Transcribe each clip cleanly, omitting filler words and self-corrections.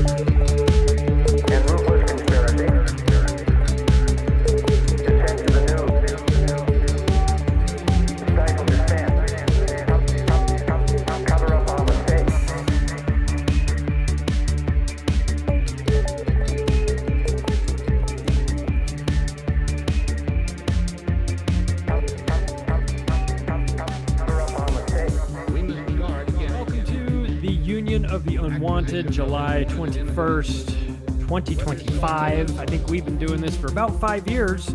and ruthless conspiracy to censor the news, stifle dissent, cover up our mistakes. Cover up our mistakes. Welcome to the Union of the Unwanted, July 21st, 2025. I think we've been doing this for about 5 years.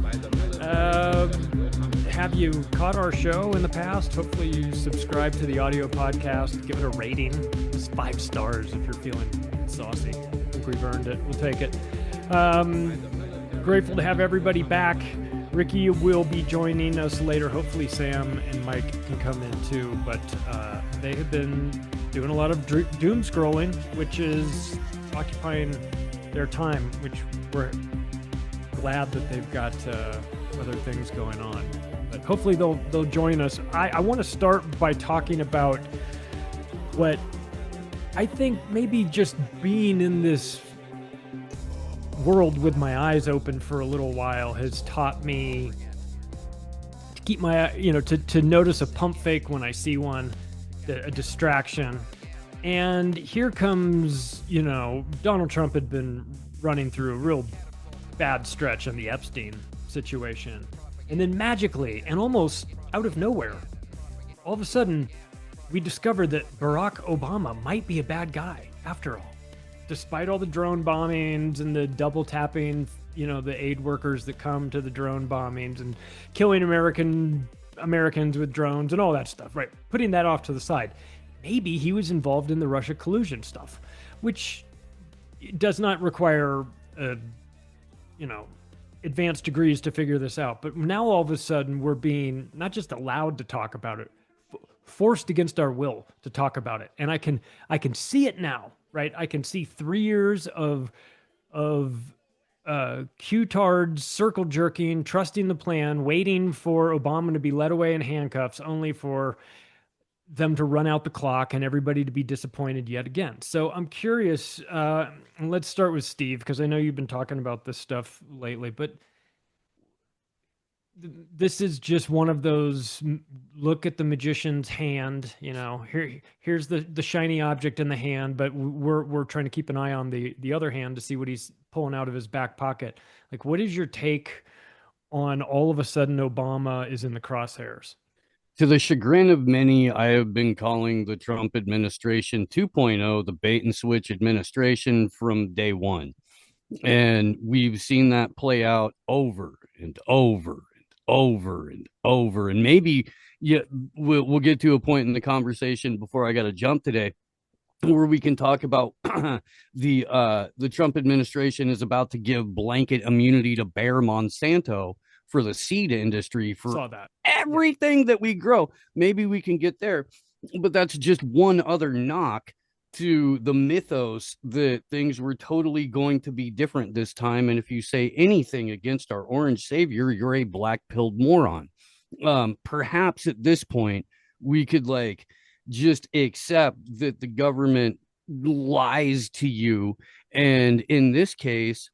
Have you caught our show in the past? Hopefully you subscribe to the audio podcast, give it a rating. It's 5 stars if you're feeling saucy. I think we've earned it. We'll take it. Grateful to have everybody back. Ricky will be joining us later. Hopefully Sam and Mike can come in too, but they have been doing a lot of doom scrolling, which is occupying their time, which we're glad that they've got other things going on. But hopefully they'll join us. I want to start by talking about what I think maybe just being in this world with my eyes open for a little while has taught me to keep my, to notice a pump fake when I see one, a distraction. And here comes, Donald Trump had been running through a real bad stretch on the Epstein situation. And then magically, and almost out of nowhere, all of a sudden, we discovered that Barack Obama might be a bad guy after all. Despite all the drone bombings and the double tapping, the aid workers that come to the drone bombings and killing Americans with drones and all that stuff, right? Putting that off to the side. Maybe he was involved in the Russia collusion stuff, which does not require, advanced degrees to figure this out. But now all of a sudden we're being not just allowed to talk about it, forced against our will to talk about it. And I can see it now. Right, I can see 3 years of Q-tards circle jerking, trusting the plan, waiting for Obama to be led away in handcuffs, only for them to run out the clock and everybody to be disappointed yet again. So I'm curious. And let's start with Steve, because I know you've been talking about this stuff lately, but this is just one of those look at the magician's hand, here's the shiny object in the hand, but we're trying to keep an eye on the other hand to see what he's pulling out of his back pocket. Like, what is your take on all of a sudden Obama is in the crosshairs? To the chagrin of many, I have been calling the Trump administration 2.0 the bait and switch administration from day one. And we've seen that play out over and over and over. And maybe we'll get to a point in the conversation before I got to jump today where we can talk about the Trump administration is about to give blanket immunity to Bayer Monsanto for the seed industry for everything that we grow. Maybe we can get there, but that's just one other knock to the mythos that things were totally going to be different this time. And if you say anything against our orange savior, you're a black-pilled moron. Perhaps at this point, we could just accept that the government lies to you. And in this case,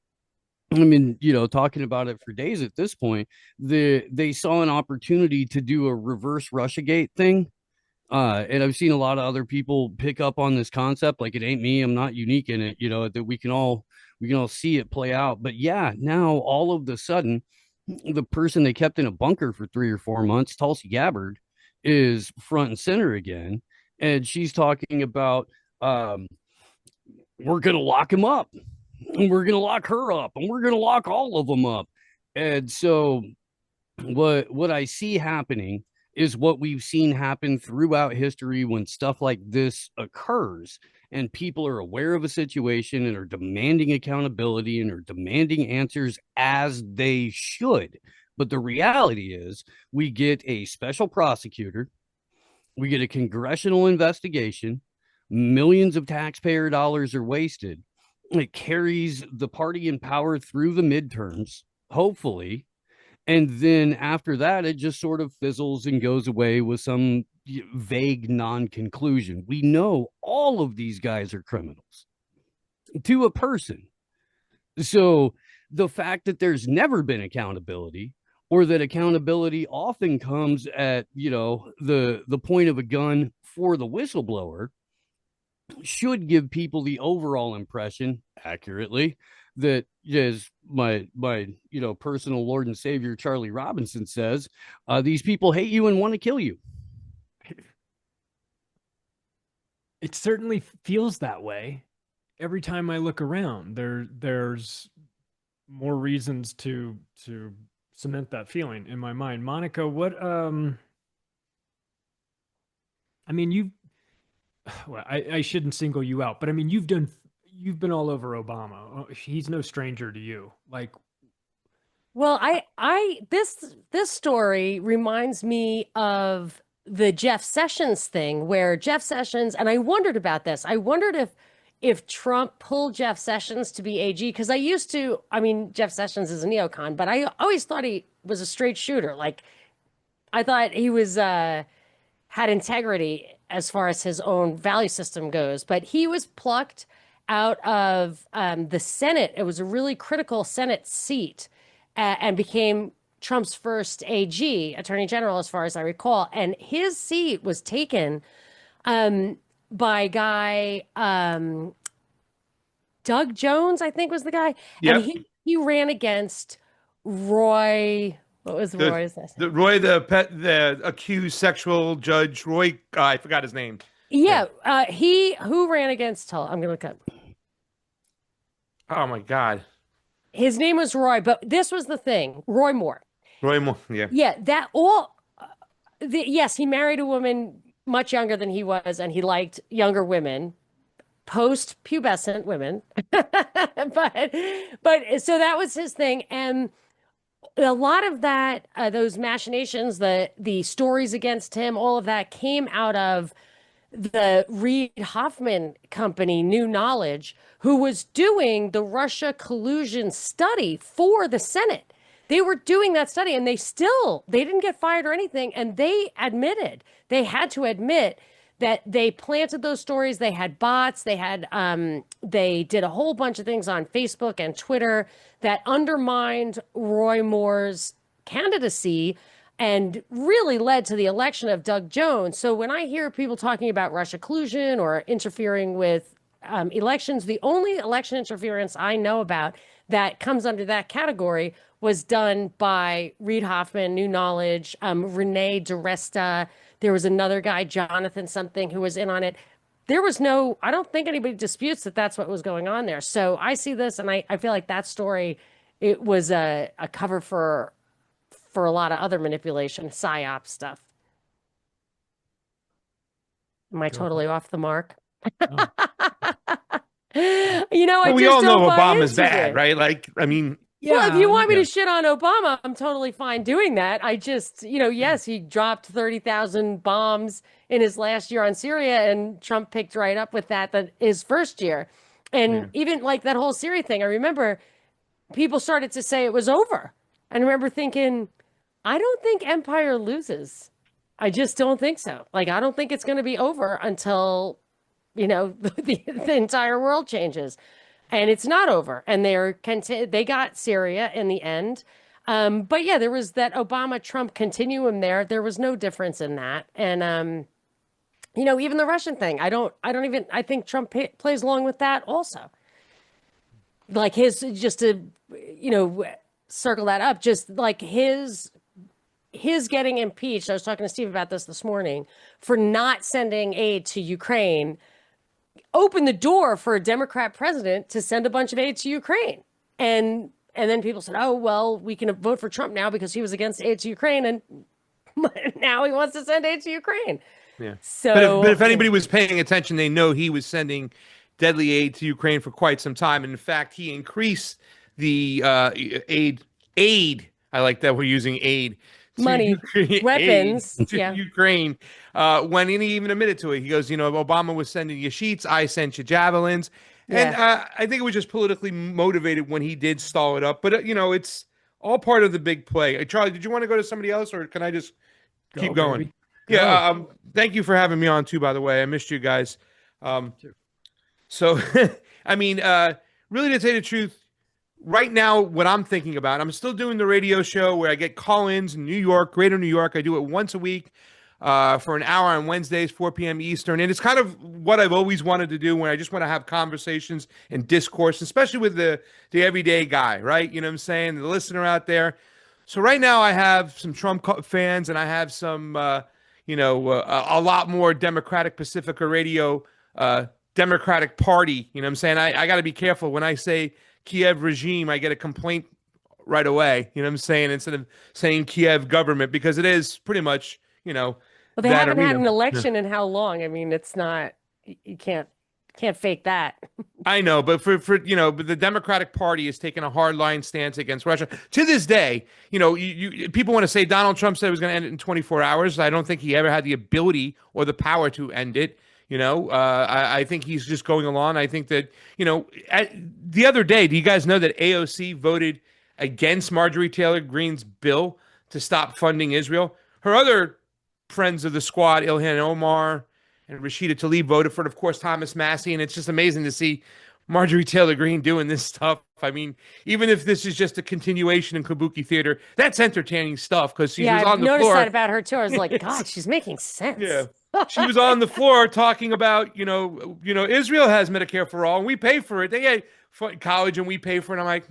talking about it for days at this point, they saw an opportunity to do a reverse Russiagate thing. And I've seen a lot of other people pick up on this concept. Like, it ain't me, I'm not unique in it, that we can all see it play out. But yeah, now all of the sudden, the person they kept in a bunker for 3 or 4 months, Tulsi Gabbard, is front and center again. And she's talking about, we're going to lock him up. And we're going to lock her up. And we're going to lock all of them up. And so what I see happening is what we've seen happen throughout history when stuff like this occurs and people are aware of a situation and are demanding accountability and are demanding answers as they should. But the reality is we get a special prosecutor, we get a congressional investigation, millions of taxpayer dollars are wasted. It carries the party in power through the midterms, hopefully. And then after that, it just sort of fizzles and goes away with some vague non-conclusion. We know all of these guys are criminals. to a person. So the fact that there's never been accountability, or that accountability often comes at, the point of a gun for the whistleblower, should give people the overall impression, accurately, that, as my personal Lord and Savior Charlie Robinson says, these people hate you and want to kill you. It certainly feels that way. Every time I look around, there's more reasons to cement that feeling in my mind. Monica, what I mean, well, I shouldn't single you out, but I mean, you've been all over Obama. He's no stranger to you. Like, well, this story reminds me of the Jeff Sessions thing, where Jeff Sessions, and I wondered about this. I wondered if Trump pulled Jeff Sessions to be AG, because I mean, Jeff Sessions is a neocon, but I always thought he was a straight shooter. Like, I thought he was had integrity as far as his own value system goes, but he was plucked out of the Senate. It was a really critical Senate seat, and became Trump's first AG, Attorney General, as far as I recall. And his seat was taken by a guy, Doug Jones, I think was the guy. Yep. And he ran against Roy. What was Roy's last name? Roy, the accused sexual judge, Roy, I forgot his name. Yeah, who ran against, I'm going to look up. Oh my God. His name was Roy, but this was the thing. Roy Moore. Roy Moore, yeah. Yeah, yes, he married a woman much younger than he was, and he liked younger women, post-pubescent women. but so that was his thing. And a lot of that, those machinations, the stories against him, all of that came out of the Reid Hoffman company, New Knowledge, who was doing the Russia collusion study for the Senate. They were doing that study, and they didn't get fired or anything. And they had to admit that they planted those stories. They had bots. They did a whole bunch of things on Facebook and Twitter that undermined Roy Moore's candidacy and really led to the election of Doug Jones. So when I hear people talking about Russia collusion or interfering with elections, the only election interference I know about that comes under that category was done by Reid Hoffman, New Knowledge, Renee DiResta. There was another guy, Jonathan something, who was in on it. I don't think anybody disputes that that's what was going on there. So I see this, and I feel like that story, it was a cover for a lot of other manipulation, PSYOP stuff. Am I totally off the mark? Oh. We all know Obama's bad, right? Like, I mean, yeah. Well, if you want me to shit on Obama, I'm totally fine doing that. I just, yes, he dropped 30,000 bombs in his last year on Syria, and Trump picked right up with that his first year. And even like that whole Syria thing, I remember people started to say it was over. And I remember thinking, I don't think empire loses. I just don't think so. Like, I don't think it's going to be over until, the entire world changes. And it's not over. And they got Syria in the end. But yeah, there was that Obama-Trump continuum there. There was no difference in that. And, even the Russian thing, I think Trump plays along with that also. Like just to, circle that up, just like his getting impeached. I was talking to Steve about this morning, for not sending aid to Ukraine, opened the door for a Democrat president to send a bunch of aid to Ukraine. And then people said, oh, well, we can vote for Trump now because he was against aid to Ukraine, and now he wants to send aid to Ukraine. Yeah. So, but if anybody was paying attention, they know he was sending deadly aid to Ukraine for quite some time. And in fact, he increased the aid. I like that we're using aid. Money, weapons, to Ukraine. When he even admitted to it, he goes, Obama was sending you sheets, I sent you javelins. And I think it was just politically motivated when he did stall it up. But, it's all part of the big play. Charlie, did you want to go to somebody else, or can I just keep going? Baby. Yeah. Thank you for having me on too, by the way. I missed you guys. So I mean, really, to tell you the truth, right now, what I'm thinking about, I'm still doing the radio show where I get call-ins in New York, Greater New York. I do it once a week for an hour on Wednesdays, 4 p.m. Eastern. And it's kind of what I've always wanted to do when I just want to have conversations and discourse, especially with the everyday guy, right? You know what I'm saying? The listener out there. So right now I have some Trump fans and I have some, a lot more Democratic Pacifica Radio, Democratic Party. You know what I'm saying? I got to be careful when I say Kiev regime, I get a complaint right away. You know what I'm saying? Instead of saying Kiev government, because it is pretty much, Well, they that haven't had arena. an election in how long? I mean, it's not, you can't fake that. I know, but for but the Democratic Party is taking a hard line stance against Russia to this day. You people want to say Donald Trump said it was going to end it in 24 hours. I don't think he ever had the ability or the power to end it. I think he's just going along. I think that the other day, do you guys know that AOC voted against Marjorie Taylor Greene's bill to stop funding Israel? Her other friends of the squad, Ilhan Omar and Rashida Tlaib, voted for it. Of course, Thomas Massey. And it's just amazing to see Marjorie Taylor Greene doing this stuff. I mean, even if this is just a continuation in Kabuki theater, that's entertaining stuff because she was on the floor. I've noticed that about her too. I was like, God, she's making sense. Yeah. She was on the floor talking about, Israel has Medicare for all and we pay for it. They get college and we pay for it. I'm like,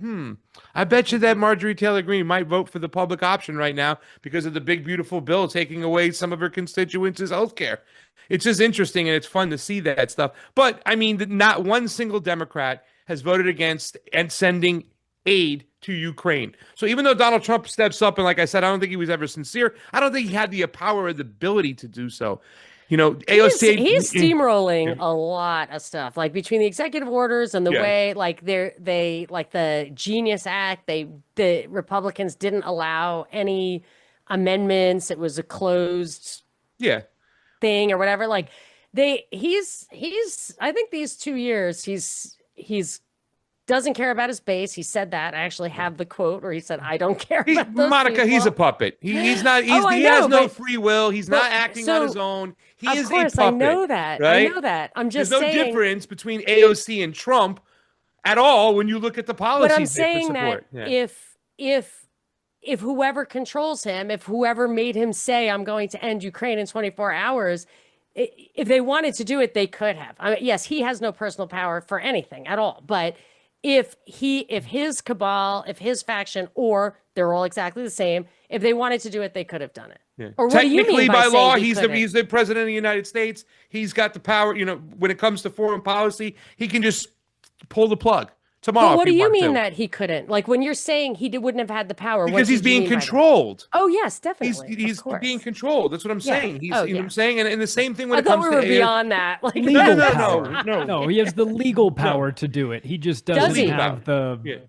I bet you that Marjorie Taylor Greene might vote for the public option right now because of the big, beautiful bill taking away some of her constituents' health care. It's just interesting and it's fun to see that stuff. But I mean, not one single Democrat has voted against and sending aid to Ukraine. So even though Donald Trump steps up, and like I said, I don't think he was ever sincere. I don't think he had the power or the ability to do so. AOC, he's steamrolling a lot of stuff, like between the executive orders and the way, like they like the Genius Act, the Republicans didn't allow any amendments. It was a closed thing or whatever. Like he's I think these 2 years he's doesn't care about his base. He said that. I actually have the quote where he said, I don't care about those Monica, people. He's a puppet. He's not, he has no free will. He's not acting on his own. He is a puppet. I know that. Right? I know that. I'm just saying. There's no difference between AOC and Trump at all when you look at the policies. But I'm saying that if whoever controls him, if whoever made him say, I'm going to end Ukraine in 24 hours, if they wanted to do it, they could have. I mean, yes, he has no personal power for anything at all. But if his cabal, if his faction, or they're all exactly the same, if they wanted to do it, they could have done it. Yeah. Or what technically, do you mean by law, he's the president of the United States. He's got the power. When it comes to foreign policy, he can just pull the plug tomorrow. But what do you mean that he couldn't? Like when you're saying wouldn't have had the power, because he's being controlled. Oh yes, definitely. He's being controlled. That's what I'm saying. You know what I'm saying? And the same thing when it comes to we were beyond that. Like legal power. No, he has the legal power to do it. He just doesn't have the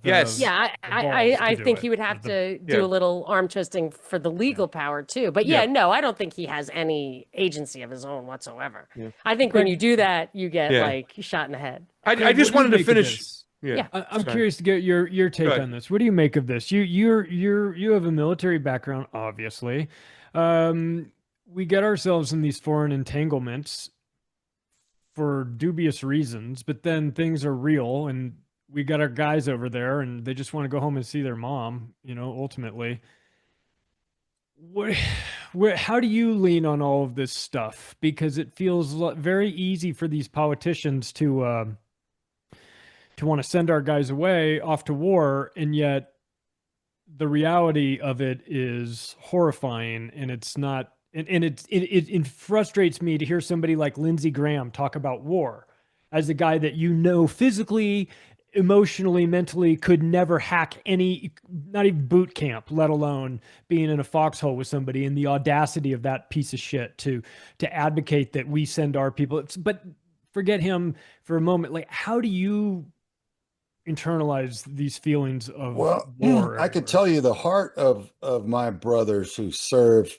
I think he would have to do a little arm twisting for the legal power too. But I don't think he has any agency of his own whatsoever. I think when you do that, you get like shot in the head. I just wanted to finish. Yeah, I'm curious to get your take on this. What do you make of this? You have a military background, obviously. We get ourselves in these foreign entanglements for dubious reasons, but then things are real, and we got our guys over there, and they just want to go home and see their mom. Ultimately, how do you lean on all of this stuff? Because it feels very easy for these politicians to want to send our guys away off to war, and yet the reality of it is horrifying, and it's not. And it frustrates me to hear somebody like Lindsey Graham talk about war as a guy that physically, emotionally, mentally could never hack not even boot camp, let alone being in a foxhole with somebody, and the audacity of that piece of shit to advocate that we send our people. But forget him for a moment. Like, how do you internalize these feelings of war? I could tell you the heart of my brothers who serve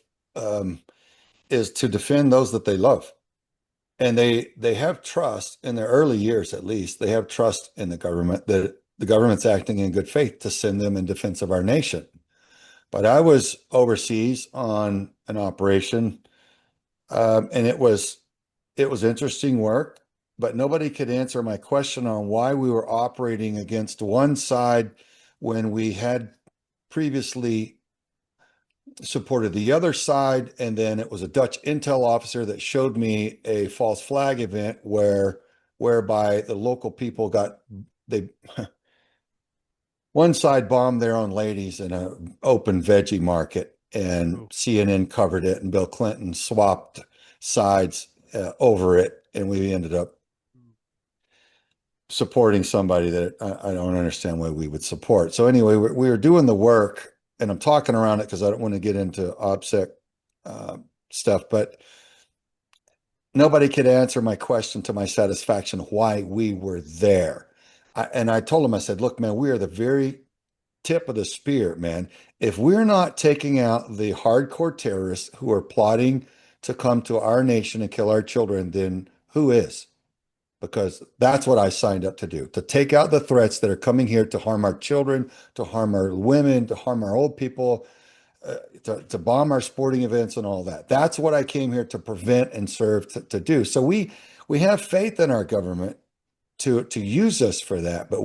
is to defend those that they love, and they have trust in their early years. At least they have trust in the government, that the government's acting in good faith to send them in defense of our nation. But I was overseas on an operation, and it was interesting work. but nobody could answer my question on why we were operating against one side when we had previously supported the other side. And then it was a Dutch intel officer that showed me a false flag event whereby the local people they one side bombed their own ladies in an open veggie market, and CNN covered it, and Bill Clinton swapped sides over it, and we ended up supporting somebody that I don't understand why we would support. So anyway, we were doing the work, and I'm talking around it because I don't want to get into OPSEC stuff, but nobody could answer my question to my satisfaction why we were there. And I told him, I said, look, man, we are the very tip of the spear, man. If we're not taking out the hardcore terrorists who are plotting to come to our nation and kill our children, then who is? Because that's what I signed up to do, to take out the threats that are coming here to harm our children, to harm our women, to harm our old people, to bomb our sporting events and all that. That's what I came here to prevent and serve to do. So we have faith in our government to use us for that. But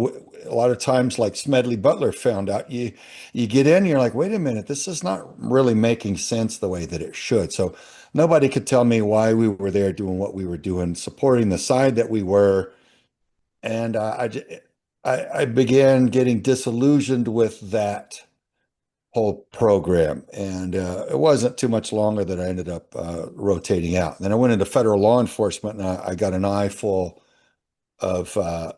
a lot of times, like Smedley Butler found out, you get in, you're like, wait a minute, this is not really making sense the way that it should. So nobody could tell me why we were there doing what we were doing, supporting the side that we were. And I began getting disillusioned with that whole program. And it wasn't too much longer that I ended up rotating out. And then I went into federal law enforcement, and I got an eye full of a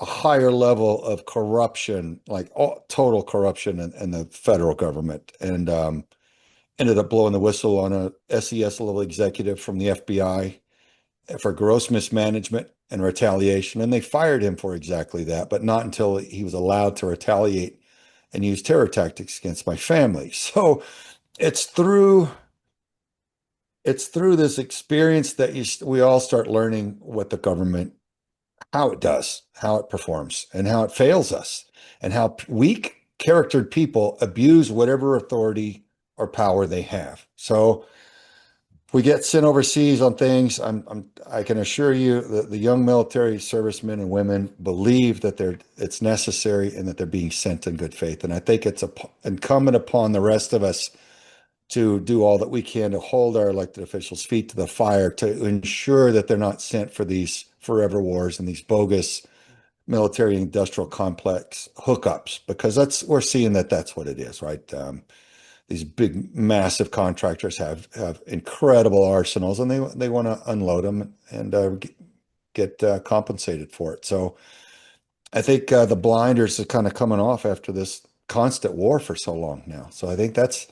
higher level of corruption, like total corruption in the federal government, and ended up blowing the whistle on a SES level executive from the FBI for gross mismanagement and retaliation. And they fired him for exactly that, but not until he was allowed to retaliate and use terror tactics against my family. So it's through this experience that we all start learning what the government, how it does, how it performs, and how it fails us, and how weak charactered people abuse whatever authority or power they have. So we get sent overseas on things. I can assure you that the young military servicemen and women believe that it's necessary and that they're being sent in good faith. And I think it's incumbent upon the rest of us to do all that we can to hold our elected officials' feet to the fire, to ensure that they're not sent for these forever wars and these bogus military industrial complex hookups, because we're seeing that's what it is, right? These big, massive contractors have incredible arsenals, and they want to unload them and get compensated for it. So I think the blinders are kind of coming off after this constant war for so long now. So I think that's,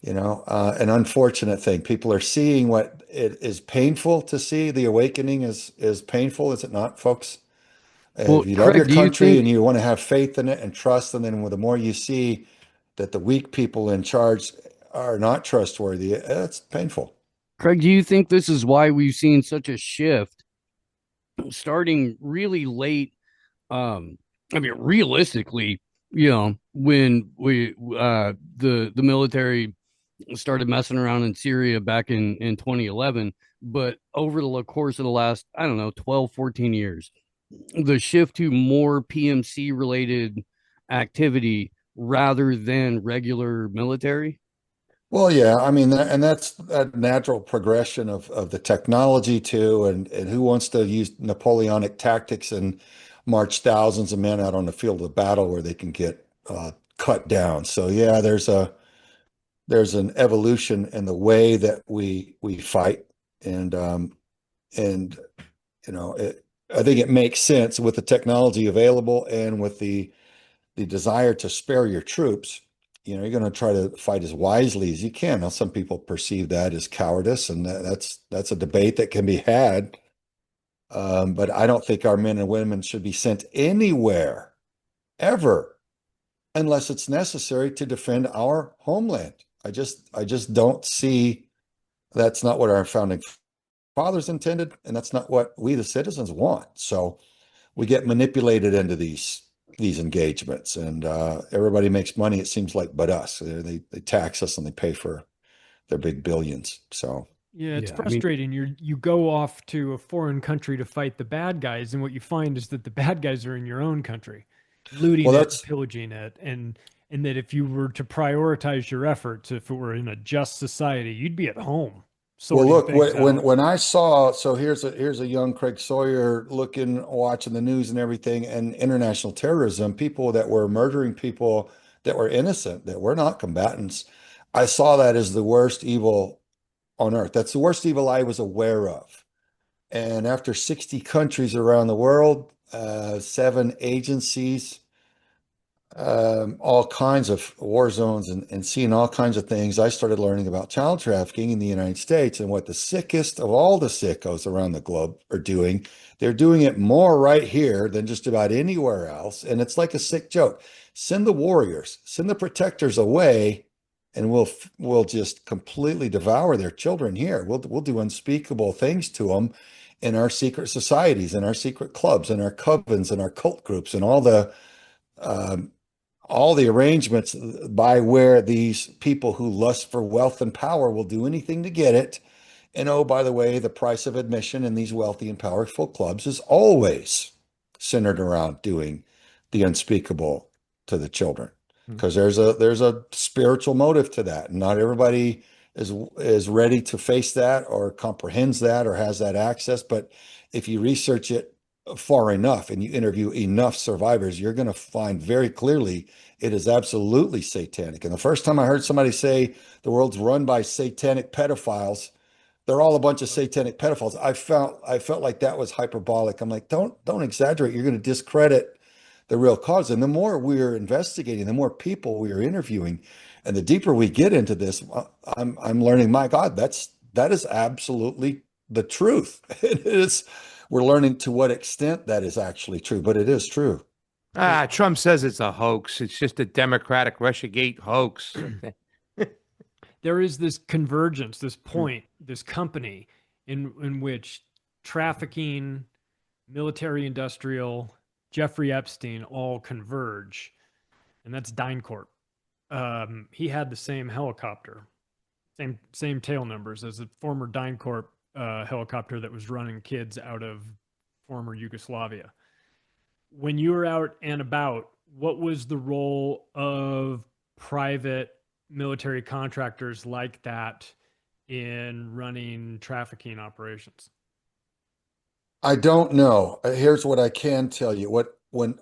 an unfortunate thing. People are seeing what it is painful to see. The awakening is painful, is it not, folks? Well, If you love Craig, your do you country think and you want to have faith in it and trust, and then the more you see that the weak people in charge are not trustworthy, it's painful. Craig, do you think this is why we've seen such a shift starting really late? Realistically, when the military started messing around in Syria back in 2011, but over the course of the last, 12, 14 years, the shift to more PMC related activity rather than regular military. Well, yeah, I mean, and that's a natural progression of the technology too, and who wants to use Napoleonic tactics and march thousands of men out on the field of battle where they can get cut down. So yeah, there's an evolution in the way that we fight, and I think it makes sense with the technology available and with the desire to spare your troops. You're going to try to fight as wisely as you can. Now, some people perceive that as cowardice, and that's a debate that can be had. But I don't think our men and women should be sent anywhere ever unless it's necessary to defend our homeland. I just don't see, that's not what our founding fathers intended, and that's not what we the citizens want. So we get manipulated into these engagements, and everybody makes money, it seems like, but us. They tax us and they pay for their big billions. So Yeah, it's Yeah, I mean, frustrating. You go off to a foreign country to fight the bad guys, and what you find is that the bad guys are in your own country, Well, looting it, that's pillaging it, and that if you were to prioritize your efforts, if it were in a just society, you'd be at home well. sorting Look, things out. when I saw, so here's a young Craig Sawyer looking, watching the news and everything, and international terrorism, people that were murdering people that were innocent, that were not combatants. I saw that as the worst evil on earth. That's the worst evil I was aware of. And after 60 countries around the world, 7 agencies, all kinds of war zones and seeing all kinds of things, I started learning about child trafficking in the United States and what the sickest of all the sickos around the globe are doing. They're doing it more right here than just about anywhere else. And it's like a sick joke. Send the warriors, send the protectors away, and we'll just completely devour their children here. We'll do unspeakable things to them in our secret societies, in our secret clubs, in our covens, in our cult groups, and um, all the arrangements by where these people who lust for wealth and power will do anything to get it. And oh, by the way, the price of admission in these wealthy and powerful clubs is always centered around doing the unspeakable to the children. Because there's a spiritual motive to that. Not everybody is ready to face that or comprehends that or has that access. But if you research it far enough and you interview enough survivors, you're going to find very clearly it is absolutely satanic. And the first time I heard somebody say the world's run by satanic pedophiles, they're all a bunch of satanic pedophiles. I felt like that was hyperbolic. I'm like, don't exaggerate. You're going to discredit the real cause. And the more we're investigating, the more people we are interviewing, and the deeper we get into this, I'm learning, my God, that is absolutely the truth. It is. We're learning to what extent that is actually true, but it is true. Trump says it's a hoax. It's just a Democratic Russiagate hoax. There is this convergence, this point, this company in which trafficking, military industrial, Jeffrey Epstein all converge, and that's DynCorp. He had the same helicopter, same tail numbers as a former DynCorp helicopter that was running kids out of former Yugoslavia. When you were out and about, what was the role of private military contractors like that in running trafficking operations? I don't know. Here's what I can tell you. When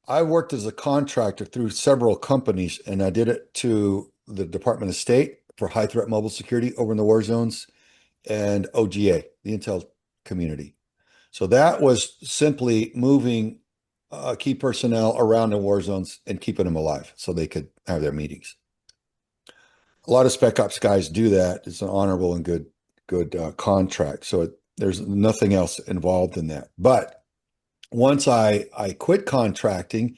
I worked as a contractor through several companies, and I did it to the Department of State for high threat mobile security over in the war zones and OGA, the intel community. So that was simply moving key personnel around the war zones and keeping them alive so they could have their meetings. A lot of spec ops guys do that. It's an honorable and good contract. So there's nothing else involved in that. But once I quit contracting,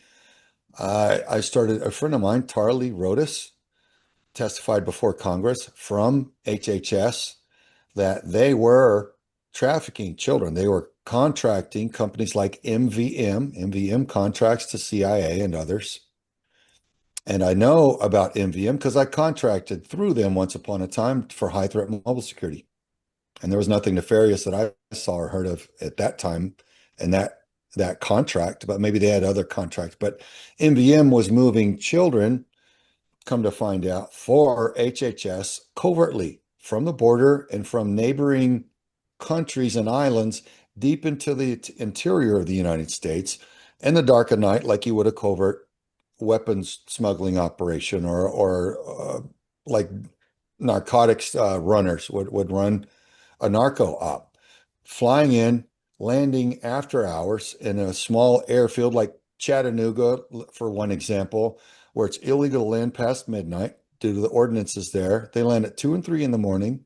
I started, a friend of mine, Tarly Rodas, testified before Congress from HHS that they were trafficking children. They were contracting companies like MVM contracts to CIA and others. And I know about MVM because I contracted through them once upon a time for high threat mobile security. And there was nothing nefarious that I saw or heard of at that time in that contract, but maybe they had other contracts. But MVM was moving children, come to find out, for HHS covertly from the border and from neighboring countries and islands deep into the interior of the United States in the dark of night, like you would a covert weapons smuggling operation or like narcotics runners would run a narco op, flying in, landing after hours in a small airfield like Chattanooga, for one example, where it's illegal to land past midnight due to the ordinances there. They land at 2 and 3 in the morning.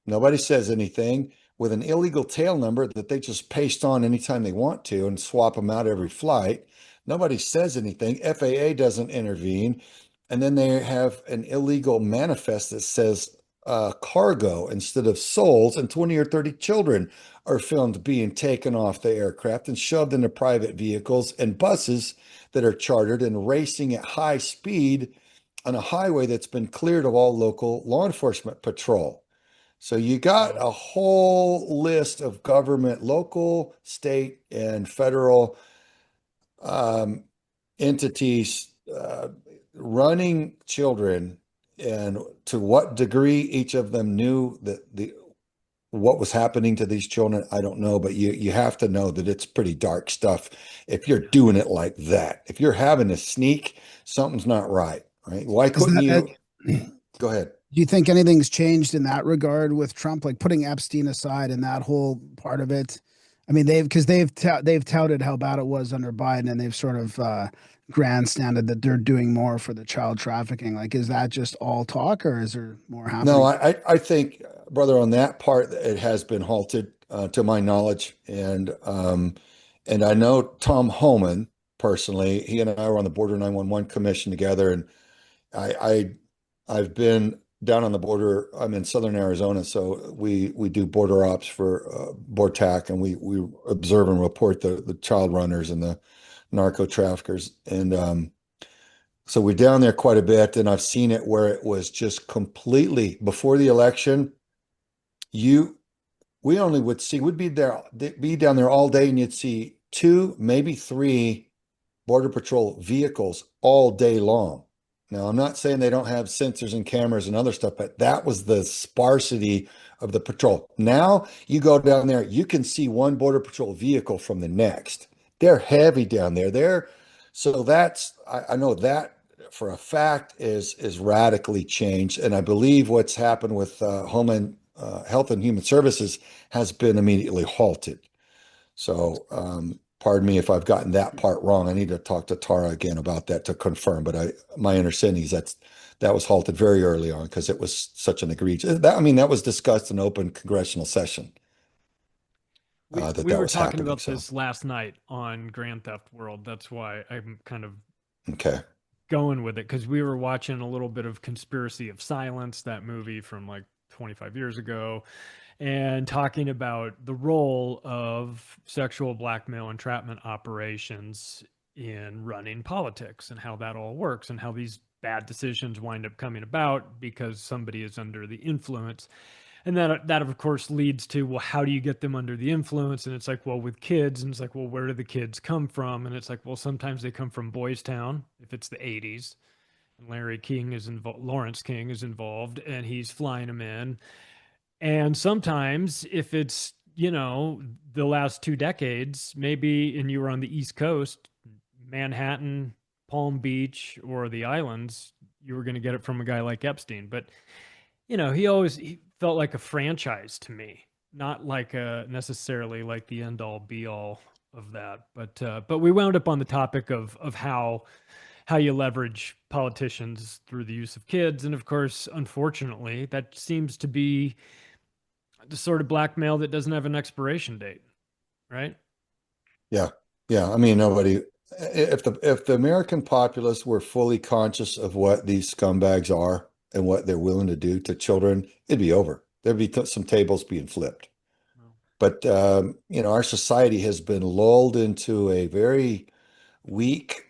Nobody says anything, with an illegal tail number that they just paste on anytime they want to and swap them out every flight. Nobody says anything. FAA doesn't intervene. And then they have an illegal manifest that says cargo instead of souls, and 20 or 30 children are filmed being taken off the aircraft and shoved into private vehicles and buses that are chartered and racing at high speed on a highway that's been cleared of all local law enforcement patrol. So you got a whole list of government, local, state, and federal entities running children, and to what degree each of them knew that what was happening to these children, I don't know, but you have to know that it's pretty dark stuff if you're doing it like that. If you're having a sneak, something's not right, right? Why couldn't you go ahead? Do you think anything's changed in that regard with Trump, like putting Epstein aside and that whole part of it? I mean, they've touted how bad it was under Biden, and they've sort of grandstanded that they're doing more for the child trafficking. Like, is that just all talk, or is there more happening? No, I think, brother, on that part, it has been halted to my knowledge, and I know Tom Homan personally. He and I were on the Border 911 Commission together, and I've been down on the border. I'm in southern Arizona, so we do border ops for BORTAC, and we observe and report the child runners and the narco traffickers. And so we're down there quite a bit, and I've seen it where it was just completely before the election. We only would see, we'd be down there all day, and you'd see 2, maybe 3 Border Patrol vehicles all day long. Now, I'm not saying they don't have sensors and cameras and other stuff, but that was the sparsity of the patrol. Now you go down there, you can see one Border Patrol vehicle from the next. They're heavy down there. So I know that for a fact is radically changed. And I believe what's happened with Homeland Health and Human Services has been immediately halted. So, pardon me if I've gotten that part wrong. I need to talk to Tara again about that to confirm. But my understanding is that was halted very early on because it was such an egregious. That was discussed in open congressional session. We were talking about this last night on Grand Theft World. That's why I'm kind of going with it, because we were watching a little bit of Conspiracy of Silence, that movie from like 25 years ago, and talking about the role of sexual blackmail entrapment operations in running politics and how that all works and how these bad decisions wind up coming about because somebody is under the influence. And that of course leads to, well, how do you get them under the influence? And it's like, well, with kids, and it's like, well, where do the kids come from? And it's like, well, sometimes they come from Boys Town if it's the 80s. And Lawrence King is involved, and he's flying them in. And sometimes if it's, the last 2 decades, maybe, and you were on the East Coast, Manhattan, Palm Beach, or the islands, you were going to get it from a guy like Epstein. But, he felt like a franchise to me, not like necessarily like the end all be all of that. But we wound up on the topic of how you leverage politicians through the use of kids. And of course, unfortunately, that seems to be the sort of blackmail that doesn't have an expiration date, right? Yeah. I mean, if the American populace were fully conscious of what these scumbags are and what they're willing to do to children, it'd be over. There'd be some tables being flipped. But, our society has been lulled into a very weak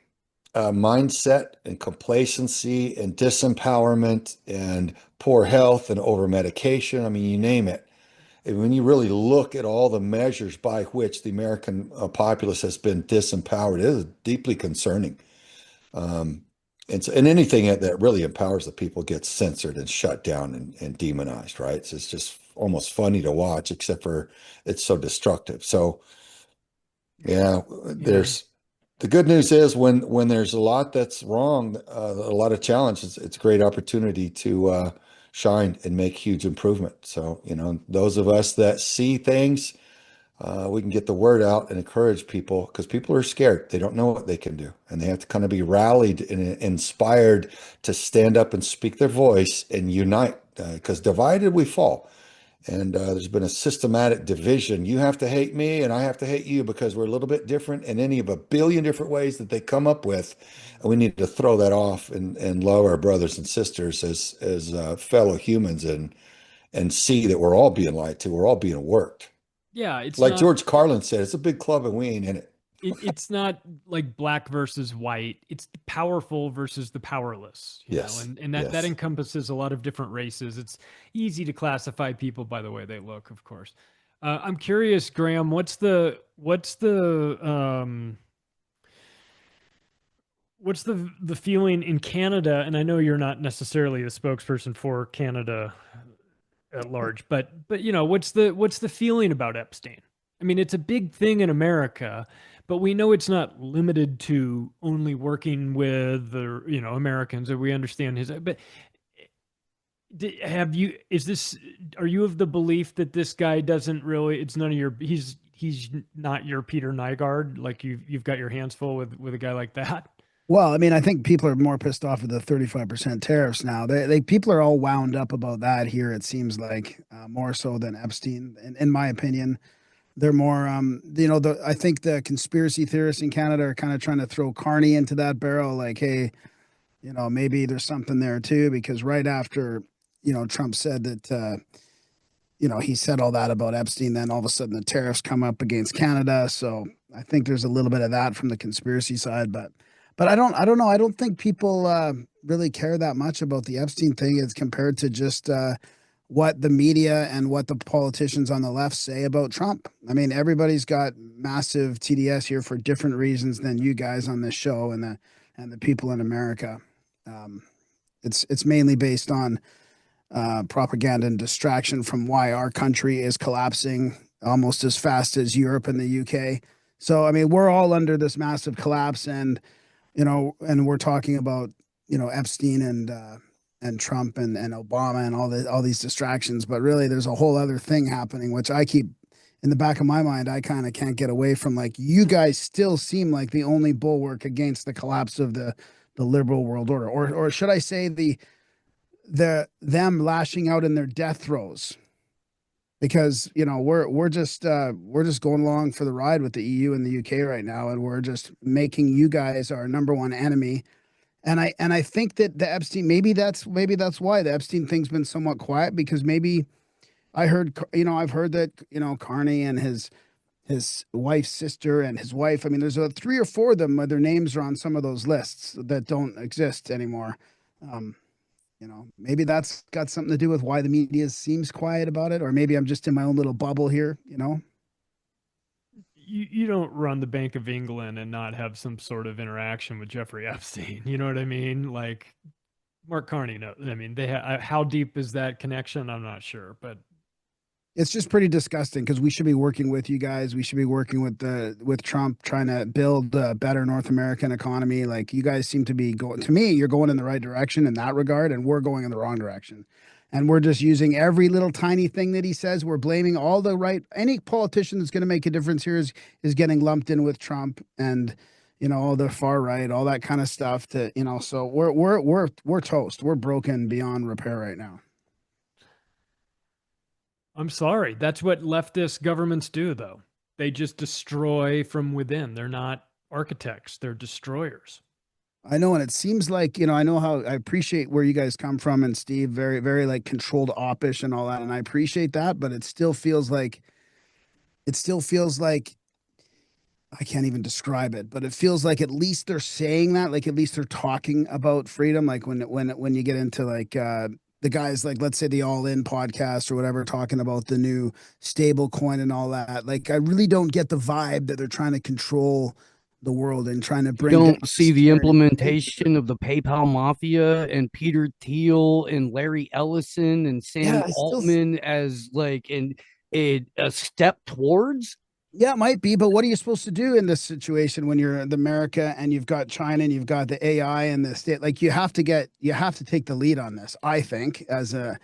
mindset and complacency and disempowerment and poor health and over medication. I mean, you name it. And when you really look at all the measures by which the American populace has been disempowered, it is deeply concerning. And anything that really empowers the people gets censored and shut down and demonized, right? It's just almost funny to watch, except for it's so destructive. So, there's the good news is when there's a lot that's wrong, a lot of challenges, it's a great opportunity to shine and make huge improvement. So, those of us that see things, we can get the word out and encourage people, because people are scared. They don't know what they can do, and they have to kind of be rallied and inspired to stand up and speak their voice and unite, because divided we fall. And there's been a systematic division. You have to hate me and I have to hate you because we're a little bit different in any of a billion different ways that they come up with. And we need to throw that off and love our brothers and sisters as fellow humans and see that we're all being lied to. We're all being worked. Yeah. It's like George Carlin said, it's a big club and we ain't in it. it's not like black versus white. It's the powerful versus the powerless. You Yes, know, and that yes. encompasses a lot of different races. It's easy to classify people by the way they look, of course. I'm curious, Graham, what's the feeling in Canada? And I know you're not necessarily the spokesperson for Canada at large, but you know, what's the feeling about Epstein? I mean, it's a big thing in America, but we know it's not limited to only working with the, you know, Americans, or we understand his, but have you, are you of the belief that this guy doesn't really, it's none of your, he's not your Peter Nygaard, like you've got your hands full with a guy like that? Well, I mean, I think people are more pissed off with the 35% tariffs now. They people are all wound up about that here. It seems like more so than Epstein, in my opinion. They're more, I think the conspiracy theorists in Canada are kind of trying to throw Carney into that barrel. Like, hey, maybe there's something there too, because right after, Trump said that, he said all that about Epstein, then all of a sudden the tariffs come up against Canada. So I think there's a little bit of that from the conspiracy side, but I don't know. I don't think people really care that much about the Epstein thing as compared to just what the media and what the politicians on the left say about Trump. I mean, everybody's got massive TDS here for different reasons than you guys on this show and the people in America. It's mainly based on propaganda and distraction from why our country is collapsing almost as fast as Europe and the UK. So, I mean, we're all under this massive collapse, and we're talking about, Epstein and Trump and Obama and all these distractions, but really there's a whole other thing happening, which I keep in the back of my mind. I kind of can't get away from. Like, you guys still seem like the only bulwark against the collapse of the liberal world order, or should I say them lashing out in their death throes, because we're just going along for the ride with the EU and the UK right now, and we're just making you guys our number one enemy. And I think that the Epstein, maybe that's why the Epstein thing's been somewhat quiet, because maybe I've heard that Carney and his wife's sister and his wife, I mean, there's 3 or 4 of them where their names are on some of those lists that don't exist anymore. Maybe that's got something to do with why the media seems quiet about it, or maybe I'm just in my own little bubble here. You don't run the Bank of England and not have some sort of interaction with Jeffrey Epstein. You know what I mean? Like, Mark Carney, no, I mean, how deep is that connection? I'm not sure, but it's just pretty disgusting, because we should be working with you guys. We should be working with Trump, trying to build a better North American economy. Like, you guys seem to be going, to me, you're going in the right direction in that regard, and we're going in the wrong direction. And we're just using every little tiny thing that he says. We're blaming any politician that's going to make a difference here is getting lumped in with Trump and, all the far right, all that kind of stuff so we're toast. We're broken beyond repair right now. I'm sorry. That's what leftist governments do, though. They just destroy from within. They're not architects, they're destroyers. I know, and it seems like, I know how I appreciate where you guys come from, and Steve, very, very like controlled oppish and all that, and I appreciate that, but it still feels like I can't even describe it, but it feels like at least they're saying that, like at least they're talking about freedom. Like when you get into like the guys, like, let's say the All In podcast or whatever, talking about the new stable coin and all that. Like, I really don't get the vibe that they're trying to control the world and trying to bring. Don't see the implementation of the PayPal mafia and Peter Thiel and Larry Ellison and Sam Altman as like a step towards. Yeah, it might be, but what are you supposed to do in this situation when you're in America and you've got China and you've got the AI and the state? Like, you have to take the lead on this, I think, as an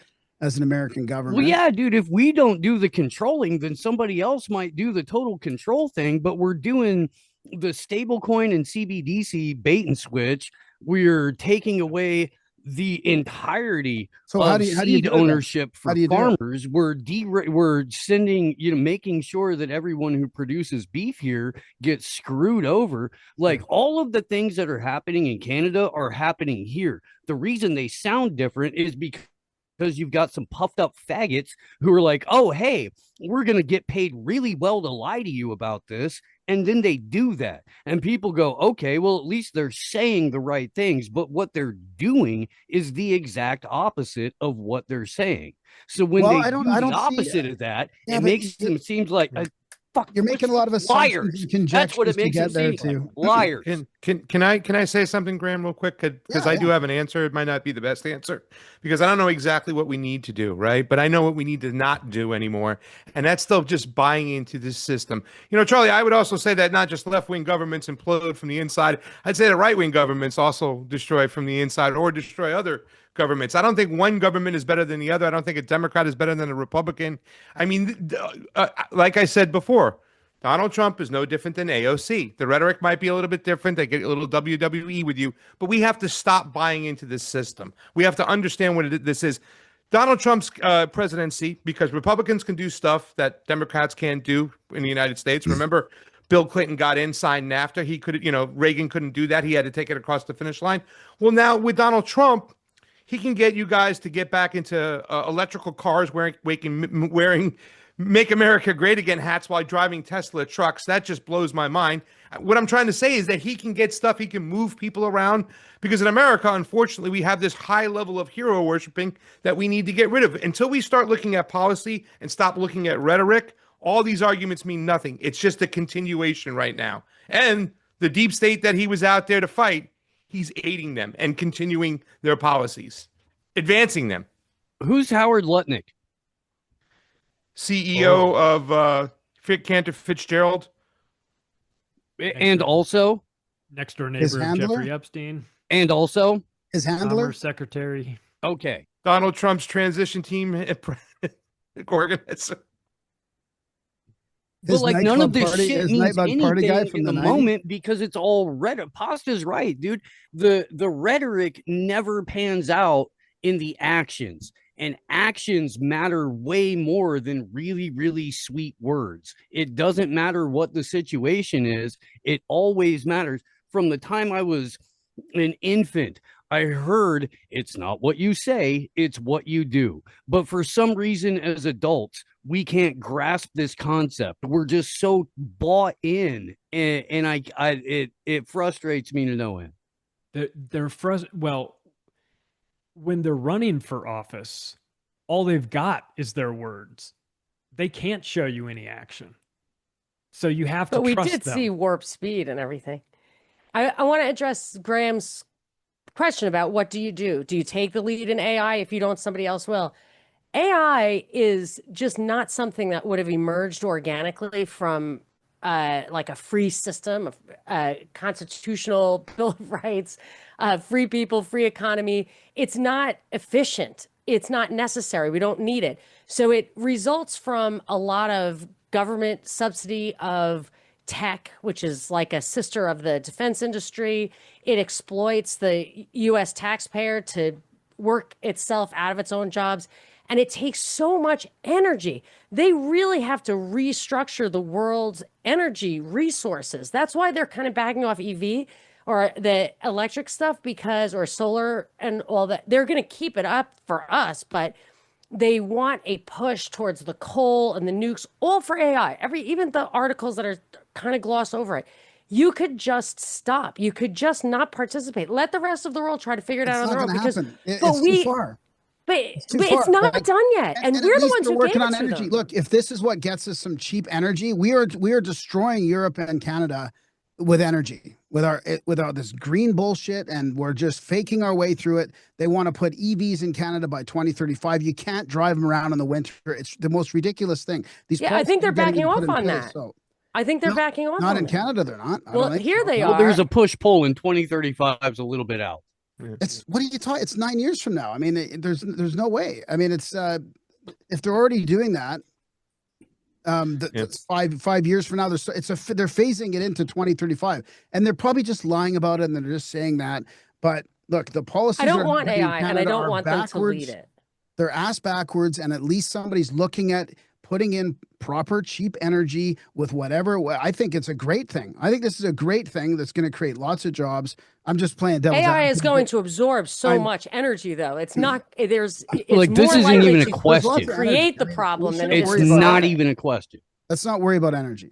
American government. Well, yeah, dude, if we don't do the controlling, then somebody else might do the total control thing, but we're doing the stablecoin and CBDC bait and switch. We're taking away the entirety of seed ownership for farmers. We're sending, making sure that everyone who produces beef here gets screwed over. Like, all of the things that are happening in Canada are happening here. The reason they sound different is because because you've got some puffed up faggots who are like, oh, hey, we're going to get paid really well to lie to you about this. And then they do that. And people go, okay, well, at least they're saying the right things. But what they're doing is the exact opposite of what they're saying. So when Well, they I do don't the see- opposite of that, Yeah, it but makes them seem like you're making a lot of assumptions liars. and conjectures That's what it to makes them get there seem too. like. Liars. Can I say something, Graham, real quick? Because Yeah, I do have an answer. It might not be the best answer because I don't know exactly what we need to do, right? But I know what we need to not do anymore, and that's still just buying into this system. You know, Charlie, I would also say that not just left-wing governments implode from the inside. I'd say that right-wing governments also destroy from the inside or destroy other governments. I don't think one government is better than the other. I don't think a Democrat is better than a Republican. I mean, like I said before, Donald Trump is no different than AOC. The rhetoric might be a little bit different. They get a little WWE with you, but we have to stop buying into this system. We have to understand what this is. Donald Trump's presidency, because Republicans can do stuff that Democrats can't do in the United States. Remember, Bill Clinton got in, signed NAFTA. He could, Reagan couldn't do that. He had to take it across the finish line. Well, now with Donald Trump, he can get you guys to get back into electrical cars, wearing Make America Great Again hats while driving Tesla trucks. That just blows my mind. What I'm trying to say is that he can get stuff, he can move people around, because in America, unfortunately, we have this high level of hero worshiping that we need to get rid of. Until we start looking at policy and stop looking at rhetoric, all these arguments mean nothing. It's just a continuation right now. And the deep state that he was out there to fight, he's aiding them and continuing their policies, advancing them. Who's Howard Lutnick? CEO of Cantor Fitzgerald. And also Next door His neighbor of handler? Jeffrey Epstein, his handler. Commerce Secretary. Okay. Donald Trump's transition team organizer. But like none of this shit his means nightclub party guy anything from in the 90s? moment because it's all rhetoric. Pasta's right, dude. The rhetoric never pans out in the actions. And actions matter way more than really, really sweet words. It doesn't matter what the situation is. It always matters. From the time I was an infant, I heard it's not what you say, it's what you do. But for some reason, as adults, we can't grasp this concept. We're just so bought in, and it frustrates me to no end. They're well, when they're running for office, all they've got is their words. They can't show you any action. So you have to But we trust did them. see warp speed and everything. I want to address Graham's question about what do you do? Do you take the lead in AI? If you don't, somebody else will. AI is just not something that would have emerged organically from like a free system, a constitutional Bill of Rights, free people, free economy. It's not efficient. It's not necessary. We don't need it. So it results from a lot of government subsidy of tech, which is like a sister of the defense industry. It exploits the U.S. taxpayer to work itself out of its own jobs. And it takes so much energy. They really have to restructure the world's energy resources. That's why they're kind of backing off EV or the electric stuff or solar and all that. They're going to keep it up for us, but they want a push towards the coal and the nukes, all for AI. Even the articles that are kind of gloss over it. You could just stop. You could just not participate. Let the rest of the world try to figure it out on their own. It's too far. But too it's far. not done yet, and we're at the least ones they're who working gave on it to energy. them. Look, if this is what gets us some cheap energy, we are destroying Europe and Canada with energy, with our this green bullshit, and we're just faking our way through it. They want to put EVs in Canada by 2035. You can't drive them around in the winter. It's the most ridiculous thing. I think they're backing off on place, that. so. I think they're backing off. Not in that. Canada, they're not. Well, here they Well, are. there's a push-pull in 2035 is a little bit out. It's what are you talking? It's 9 years from now. I mean, there's no way. I mean, it's if they're already doing that, that's 5 years from now. They're phasing it into 2035, and they're probably just lying about it, and they're just saying that. But look, the policies. I don't want AI, and I don't want them to lead it. They're ass backwards, and at least somebody's looking at putting in proper, cheap energy with whatever. I think it's a great thing. I think this is a great thing that's going to create lots of jobs. I'm just playing devil's AI advocate. is going to absorb so much energy, though. It's not. It's Like, this more isn't likely even a to question. create the problem than it It's is to not solve it. even a question. Let's not worry about energy.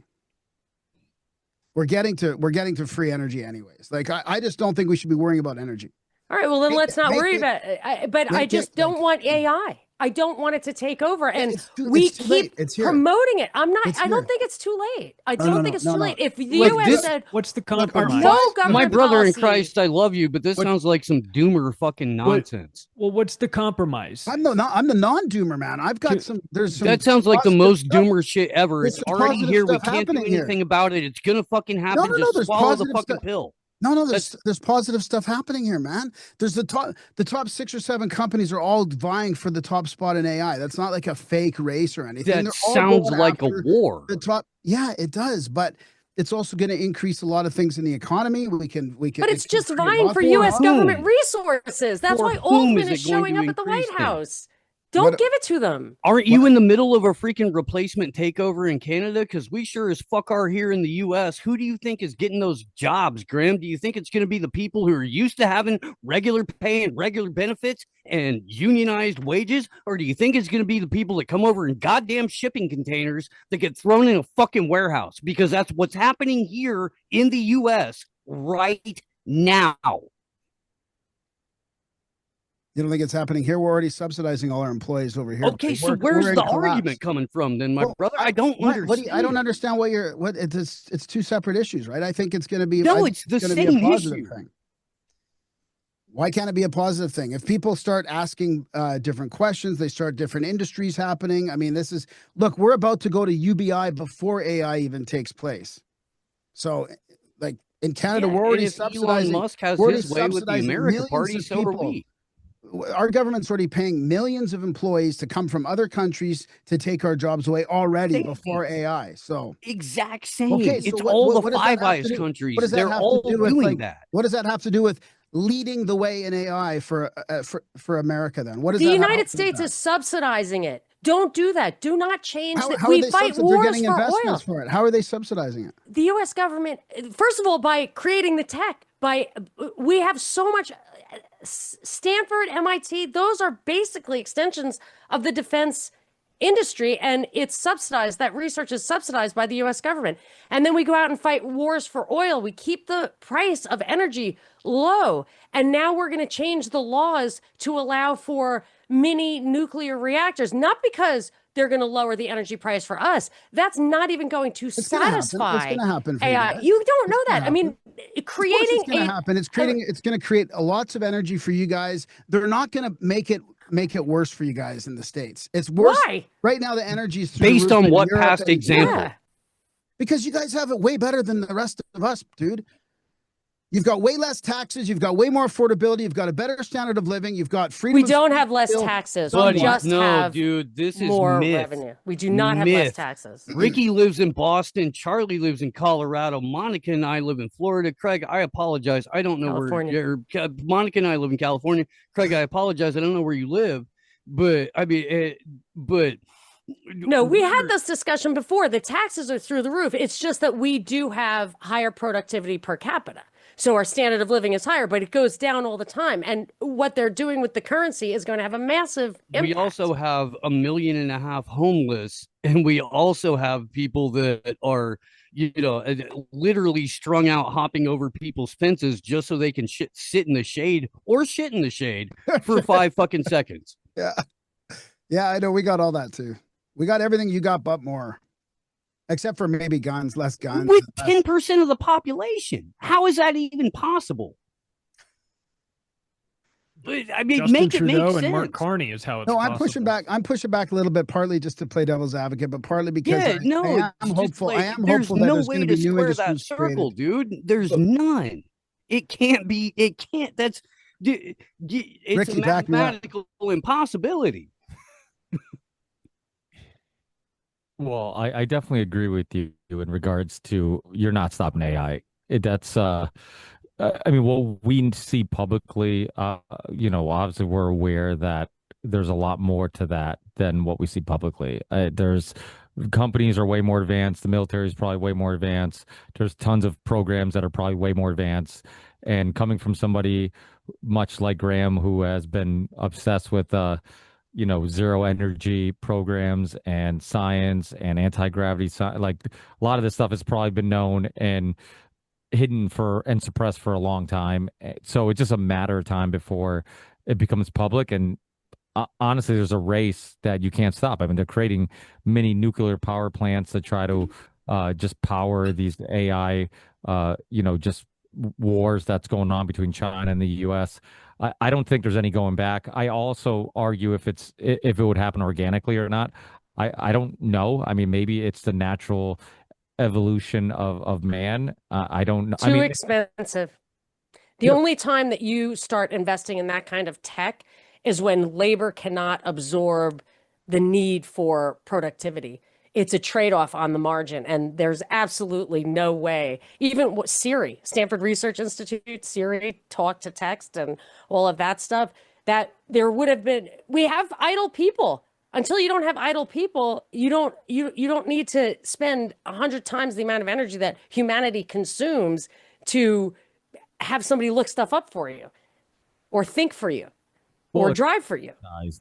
We're getting to free energy anyways. Like I just don't think we should be worrying about energy. All right, well then let's not worry it- about it. But I make just it, don't like- want AI. I don't want it to take over, and It's too keep late. It's here. promoting it. I'm not. It's I don't here. think it's too late. I No, don't no, think no, it's no, too no. late. If the Look, U.S. this- said What's the Look, our compromise? no government My brother in policy- Christ, I love you, but this sounds like some doomer fucking nonsense. Well, what's the compromise? I'm the non-doomer, man. I've got some. There's some. That sounds like the positive most stuff. doomer shit ever. There's It's some already positive here. We stuff can't do happening here. anything about it. It's gonna fucking happen. No, Just there's swallow the positive fucking stuff. pill. No, there's positive stuff happening here, man. There's the top 6 or 7 companies are all vying for the top spot in AI. That's not like a fake race or anything. That They're all sounds going like a after war. the top. Yeah, it does, but it's also going to increase a lot of things in the economy. We can. But it's it can just create vying lots for more U.S. jobs. government resources. That's For why whom Altman is is it going showing to up at the White increase them? House. Don't What- give it to them. Aren't you in the middle of a freaking replacement takeover in Canada? Because we sure as fuck are here in the U.S. Who do you think is getting those jobs, Graham? Do you think it's going to be the people who are used to having regular pay and regular benefits and unionized wages? Or do you think it's going to be the people that come over in goddamn shipping containers that get thrown in a fucking warehouse? Because that's what's happening here in the U.S. right now. You don't think it's happening here? We're already subsidizing all our employees over here. Okay, so where's the argument coming from then, my brother? I don't understand. I don't understand what it's two separate issues, right? I think it's going to be it's the gonna same be a positive issue. thing. Why can't it be a positive thing? If people start asking different questions, they start different industries happening. I mean, look, we're about to go to UBI before AI even takes place. So, like in Canada, we're already subsidizing. Elon Musk has we're his already way with the subsidizing America millions Party, of so are people. we. Our government's already paying millions of employees to come from other countries to take our jobs away already before AI. So exact same. Okay, so it's what- all what the does that Five have to Eyes do- countries. what does that They're have to all do with, doing like, that. what does that have to do with leading the way in AI for America? Then what does The that have United to do with States that? is subsidizing it. Don't do that. Do not change How, that. how are We they fight subsidizing? They're wars getting for oil. investments for it. How are they subsidizing it? The U.S. government, first of all, by creating the tech, we have so much. Stanford, MIT, those are basically extensions of the defense industry, and it's subsidized. That research is subsidized by the U.S. government. And then we go out and fight wars for oil. We keep the price of energy low. And now we're going to change the laws to allow for mini nuclear reactors, not because they're going to lower the energy price for us. That's not even going to It's gonna happen. satisfy It's gonna happen for you AI. guys. You don't know It's gonna that. I mean, creating it's going to happen. It's going to create lots of energy for you guys. They're not going to make it worse for you guys in the States. It's worse. Why? Right now, the energy is through the Based roof on in what Europe past and- example? Yeah. Because you guys have it way better than the rest of us, dude. You've got way less taxes. You've got way more affordability. You've got a better standard of living. You've got freedom. We of don't speech have less still. taxes. Buddy, We just no, have dude, this is more myth. revenue. We do not have less Myth. taxes. Ricky lives in Boston. Charlie lives in Colorado. Monica and I live in Florida. Craig, I apologize. I don't know California. where. Monica and I live in California. Craig, I apologize. I don't know where you live, but I mean, but No, we had this discussion before. The taxes are through the roof. It's just that we do have higher productivity per capita. So our standard of living is higher, but it goes down all the time. And what they're doing with the currency is going to have a massive impact. We also have 1.5 million homeless, and we also have people that are, literally strung out, hopping over people's fences just so they can sit in the shade or shit in the shade for 5 fucking seconds. Yeah, I know. We got all that too. We got everything you got, but more. Except for maybe guns, less guns. With 10% of the population. How is that even possible? But I mean, Justin make it Trudeau make and sense. Mark Carney is how it's No, possible. I'm pushing back a little bit, partly just to play devil's advocate, but partly because I am it's just hopeful. like, I am there's hopeful that no there's way going to to be new square that industries circle, created. dude. There's none. It can't be. It can't. That's. It's Ricky, a back me up. mathematical impossibility. Well, I definitely agree with you in regards to you're not stopping AI. I mean, what we see publicly, obviously we're aware that there's a lot more to that than what we see publicly. There's companies are way more advanced. The military is probably way more advanced. There's tons of programs that are probably way more advanced. And coming from somebody much like Graham, who has been obsessed with, zero energy programs and science and anti-gravity, like a lot of this stuff has probably been known and hidden for and suppressed for a long time. So it's just a matter of time before it becomes public. And honestly, there's a race that you can't stop. I mean, they're creating mini nuclear power plants to try to just power these AI, just wars that's going on between China and the U.S. I don't think there's any going back. I also argue if it would happen organically or not. I don't know. I mean, maybe it's the natural evolution of man. I don't know. Too expensive. The only time that you start investing in that kind of tech is when labor cannot absorb the need for productivity. It's a trade-off on the margin, and there's absolutely no way. Even what Siri, Stanford Research Institute, Siri, talk to text, and all of that stuff. That there would have been. We have idle people. Until you don't have idle people, you don't need to spend 100 times the amount of energy that humanity consumes to have somebody look stuff up for you, or think for you, or drive for you.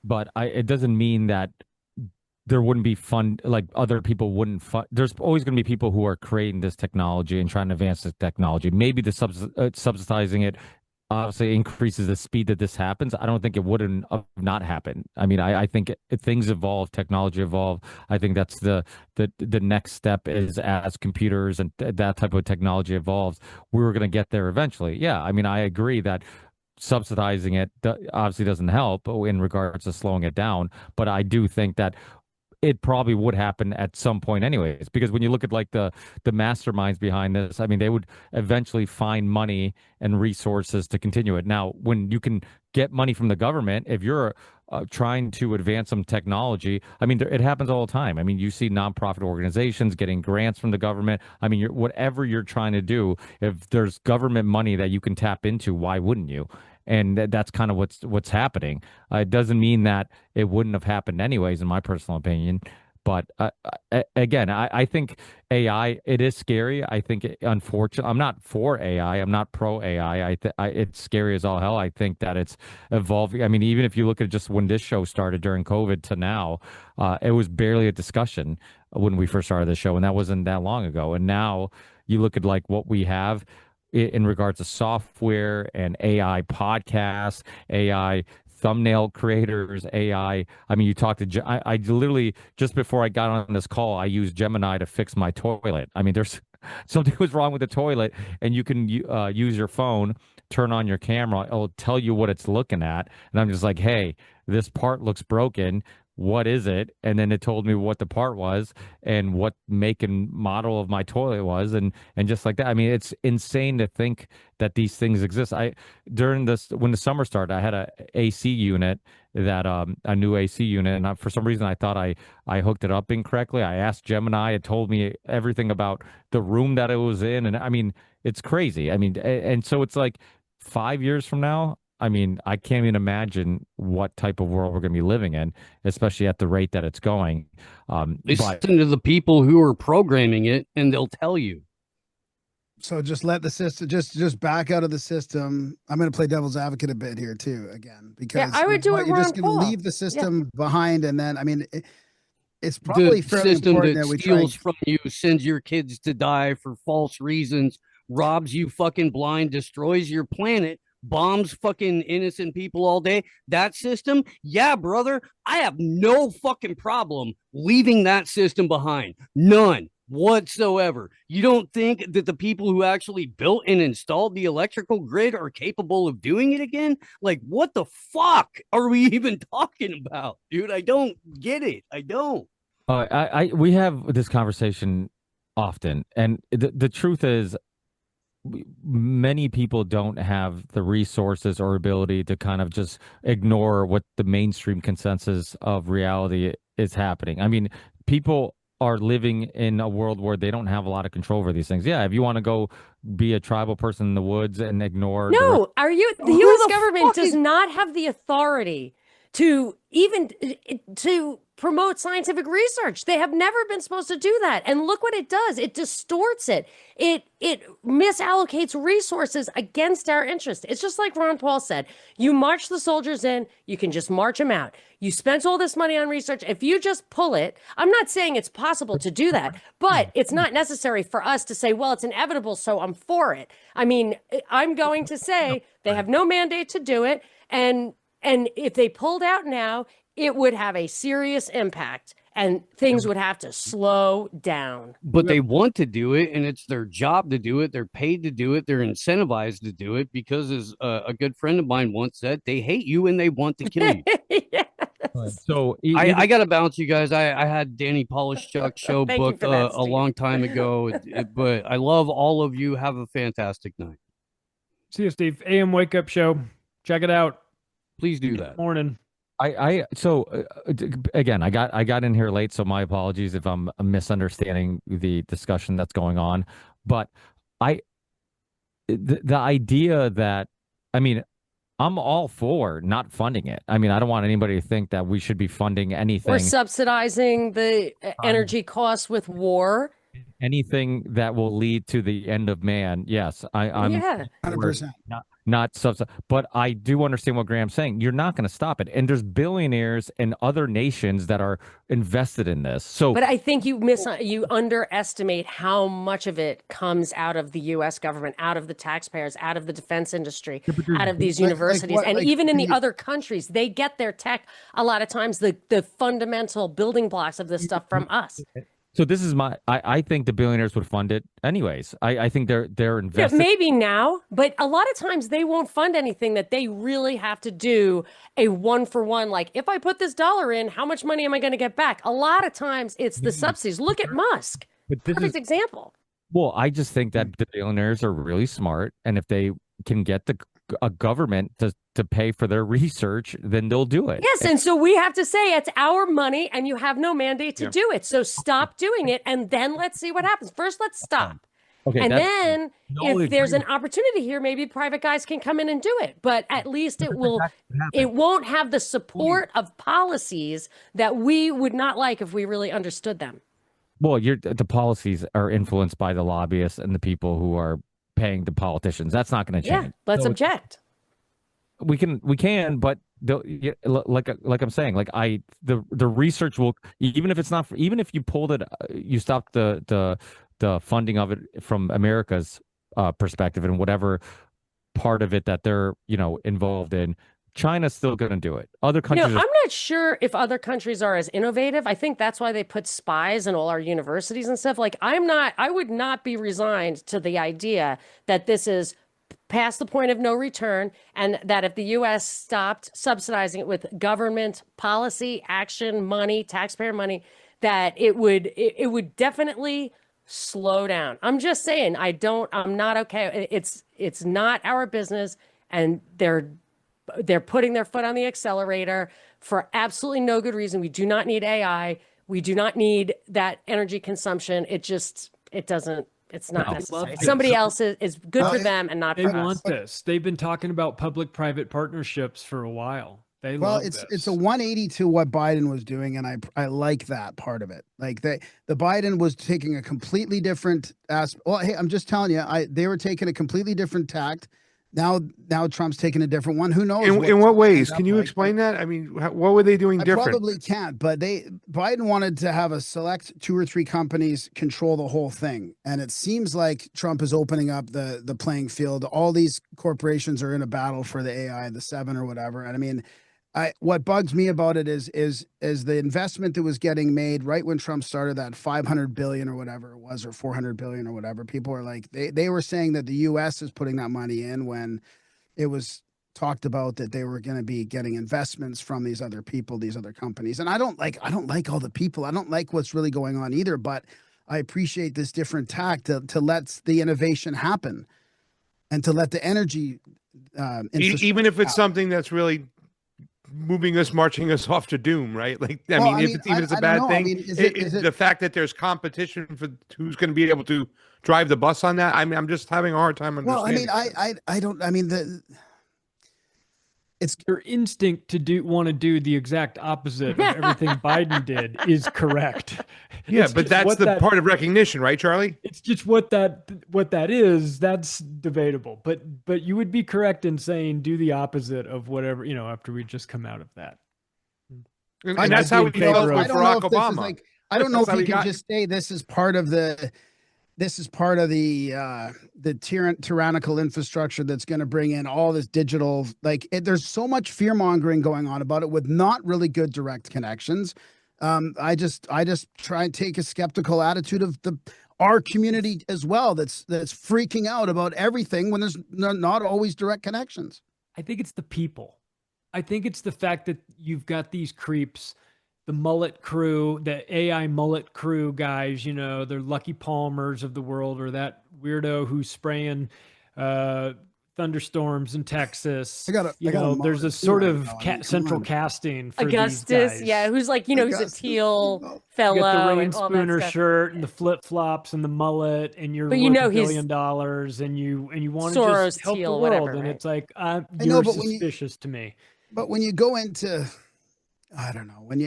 But it doesn't mean that there wouldn't be fun, like other people wouldn't fund. There's always going to be people who are creating this technology and trying to advance this technology. Maybe the subsidizing it obviously increases the speed that this happens. I don't think it wouldn't not happen. I mean, I think if things evolve, technology evolve. I think that's the next step is as computers and that type of technology evolves, we were going to get there eventually. Yeah, I mean, I agree that subsidizing it obviously doesn't help in regards to slowing it down, but I do think that it probably would happen at some point anyways, because when you look at like the masterminds behind this, I mean, they would eventually find money and resources to continue it. Now, when you can get money from the government, if you're trying to advance some technology, I mean, it happens all the time. I mean, you see nonprofit organizations getting grants from the government. I mean, whatever you're trying to do, if there's government money that you can tap into, why wouldn't you? And that's kind of what's happening. It doesn't mean that it wouldn't have happened anyways, in my personal opinion. But again, I think AI, it is scary. I think, unfortunately, I'm not for AI. I'm not pro AI. It's scary as all hell. I think that it's evolving. I mean, even if you look at just when this show started during COVID to now, it was barely a discussion when we first started the show, and that wasn't that long ago. And now you look at like what we have in regards to software and AI podcasts, AI thumbnail creators, AI. I mean, you talk to, I literally, just before I got on this call, I used Gemini to fix my toilet. I mean, there's something was wrong with the toilet, and you can use your phone, turn on your camera, it'll tell you what it's looking at. And I'm just like, hey, this part looks broken. What is it? And then it told me what the part was and what make and model of my toilet was, and just like that. I mean, it's insane to think that these things exist. During this, when the summer started, I had a AC unit that a new AC unit, and for some reason I thought I hooked it up incorrectly. I asked Gemini, it told me everything about the room that it was in, and I mean, it's crazy. I mean, and so it's like 5 years from now, I mean, I can't even imagine what type of world we're going to be living in, especially at the rate that it's going. Listen to the people who are programming it, and they'll tell you. So just let the system, just back out of the system. I'm going to play devil's advocate a bit here too, again, because I would do it. You're just going to leave the system behind, and then, I mean, it's probably the fairly system important that that we steals from you, sends your kids to die for false reasons, robs you fucking blind, destroys your planet, bombs fucking innocent people all day. That system, yeah, brother, I have no fucking problem leaving that system behind. None whatsoever. You don't think that the people who actually built and installed the electrical grid are capable of doing it again? Like, what the fuck are we even talking about, dude? I don't get it. I don't. We have this conversation often, and the truth is, many people don't have the resources or ability to kind of just ignore what the mainstream consensus of reality is happening. I mean, people are living in a world where they don't have a lot of control over these things. Yeah, if you want to go be a tribal person in the woods and ignore... No, the U.S. government does not have the authority to even to promote scientific research. They have never been supposed to do that. And look what it does. It distorts it. It misallocates resources against our interest. It's just like Ron Paul said, you march the soldiers in, you can just march them out. You spent all this money on research. If you just pull it, I'm not saying it's possible to do that, but it's not necessary for us to say, well, it's inevitable, so I'm for it. I mean, I'm going to say they have no mandate to do it. And if they pulled out now, it would have a serious impact and things would have to slow down. But they want to do it, and it's their job to do it. They're paid to do it. They're incentivized to do it because, as a good friend of mine once said, they hate you and they want to kill you. Yes. So I got to bounce, you guys. I had Danny Polishchuk's show Thank you booked for that, a long time ago, but I love all of you. Have a fantastic night. See you, Steve. AM Wake Up Show. Check it out. Please do that. Morning. Again, I got in here late, so my apologies if I'm misunderstanding the discussion that's going on. But the idea that, I mean, I'm all for not funding it. I mean, I don't want anybody to think that we should be funding anything. We're subsidizing the energy costs with war. Anything that will lead to the end of man. Yes, I'm Yeah. 100%. not subsidy. But I do understand what Graham's saying. You're not going to stop it. And there's billionaires in other nations that are invested in this. So, But I think you underestimate how much of it comes out of the U.S. government, out of the taxpayers, out of the defense industry, out of these universities, and even in the other countries, they get their tech a lot of times the fundamental building blocks of this stuff from us. So this is I think the billionaires would fund it anyways. I think they're invested. Yeah, maybe now, but a lot of times they won't fund anything that they really have to do a one-for-one. Like, if I put this dollar in, how much money am I going to get back? A lot of times it's the subsidies. Look at Musk. But this Perfect example. Well, I just think that the billionaires are really smart, and if they can get a government to pay for their research, then they'll do it. Yes, and so we have to say it's our money, and you have no mandate to do it. So stop doing it, and then let's see what happens. First, let's stop. Okay, and then No, if there's an opportunity here, maybe private guys can come in and do it. But at least it won't have the support of policies that we would not like if we really understood them. Well, the policies are influenced by the lobbyists and the people who are paying the politicians. That's not going to change. Yeah, let's object. We can, but like I'm saying, like the research will, even if you pulled it, you stopped the funding of it from America's perspective and whatever part of it that they're involved in. China's still going to do it. Other countries. I'm not sure if other countries are as innovative. I think that's why they put spies in all our universities and stuff. Like, I would not be resigned to the idea that this is past the point of no return, and that if the U.S. stopped subsidizing it with government policy, action, money, taxpayer money, that it would definitely slow down. I'm just saying, I'm not okay. It's not our business, and they're putting their foot on the accelerator for absolutely no good reason. We do not need AI. We do not need that energy consumption. It's not necessary. Somebody else is good for them and not for us. They want this. They've been talking about public-private partnerships for a while. They love this. It's a 180 to what Biden was doing, and I like that part of it. Like, the Biden was taking a completely different aspect. Well, hey, I'm just telling you, they were taking a completely different tact. Now Trump's taking a different one. Who knows? In what ways? Can you explain that? I mean, what were they doing different? I probably can't, but Biden wanted to have a select 2 or 3 companies control the whole thing. And it seems like Trump is opening up the playing field. All these corporations are in a battle for the AI, the 7 or whatever. And I mean, what bugs me about it is the investment that was getting made right when Trump started, that 500 billion or whatever it was, or 400 billion or whatever. People are like, they were saying that the U.S. is putting that money in, when it was talked about that they were going to be getting investments from these other people, these other companies. And I don't like all the people. I don't like what's really going on either, but I appreciate this different tact to let the innovation happen and to let the energy even if it's something that's really marching us off to doom, right? Like, I mean, if it's a bad thing, I mean, is it the fact that there's competition for who's going to be able to drive the bus on that? I mean, I'm just having a hard time understanding. Well, I mean, I don't. I mean, your instinct to want to do the exact opposite of everything Biden did is correct. Yeah, It's but just that's what the part of recognition, right, Charlie? It's just what that is. That's debatable. But you would be correct in saying do the opposite of whatever, after we just come out of that. And that's how we be in felt favor with of- Barack if this is Obama. I don't know That's if how you we can got- just say this is part of the tyrannical infrastructure that's going to bring in all this digital, there's so much fear mongering going on about it with not really good direct connections. I just try and take a skeptical attitude of our community as well. That's freaking out about everything when there's not always direct connections. I think it's the people. I think it's the fact that you've got these creeps, the mullet crew, the AI mullet crew guys, they're Lucky Palmers of the world, or that weirdo who's spraying thunderstorms in Texas. There's a sort of central casting for Augustus, these guys. yeah, who's like, he's a Augustus, teal no. fellow You get the rain and all that spooner stuff. shirt and the flip flops and the mullet, and you're But worth $1 he's billion, and you want to Soros just help the teal, world, whatever, and right? it's like know, you're but when you- suspicious to me. But when you go into, I don't know, when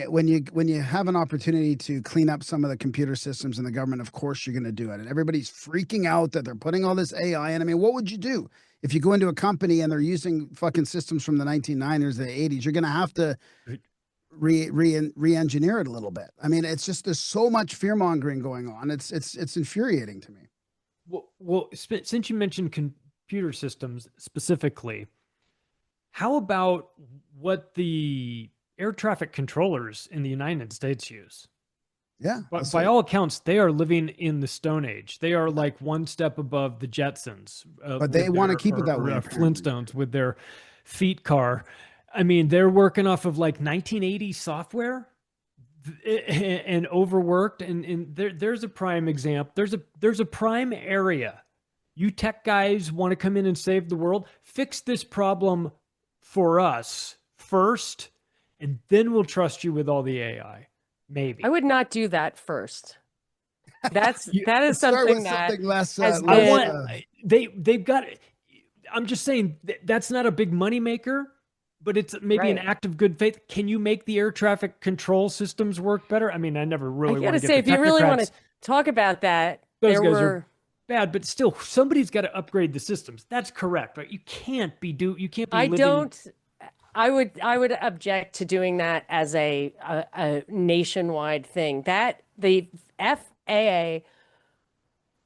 you have an opportunity to clean up some of the computer systems in the government, of course you're going to do it. And everybody's freaking out that they're putting all this AI in. I mean, what would you do if you go into a company and they're using fucking systems from the 1990s, the 80s? You're going to have to re-engineer it a little bit. I mean, it's just there's so much fear mongering going on. It's infuriating to me. Well, since you mentioned computer systems specifically, how about what the air traffic controllers in the United States use? Yeah. But by all accounts, they are living in the Stone Age. They are like one step above the Jetsons. But they want to keep it that way. Flintstones with their feet car. I mean, they're working off of like 1980 software and overworked. And there's a prime example. There's a prime area. You tech guys want to come in and save the world. Fix this problem for us first, and then we'll trust you with all the AI. Maybe I would not do that first. That is Start something with that something less. has I been- want they've got. I'm just saying that's not a big money maker, but it's maybe an Right. act of good faith. Can you make the air traffic control systems work better? I mean, I never really I want gotta to say, get if the you really want technocrats. to talk about that, Those there guys were are bad, but still, somebody's got to upgrade the systems. That's correct, right? You can't be living. I would object to doing that as a nationwide thing. That the FAA,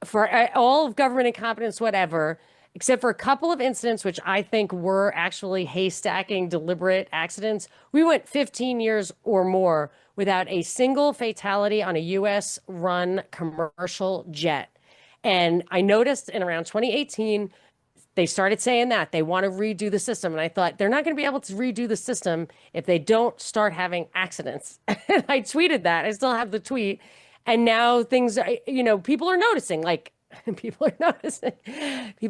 for all of government incompetence, whatever, except for a couple of incidents, which I think were actually haystacking deliberate accidents, we went 15 years or more without a single fatality on a U.S. run commercial jet. And I noticed in around 2018, they started saying that they want to redo the system. And I thought they're not going to be able to redo the system if they don't start having accidents. And I tweeted that. I still have the tweet. And now things are, people are noticing, people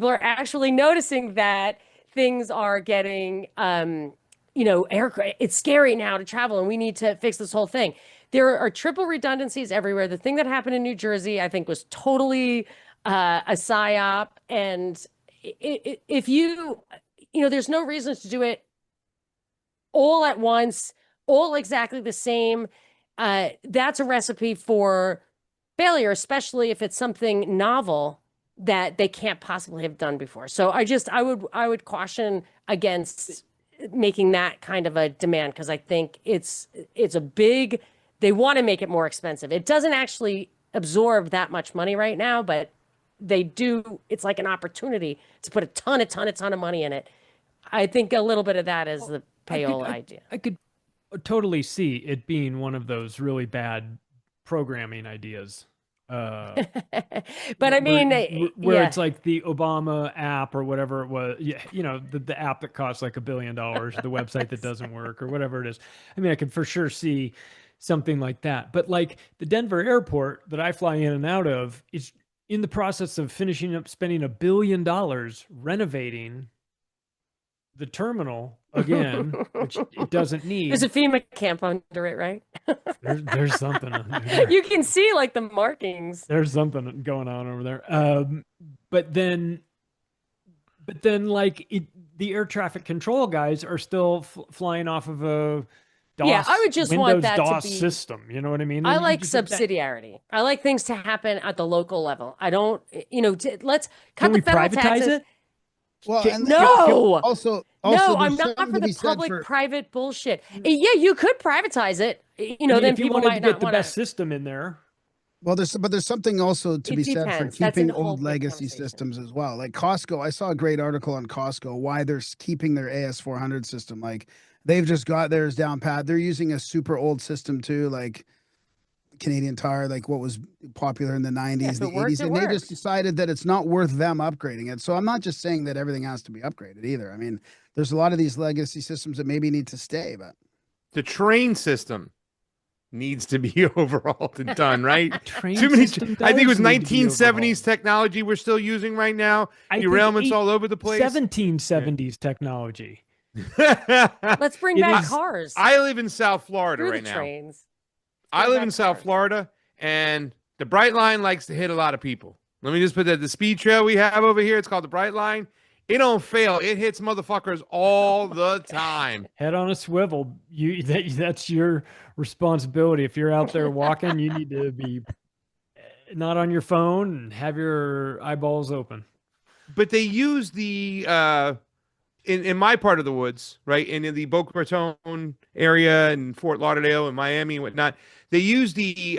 are actually noticing that things are getting, it's scary now to travel and we need to fix this whole thing. There are triple redundancies everywhere. The thing that happened in New Jersey, I think, was totally a psyop. And if there's no reason to do it all at once, all exactly the same. That's a recipe for failure, especially if it's something novel that they can't possibly have done before. So I would caution against making that kind of a demand, because I think it's a big, they want to make it more expensive. It doesn't actually absorb that much money right now, but they do. It's like an opportunity to put a ton of money in it. I think a little bit of that is the payola idea. I could totally see it being one of those really bad programming ideas. But I mean, where yeah. it's like the Obama app or whatever it was, the app that costs like $1 billion, the website that doesn't work or whatever it is. I mean, I can for sure see something like that. But like the Denver airport that I fly in and out of is in the process of finishing up spending $1 billion renovating the terminal again, which it doesn't need. There's a FEMA camp under it, right? There's something under there. You can see like the markings. There's something going on over there. But then like the air traffic control guys are still flying off of a DOS, Yeah, I would just want Windows that to DOS be- system. You know what I mean? I And you like just have that- subsidiarity. I like things to happen at the local level. I don't, let's cut Can the we federal privatize taxes. it? Well, and No. also, No, there's I'm not something for to be the said public-private bullshit. Yeah, you could privatize it. I Then mean, if you people wanted might to not get the want best system in there. Well, there's something also to It be said for depends. That's a keeping whole old big legacy conversation. systems as well. Like Costco, I saw a great article on Costco why they're keeping their AS400 system. Like they've just got theirs down pat. They're using a super old system too, like Canadian Tire, like what was popular in the 90s, if the it works, 80s, it and they just works. decided that it's not worth them upgrading it. So I'm not just saying that everything has to be upgraded either. I mean, there's a lot of these legacy systems that maybe need to stay, but The train system needs to be overhauled and done, right? Train Too many. system I think it was does need to be 1970s overhauled. technology we're still using right now. I think Derailments all over the place. 1770s technology. Let's bring It back is- cars I live in South Florida through right the now. trains. I Bring live back in South cars. Florida, and the Bright Line likes to hit a lot of people. Let me just put that the speed trail we have over here. It's called the Bright Line. It don't fail. It hits motherfuckers all the time. Head on a swivel. That's your responsibility. If you're out there walking, you need to be not on your phone and have your eyeballs open. But they use the in my part of the woods, right, in the Boca Raton area and Fort Lauderdale and Miami and whatnot. They use the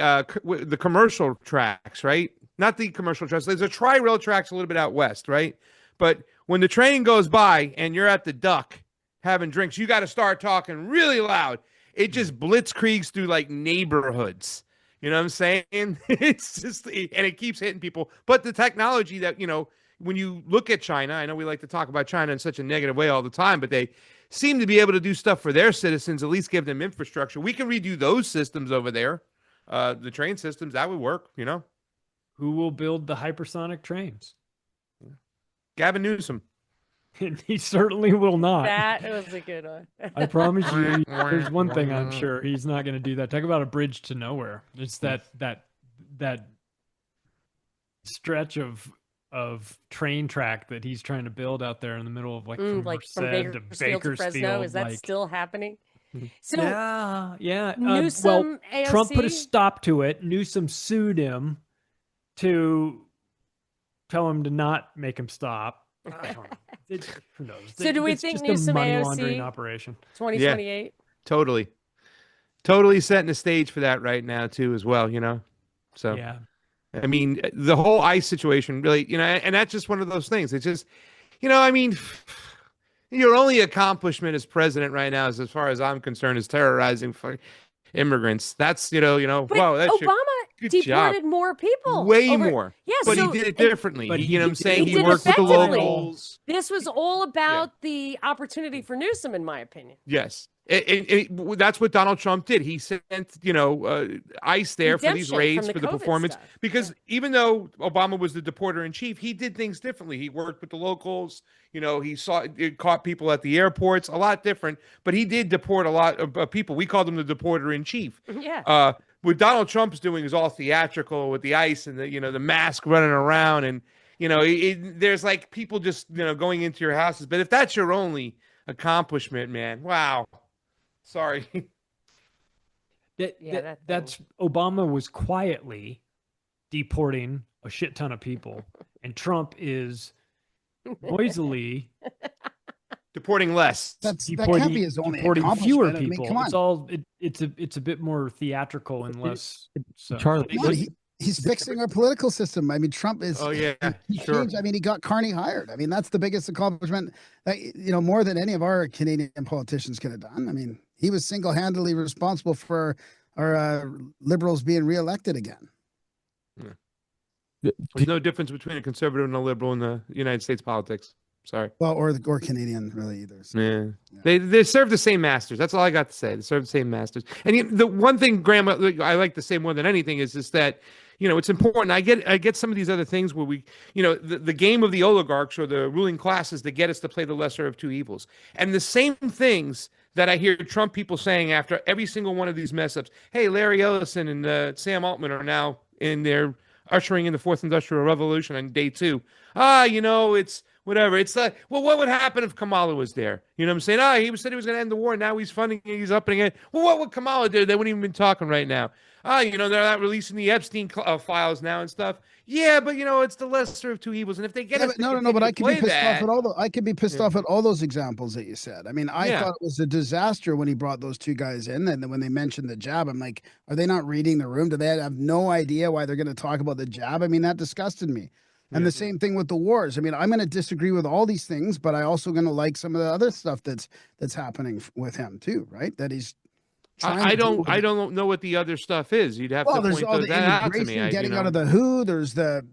commercial tracks, right? Not the commercial tracks. There's a tri-rail tracks a little bit out west, right? But when the train goes by and you're at the Duck having drinks, you got to start talking really loud. It just blitzkriegs through like neighborhoods. You know what I'm saying? It's just, and it keeps hitting people. But the technology that, when you look at China, I know we like to talk about China in such a negative way all the time, but they seem to be able to do stuff for their citizens, at least give them infrastructure. We can redo those systems over there. The train systems, that would work, Who will build the hypersonic trains? Gavin Newsom. He certainly will not. That was a good one. I promise you, there's one thing I'm sure he's not going to do that. Talk about a bridge to nowhere. It's that stretch of train track that he's trying to build out there in the middle of from Like from Merced to Bakersfield to Fresno. Bakersfield. Is that still happening? So yeah. Newsom, well, Trump put a AOC? stop to it. Newsom sued him to tell him to not make him stop. I don't know. Who knows? So do we It's think just Newsom a money AOC? laundering operation? 2028. Totally setting the stage for that right now too, as well. So Yeah. I mean, the whole ICE situation really, and that's just one of those things. It's just, I mean, your only accomplishment as president right now, as far as I'm concerned, is terrorizing immigrants. That's, But whoa, that's Obama good deported job. more people. Way over- more. Yeah, But so he did it differently. but You know what I'm he saying? did He it worked with the effectively. locals. This was all about the opportunity for Newsom, in my opinion. Yes. That's what Donald Trump did. He sent, ICE there for these Redemption raids, from for the COVID performance. stuff. Because even though Obama was the deporter in chief, he did things differently. He worked with the locals. He caught people at the airports, a lot different. But he did deport a lot of people. We called him the deporter in chief. Yeah. What Donald Trump's doing is all theatrical with the ICE and the mask running around, and there's like people just going into your houses. But if that's your only accomplishment, man, wow. Sorry. That's Obama was quietly deporting a shit ton of people, and Trump is noisily Deporting less. that can't be his only deporting accomplishment. fewer I mean, people. come on. It's all it's a bit more theatrical and less. So. Charlie, Come on, he's fixing our political system. I mean, Trump is. Oh yeah, He sure. changed. I mean, he got Carney hired. I mean, that's the biggest accomplishment that, more than any of our Canadian politicians could have done. I mean, he was single-handedly responsible for our Liberals being reelected again. There's no difference between a conservative and a liberal in the United States politics. Sorry. Well, or Canadian really either. So. Yeah. They serve the same masters. That's all I got to say. They serve the same masters. And the one thing, Graham, I like to say more than anything is that it's important. I get some of these other things where we, the game of the oligarchs or the ruling classes that get us to play the lesser of two evils. And the same things that I hear Trump people saying after every single one of these mess ups. Hey, Larry Ellison and Sam Altman are now in their ushering in the fourth industrial revolution on day 2. whatever. It's like, well, what would happen if Kamala was there? You know what I'm saying? Oh, said he was going to end the war. Now he's funding it. He's upping it. Well, what would Kamala do? They wouldn't even be talking right now. Oh, they're not releasing the Epstein files now and stuff. Yeah, but it's the lesser of two evils. And if they get Yeah, but no. But I could be pissed off at I could be pissed off at all those examples that you said. I mean, I thought it was a disaster when he brought those two guys in, and then when they mentioned the jab, I'm like, are they not reading the room? Do they have no idea why they're going to talk about the jab? I mean, that disgusted me. And the same thing with the wars. I mean, I'm going to disagree with all these things, but I also going to like some of the other stuff that's happening with him too, right? That he's. I don't know what the other stuff is. You'd have to there's point all those the out to immigration me. getting out of the WHO. There's the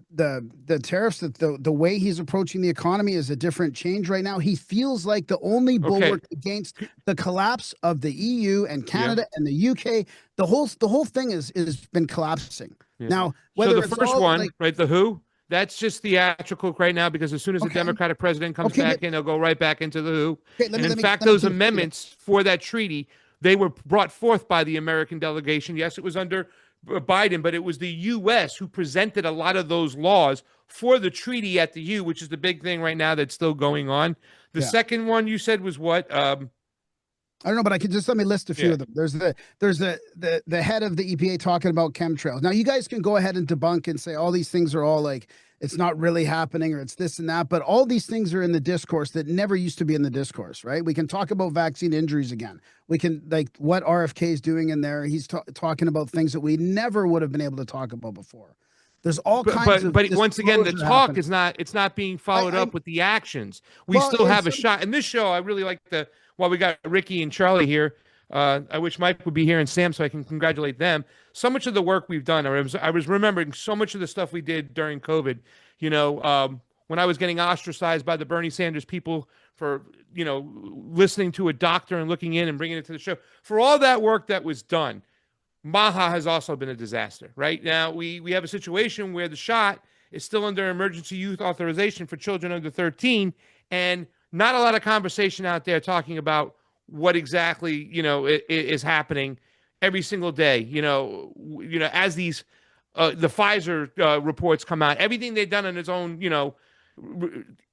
tariffs. That the way he's approaching the economy is a different change right now. He feels like the only bulwark against the collapse of the EU and Canada and the UK. The whole thing is been collapsing. Now, whether so the first one, right, the WHO. That's just theatrical right now because as soon as the Democratic president comes back in, they'll go right back into the WHO. And in fact, those amendments for that treaty, they were brought forth by the American delegation. Yes, it was under Biden, but it was the U.S. who presented a lot of those laws for the treaty at the U, which is the big thing right now that's still going on. The second one you said was what? I don't know, but I could let me list a few of them. There's the head of the EPA talking about chemtrails. Now you guys can go ahead and debunk and say all these things are all like it's not really happening or it's this and that, but all these things are in the discourse that never used to be in the discourse, right? We can talk about vaccine injuries again. We can what RFK is doing in there. He's talking about things that we never would have been able to talk about before. There's all kinds of. But once again, the talk is not. It's not being followed up with the actions. We still have a shot. And this show, I really like while we got Ricky and Charlie here. I wish Mike would be here and Sam so I can congratulate them. So much of the work we've done. I was remembering so much of the stuff we did during COVID. When I was getting ostracized by the Bernie Sanders people for listening to a doctor and looking in and bringing it to the show. For all that work that was done, Maha has also been a disaster. Right now, we have a situation where the shot is still under emergency use authorization for children under 13, and not a lot of conversation out there talking about what exactly is happening every single day. As these the Pfizer reports come out, everything they've done on its own.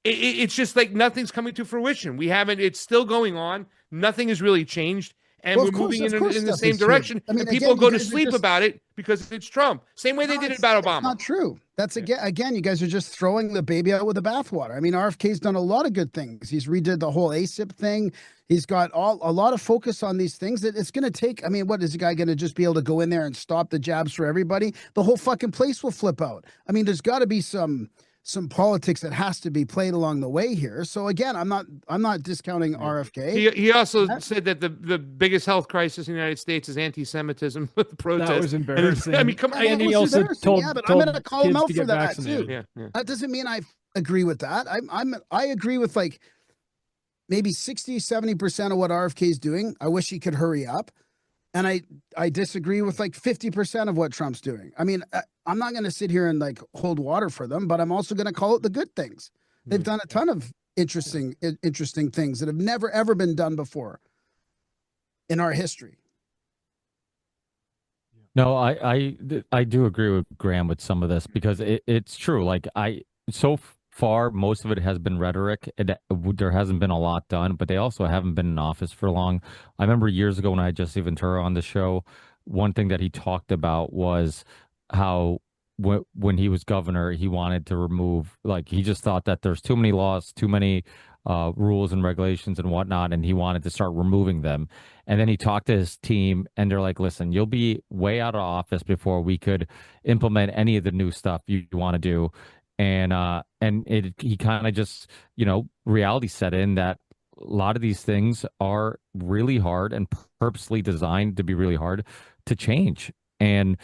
It's just like nothing's coming to fruition. It's still going on. Nothing has really changed. And we're moving in the same direction. I mean, and people go to sleep about it because it's Trump. Same way they did it about Obama. That's not true. That's again, you guys are just throwing the baby out with the bathwater. I mean, RFK's done a lot of good things. He's redid the whole ASIP thing. He's got a lot of focus on these things that it's going to take. I mean, what is the guy going to just be able to go in there and stop the jabs for everybody? The whole fucking place will flip out. I mean, there's got to be some politics that has to be played along the way here. So again, I'm not discounting RFK. He also said that the biggest health crisis in the United States is anti-Semitism with the protests. That was embarrassing. I mean, come on. And he also told but I'm going to call him out for that vaccinated. too. Yeah. That doesn't mean I agree with that. I agree with like maybe 60-70% of what RFK is doing. I wish he could hurry up. And I disagree with like 50% of what Trump's doing. I mean, I'm not going to sit here and like hold water for them, but I'm also going to call it the good things. They've done a ton of interesting things that have never, ever been done before in our history. No, I do agree with Graham with some of this because it's true. Like so far, most of it has been rhetoric. There hasn't been a lot done, but they also haven't been in office for long. I remember years ago when I had Jesse Ventura on the show, one thing that he talked about was how when he was governor, he wanted to remove, like, he just thought that there's too many laws, too many rules and regulations and whatnot, and he wanted to start removing them. And then he talked to his team, and they're like, listen, you'll be way out of office before we could implement any of the new stuff you want to do. And he kind of just, reality set in that a lot of these things are really hard and purposely designed to be really hard to change. And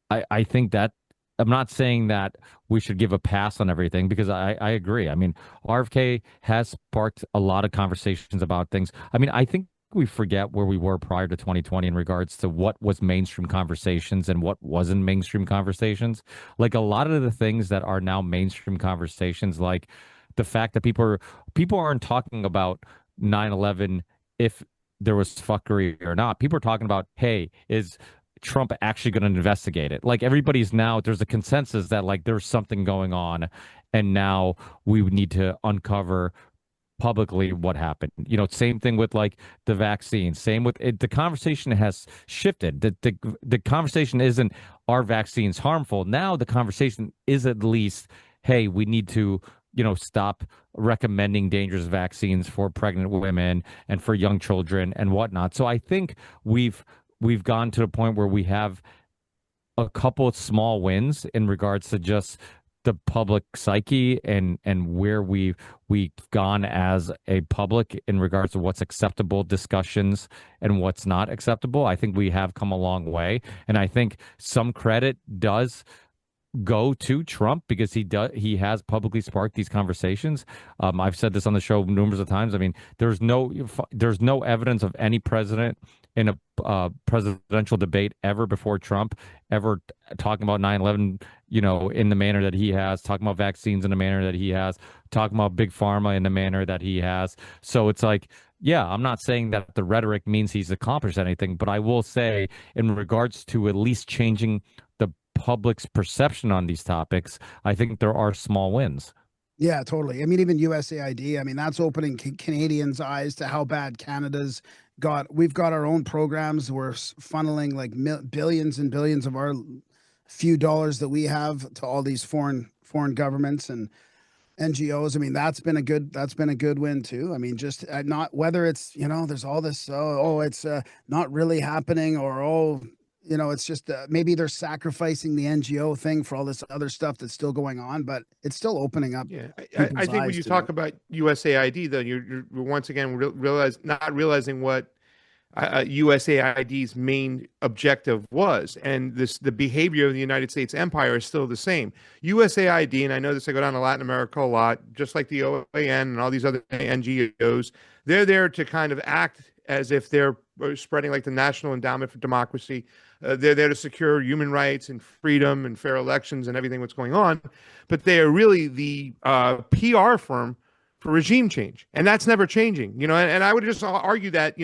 I think that I'm not saying that we should give a pass on everything because I agree. I mean, RFK has sparked a lot of conversations about things. I mean, I think we forget where we were prior to 2020 in regards to what was mainstream conversations and what wasn't mainstream conversations. Like a lot of the things that are now mainstream conversations, like the fact that people aren't talking about 9/11 if there was fuckery or not. People are talking about, hey, is Trump actually going to investigate it? Like there's a consensus that like there's something going on, and now we would need to uncover publicly what happened. Same thing with like the vaccine. Same with it. The conversation has shifted. The conversation isn't, are vaccines harmful? Now the conversation is at least, hey, we need to stop recommending dangerous vaccines for pregnant women and for young children and whatnot. So I think we've gone to the point where we have a couple of small wins in regards to just the public psyche and where we've gone as a public in regards to what's acceptable discussions and what's not acceptable. I think we have come a long way, and I think some credit does go to Trump because he has publicly sparked these conversations. I've said this on the show numerous of times. I mean, there's no evidence of any president in a presidential debate ever before Trump ever talking about 9/11, in the manner that he has, talking about vaccines in the manner that he has, talking about big pharma in the manner that he has. So it's like, yeah, I'm not saying that the rhetoric means he's accomplished anything, but I will say in regards to at least changing the public's perception on these topics, I think there are small wins. Yeah, totally. I mean, even USAID, I mean, that's opening Canadians' eyes to how bad Canada's got. We've got our own programs. We're funneling like billions and billions of our few dollars that we have to all these foreign governments and NGOs. I mean, that's been a good win too. I mean, just not whether it's, there's all this, it's not really happening, or, it's just maybe they're sacrificing the NGO thing for all this other stuff that's still going on, but it's still opening up. Yeah, I think when you talk about USAID, though, you're once again not realizing what USAID's main objective was, and the behavior of the United States empire is still the same. USAID, and I know this, I go down to Latin America a lot, just like the OAN and all these other NGOs, they're there to kind of act as if they're spreading like the National Endowment for Democracy. They're there to secure human rights and freedom and fair elections and everything that's going on. But they are really the PR firm for regime change. And that's never changing. And I would just argue that,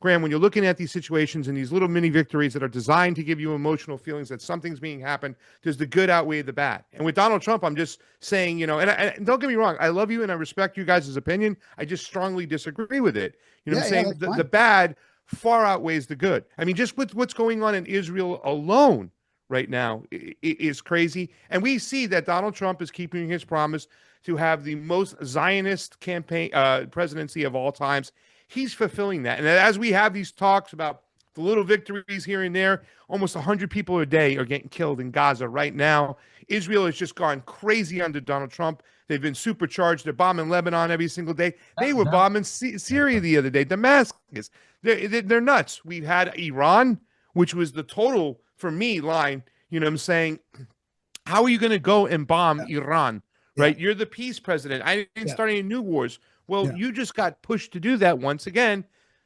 Graham, when you're looking at these situations and these little mini victories that are designed to give you emotional feelings that something's being happened, does the good outweigh the bad? And with Donald Trump, I'm just saying, and don't get me wrong, I love you and I respect you guys' opinion. I just strongly disagree with it. What I'm saying? The bad far outweighs the good. I mean, just with what's going on in Israel alone right now is crazy. And we see that Donald Trump is keeping his promise to have the most Zionist campaign presidency of all times. He's fulfilling that. And as we have these talks about the little victories here and there, almost 100 people a day are getting killed in Gaza right now. Israel has just gone crazy under Donald Trump. They've been supercharged. They're bombing Lebanon every single day. They were bombing Syria the other day, Damascus. They're nuts. We've had Iran, which was the total, for me, line. I'm saying, how are you going to go and bomb Iran, right? You're the peace president. I didn't start any new wars. Well, you just got pushed to do that once again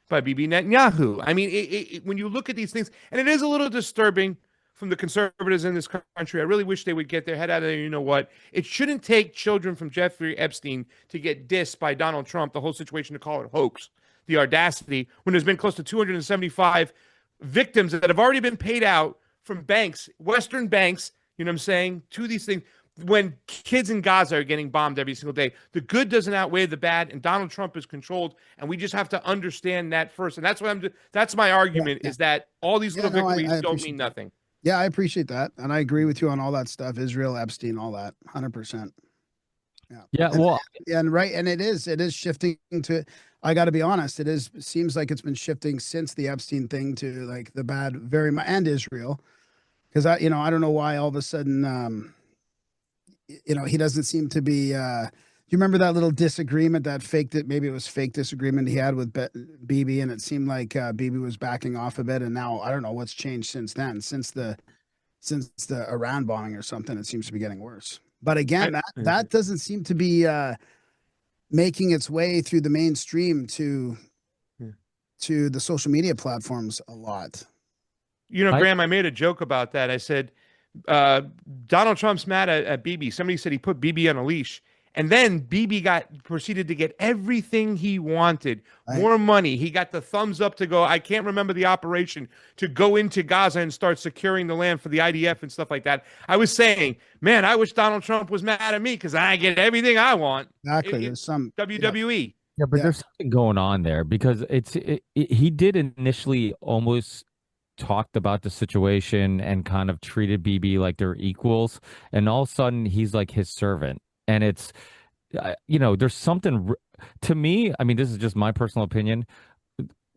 by Bibi Netanyahu. I mean, when you look at these things, and it is a little disturbing from the conservatives in this country. I really wish they would get their head out of there. You know what? It shouldn't take children from Jeffrey Epstein to get dissed by Donald Trump, the whole situation, to call it hoax. The audacity, when there's been close to 275 victims that have already been paid out from banks, Western banks, to these things, when kids in Gaza are getting bombed every single day. The good doesn't outweigh the bad, and Donald Trump is controlled, and we just have to understand that first. And that's what that's my argument, is that all these little victories don't mean nothing. Yeah, I appreciate that. And I agree with you on all that stuff. Israel, Epstein, all that, 100%. Yeah. Well, and right. And it is shifting to, I got to be honest, seems like it's been shifting since the Epstein thing to like the bad very much, and Israel. Because I don't know why all of a sudden, he doesn't seem to be, you remember that little disagreement, maybe it was fake disagreement he had with Bibi, and it seemed like Bibi was backing off a bit, and now I don't know what's changed since then, since the Iran bombing or something. It seems to be getting worse. But again, that doesn't seem to be making its way through the mainstream to the social media platforms a lot. Graham, I made a joke about that. I said, Donald Trump's mad at Bibi. Somebody said he put Bibi on a leash. And then Bibi proceeded to get everything he wanted, Right. more money. He got the thumbs up to go. I can't remember the operation to go into Gaza and start securing the land for the IDF and stuff like that. I was saying, man, I wish Donald Trump was mad at me because I get everything I want. Exactly. There's some WWE. Yeah, but Yeah. there's something going on there because he did initially almost talked about the situation and kind of treated BB like they're equals, and all of a sudden he's like his servant, and it's there's something to me. I mean, this is just my personal opinion.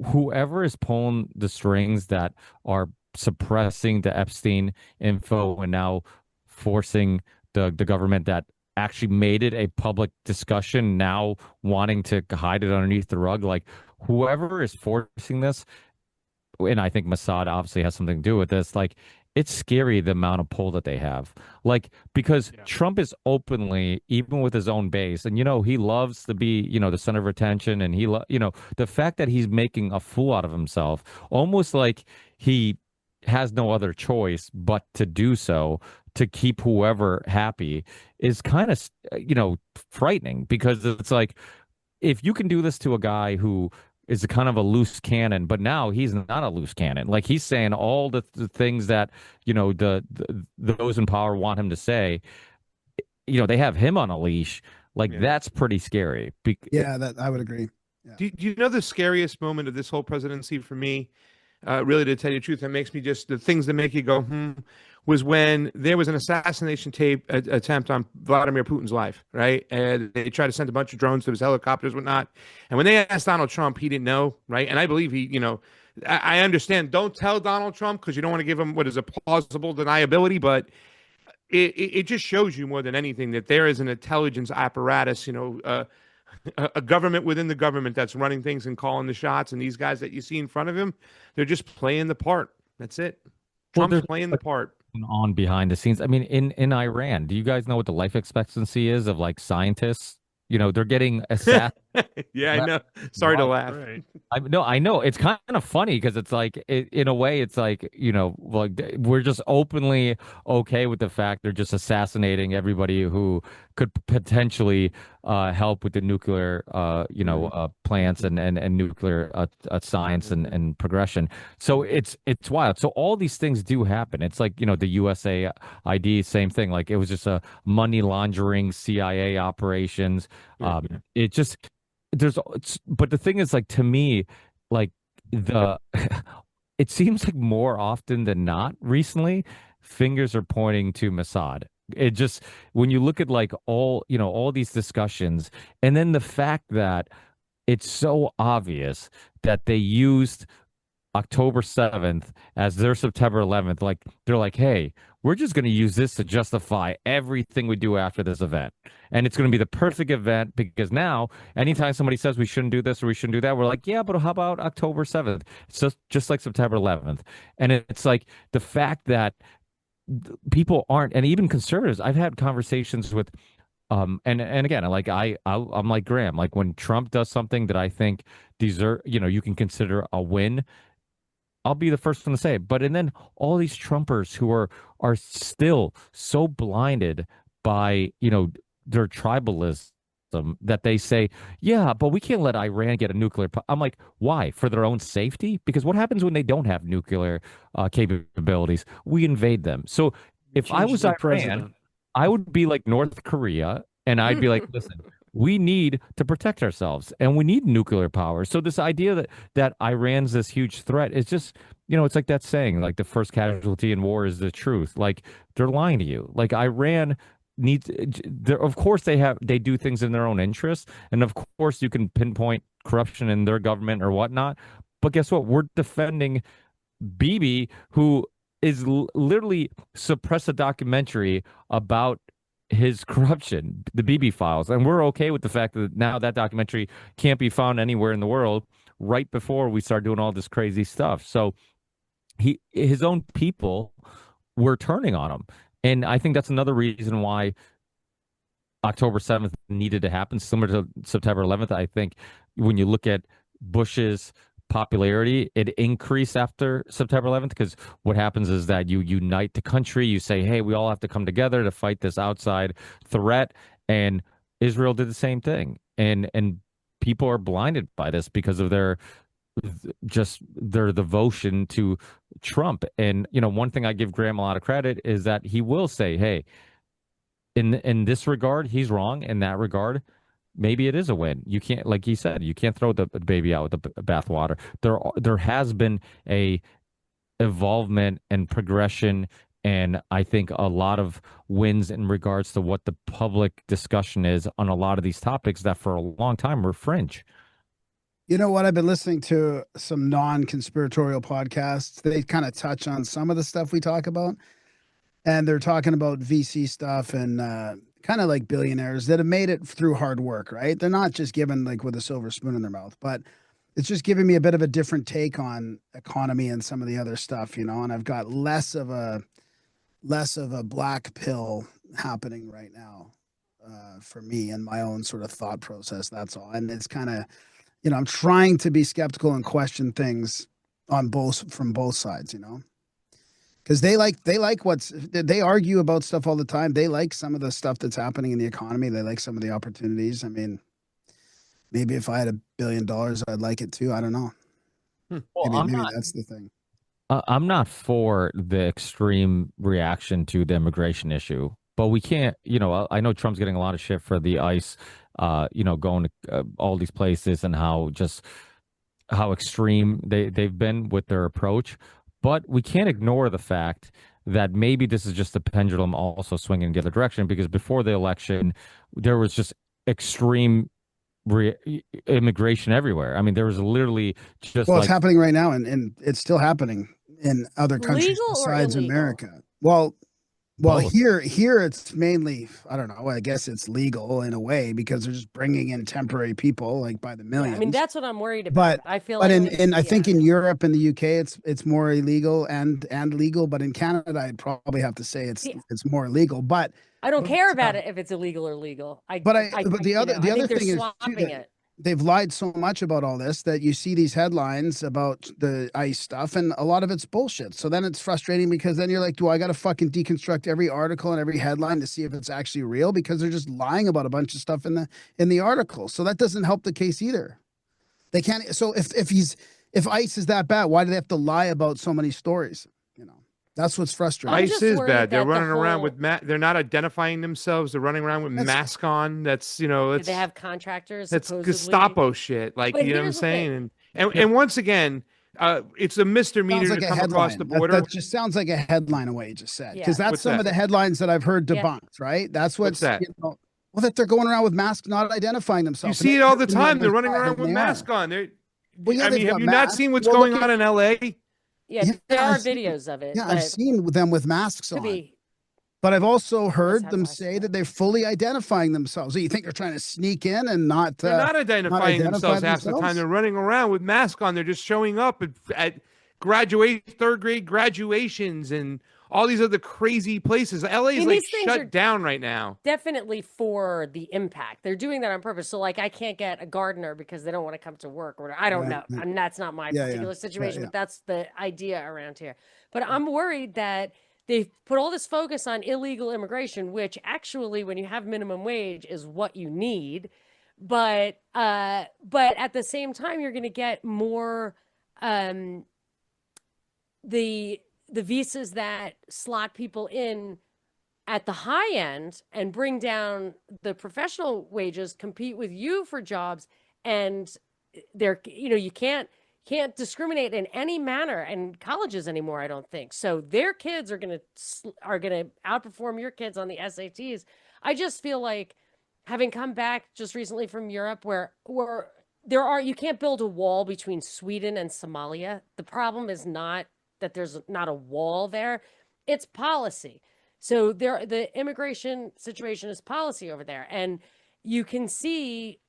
Whoever is pulling the strings that are suppressing the Epstein info and now forcing the government that actually made it a public discussion now wanting to hide it underneath the rug, like whoever is forcing this, and I think Mossad obviously has something to do with this, like it's scary the amount of pull that they have, like because Trump is openly, even with his own base, and he loves to be the center of attention, and the fact that he's making a fool out of himself, almost like he has no other choice but to do so to keep whoever happy, is kind of frightening, because it's like if you can do this to a guy who is a kind of a loose cannon, but now he's not a loose cannon. Like he's saying all the things that those in power want him to say. They have him on a leash. Like that's pretty scary. Yeah, that I would agree. Yeah. Do you know the scariest moment of this whole presidency for me? Really, to tell you the truth, that makes me just the things that make you go was when there was an assassination attempt on Vladimir Putin's life, right? And they tried to send a bunch of drones to his helicopters, whatnot. And when they asked Donald Trump, he didn't know, right? And I believe I understand. Don't tell Donald Trump because you don't want to give him what is a plausible deniability, but it just shows you more than anything that there is an intelligence apparatus, a government within the government that's running things and calling the shots. And these guys that you see in front of him, they're just playing the part. That's it. Trump's playing the part. On behind the scenes. I mean, in Iran, do you guys know what the life expectancy is of like scientists? They're getting assassinated. Yeah, I know. Sorry to laugh. Right. I know. It's kind of funny because it's like, in a way, it's like, like we're just openly okay with the fact they're just assassinating everybody who could potentially help with the nuclear, plants and nuclear science and progression. So it's wild. So all these things do happen. It's like, the USA ID, same thing. Like it was just a money laundering CIA operations. It just but the thing is, like, to me, like it seems like more often than not recently fingers are pointing to Mossad. It just, when you look at like all these discussions, and then the fact that it's so obvious that they used October 7th as their September 11th, like they're like, hey, we're just going to use this to justify everything we do after this event. And it's going to be the perfect event because now anytime somebody says we shouldn't do this or we shouldn't do that, we're like, yeah, but how about October 7th? It's just like September 11th. And it's like the fact that people aren't, and even conservatives, I've had conversations with and again, like I'm like Graham, like when Trump does something that I think you can consider a win, I'll be the first one to say it. But and then all these Trumpers who are still so blinded by their tribalism that they say, yeah, but we can't let Iran get a nuclear. I'm like, why? For their own safety? Because what happens when they don't have nuclear capabilities? We invade them. So if I was Iran, I would be like North Korea, and I'd be like, listen, we need to protect ourselves, and we need nuclear power. So this idea that Iran's this huge threat is just, it's like that saying, like the first casualty in war is the truth. Like they're lying to you. Like Iran needs, of course they do things in their own interest, and of course you can pinpoint corruption in their government or whatnot. But guess what? We're defending Bibi, who is literally suppressed a documentary about his corruption, the Bibi files, and we're okay with the fact that now that documentary can't be found anywhere in the world right before we start doing all this crazy stuff. So his own people were turning on him, and I think that's another reason why October 7th needed to happen, similar to September 11th. I think when you look at Bush's popularity, it increased after September 11th, because what happens is that you unite the country. You say, hey, we all have to come together to fight this outside threat. And Israel did the same thing, and people are blinded by this because of their devotion to Trump. And one thing I give Graham a lot of credit is that he will say, "Hey, in this regard, he's wrong. In that regard, maybe it is a win. You can't, like he said, you can't throw the baby out with the bathwater. There has been a involvement and progression, and I think a lot of wins in regards to what the public discussion is on a lot of these topics that for a long time were fringe." You know what? I've been listening to some non-conspiratorial podcasts. They kind of touch on some of the stuff we talk about, and they're talking about VC stuff and kind of like billionaires that have made it through hard work, right? They're not just given like with a silver spoon in their mouth, but it's just giving me a bit of a different take on economy and some of the other stuff, and I've got less of a black pill happening right now for me and my own sort of thought process. That's all. And it's kind of, I'm trying to be skeptical and question things from both sides, because they argue about stuff all the time. They like some of the stuff that's happening in the economy. They like some of the opportunities. I mean, maybe if I had $1 billion, I'd like it too. I don't know. Well, maybe that's the thing. I'm not for the extreme reaction to the immigration issue, but we can't, I know Trump's getting a lot of shit for the ICE, going to all these places and how extreme they've been with their approach. But we can't ignore the fact that maybe this is just the pendulum also swinging in the other direction, because before the election, there was just extreme immigration everywhere. I mean, there was literally just it's happening right now, and it's still happening in other countries Legal or besides illegal? America. Well, Both. here it's mainly, I don't know, I guess it's legal in a way because they're just bringing in temporary people like by the millions. I mean, that's what I'm worried about. But I feel but like I think in Europe and the UK it's more illegal and legal, but in Canada I'd probably have to say it's more illegal. But I don't care about it if it's illegal or legal. But the other think thing is swapping too, it. they've lied so much about all this that you see these headlines about the ICE stuff, and a lot of it's bullshit. So then it's frustrating because then you're like, do I got to fucking deconstruct every article and every headline to see if it's actually real? Because they're just lying about a bunch of stuff in the article. So that doesn't help the case either. They can't. So if ICE is that bad, why do they have to lie about so many stories? That's what's frustrating. ICE is bad. They're running around with they're not identifying themselves. They're running around with masks on. That's Do they have contractors? That's supposedly? Gestapo shit. Like, But you know what I'm here's the saying? And once again, it's a misdemeanor Sounds like to a come headline. across the border. That just sounds like a headline of what you just said. Because Yeah. that's What's some that? of the headlines that I've heard Yeah. debunked, right? That's What's that? well, that they're going around with masks, not identifying You themselves. see it all the And they're time. They're more running private around with than they are. masks on. Well, yeah, I they've mean, have got you not masks. seen what's Well, going look on at- in LA? Yeah, Yeah, there are I've seen- videos of it. Yeah, but I've seen them with masks could on. be. But I've also heard have them masks say on. that they're fully identifying themselves. So you think they're trying to sneak in and not? They're not identifying identify themselves half the time. themselves? They're running around with masks on. They're just showing up at third grade graduations and all these other crazy places. LA is mean, like these things are- shut down right now. Definitely for the impact. They're doing that on purpose. So, like, I can't get a gardener because they don't want to come to work or whatever. I don't know. Right. I mean, that's not my Yeah, particular yeah. situation, Yeah, but that's the idea around here. But I'm worried that they've put all this focus on illegal immigration, which actually, when you have minimum wage, is what you need. But at the same time, you're going to get more the visas that slot people in at the high end and bring down the professional wages, compete with you for jobs, and you can't discriminate in any manner in colleges anymore, I don't think. So their kids are going to outperform your kids on the SATs. I just feel like, having come back just recently from Europe, where you can't build a wall between Sweden and Somalia. The problem is not that there's not a wall there, it's policy. So the immigration situation is policy over there, and you can see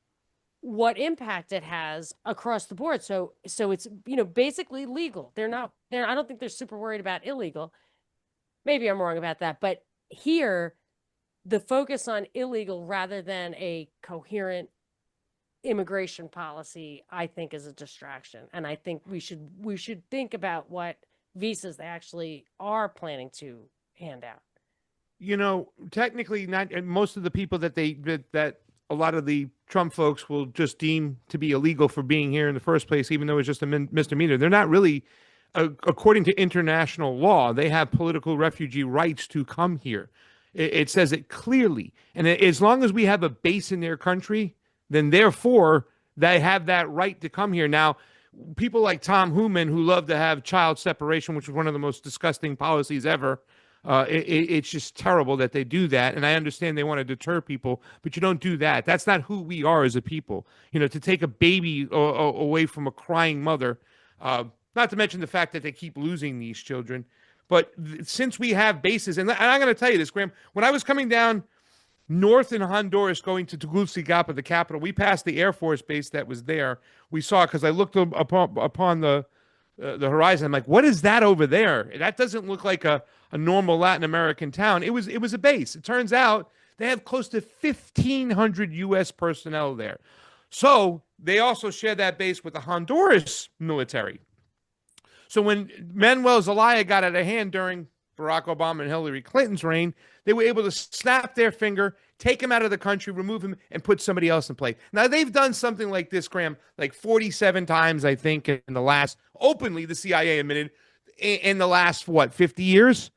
what impact it has across the board. So it's basically legal. I don't think they're super worried about illegal. Maybe I'm wrong about that, but here the focus on illegal rather than a coherent immigration policy, I think, is a distraction. And I think we should think about what visas they actually are planning to hand out. Technically, not most of the people that a lot of the Trump folks will just deem to be illegal for being here in the first place, even though it's just a misdemeanor. They're not really, according to international law, they have political refugee rights to come here. It says it clearly. And as long as we have a base in their country, then therefore they have that right to come here. Now, people like Tom Hooman, who love to have child separation, which is one of the most disgusting policies ever, it's just terrible that they do that. And I understand they want to deter people, but you don't do that. That's not who we are as a people. You know, to take a baby away from a crying mother, not to mention the fact that they keep losing these children. But since we have bases, and I'm going to tell you this, Graham, when I was coming down north in Honduras going to Tegucigalpa, the capital, we passed the Air Force base that was there. We saw, because I looked upon the horizon. I'm like, what is that over there? That doesn't look like a normal Latin American town. It was a base. It turns out they have close to 1,500 U.S. personnel there. So they also share that base with the Honduras military. So when Manuel Zelaya got out of hand during Barack Obama and Hillary Clinton's reign, they were able to snap their finger, take him out of the country, remove him, and put somebody else in place. Now, they've done something like this, Graham, like 47 times, I think, in the last, openly, the CIA admitted, in the last, 50 years?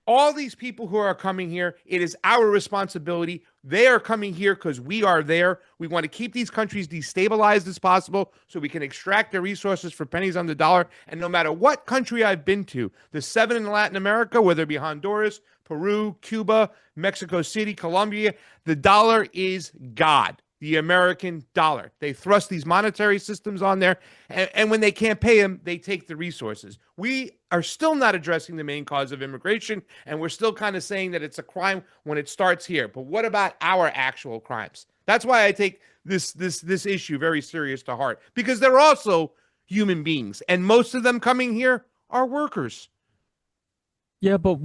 All these people who are coming here, it is our responsibility. They are coming here because we are there. We want to keep these countries destabilized as possible so we can extract their resources for pennies on the dollar. And no matter what country I've been to, the 7 in Latin America, whether it be Honduras, Peru, Cuba, Mexico City, Colombia, the dollar is God. The American dollar. They thrust these monetary systems on there, and when they can't pay them, they take the resources. We are still not addressing the main cause of immigration, and we're still kind of saying that it's a crime when it starts here. But what about our actual crimes? That's why I take this issue very serious to heart, because they're also human beings, and most of them coming here are workers. Yeah, but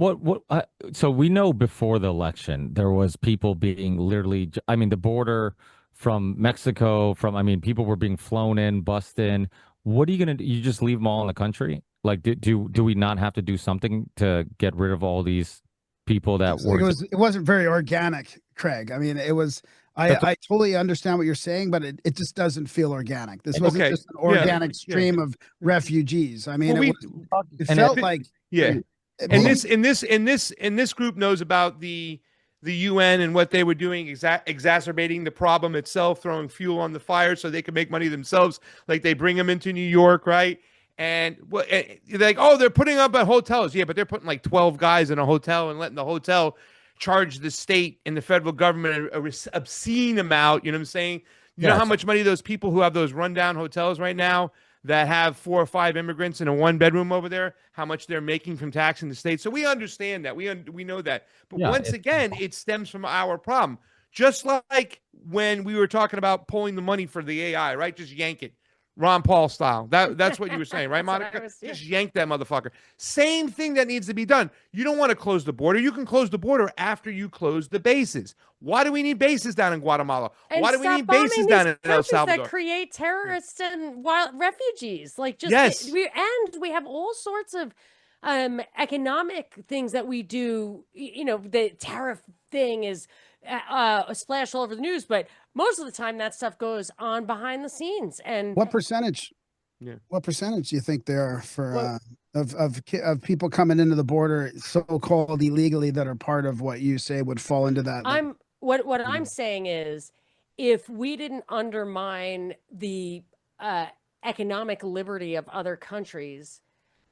so we know before the election, there was people being literally, I mean, the border from Mexico, people were being flown in, bussed in. What are you going to do? You just leave them all in the country? Like, do we not have to do something to get rid of all these people that were? It wasn't very organic, Craig. I mean, it was. I totally understand what you're saying, but it just doesn't feel organic. This wasn't just an organic stream of refugees. I mean, it felt like And this group knows about the UN and what they were doing, exacerbating the problem itself, throwing fuel on the fire so they can make money themselves. Like they bring them into New York, right? And they're like, oh, they're putting up at hotels. Yeah, but they're putting like 12 guys in a hotel and letting the hotel charge the state and the federal government an obscene amount. You know what I'm saying? You know how much money those people who have those rundown hotels right now that have 4 or 5 immigrants in a 1-bedroom over there, how much they're making from taxing the state. So we understand that. We know that. But once again, it stems from our problem. Just like when we were talking about pulling the money for the AI, right? Just yank it. Ron Paul style. That's what you were saying, right, Monica? Just yank that motherfucker. Same thing that needs to be done. You don't want to close the border. You can close the border after you close the bases. Why do we need bases down in Guatemala? And why do we need bases down in El Salvador? That create terrorists and wild refugees. Like we have all sorts of economic things that we do. You know, the tariff thing is a splash all over the news, but most of the time that stuff goes on behind the scenes. And what percentage? Yeah. What percentage do you think there are for of people coming into the border so-called illegally that are part of what you say would fall into that? What I'm saying is, if we didn't undermine the economic liberty of other countries,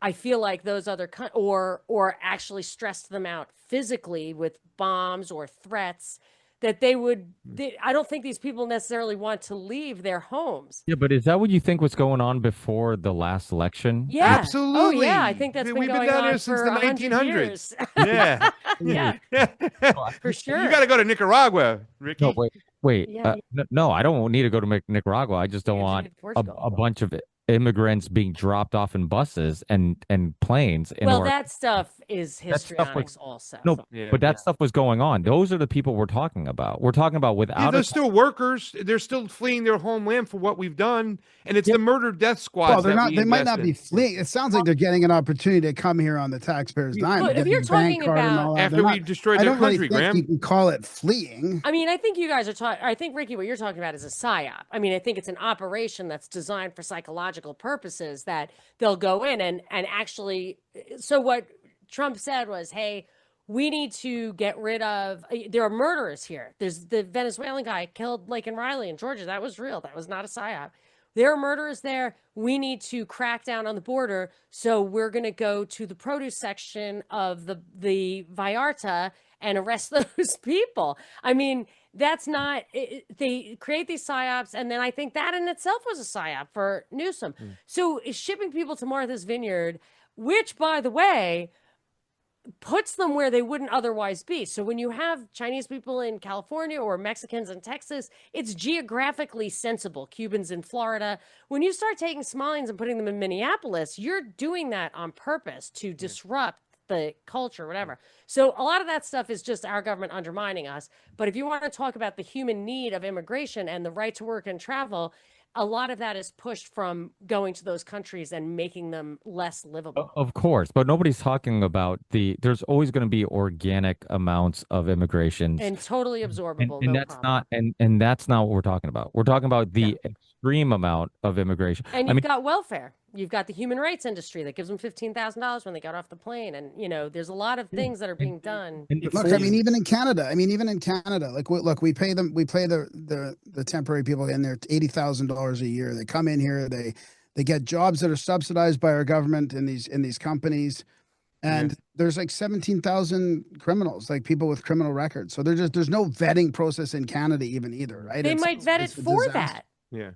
I feel like those other or actually stressed them out physically with bombs or threats, that I don't think these people necessarily want to leave their homes. Yeah, but is that what you think was going on before the last election? Yeah, absolutely. Oh, yeah, I think that's been going on here since the 1900s. Yeah, yeah, for sure. You got to go to Nicaragua, Ricky. No, wait. No, I don't need to go to Nicaragua. I just don't want a bunch of immigrants being dropped off in buses and planes. Well, that stuff is histrionics also. No, Yeah. but that stuff was going on. Those are the people we're talking about. We're talking about Yeah, without they're a still workers. They're still fleeing their homeland for what we've done, and it's Yeah. the murder death squads. Well, they're that not. we They might invest not be in. fleeing. It sounds like they're getting an opportunity to come here on the taxpayers' dime. Well, to if get you're their bank talking card and about- all that. After They're we not- destroyed I their don't really country, think Graham. you can call it fleeing. I mean, I think you guys are talking. I think Ricky, what you're talking about is a psyop. I mean, I think it's an operation that's designed for psychological purposes that they'll go in and actually. So what Trump said was, "Hey, we need to get rid of. There are murderers here. There's the Venezuelan guy killed Laken Riley in Georgia. That was real. That was not a psyop. There are murderers there. We need to crack down on the border. So we're going to go to the produce section of the Vallarta and arrest those people." I mean, that's not, they create these psyops. And then I think that in itself was a psyop for Newsom. So shipping people to Martha's Vineyard, which, by the way, puts them where they wouldn't otherwise be. So when you have Chinese people in California or Mexicans in Texas, it's geographically sensible. Cubans in Florida. When you start taking Somalians and putting them in Minneapolis, you're doing that on purpose to disrupt the culture, whatever. So a lot of that stuff is just our government undermining us. But if you want to talk about the human need of immigration and the right to work and travel, a lot of that is pushed from going to those countries and making them less livable. Of course, but nobody's talking about there's always going to be organic amounts of immigration. And totally absorbable. And no that's problem. not and that's not what we're talking about. We're talking about the extreme amount of immigration. And you've got welfare. You've got the human rights industry that gives them $15,000 when they got off the plane. And, you know, there's a lot of things that are being done. Look, I mean, even in Canada, like, look, we pay the temporary people in there $80,000 a year. They come in here, they get jobs that are subsidized by our government in these companies. And there's like 17,000 criminals, like people with criminal records. So there's no vetting process in Canada either, right? They might vet it for that. Yeah.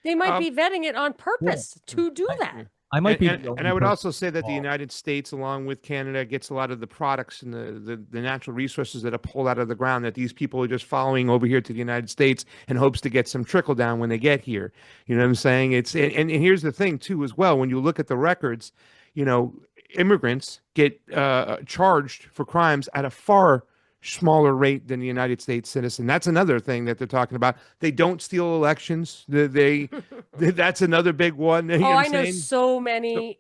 They might be vetting it on purpose to do that. I might be, and I would also say that the United States, along with Canada, gets a lot of the products and the natural resources that are pulled out of the ground that these people are just following over here to the United States in hopes to get some trickle down when they get here. You know what I'm saying? And here's the thing too, as well. When you look at the records, you know, immigrants get charged for crimes at a far smaller rate than the United States citizen. That's another thing that they're talking about. They don't steal elections. That's another big one. You know what I I'm know saying? so many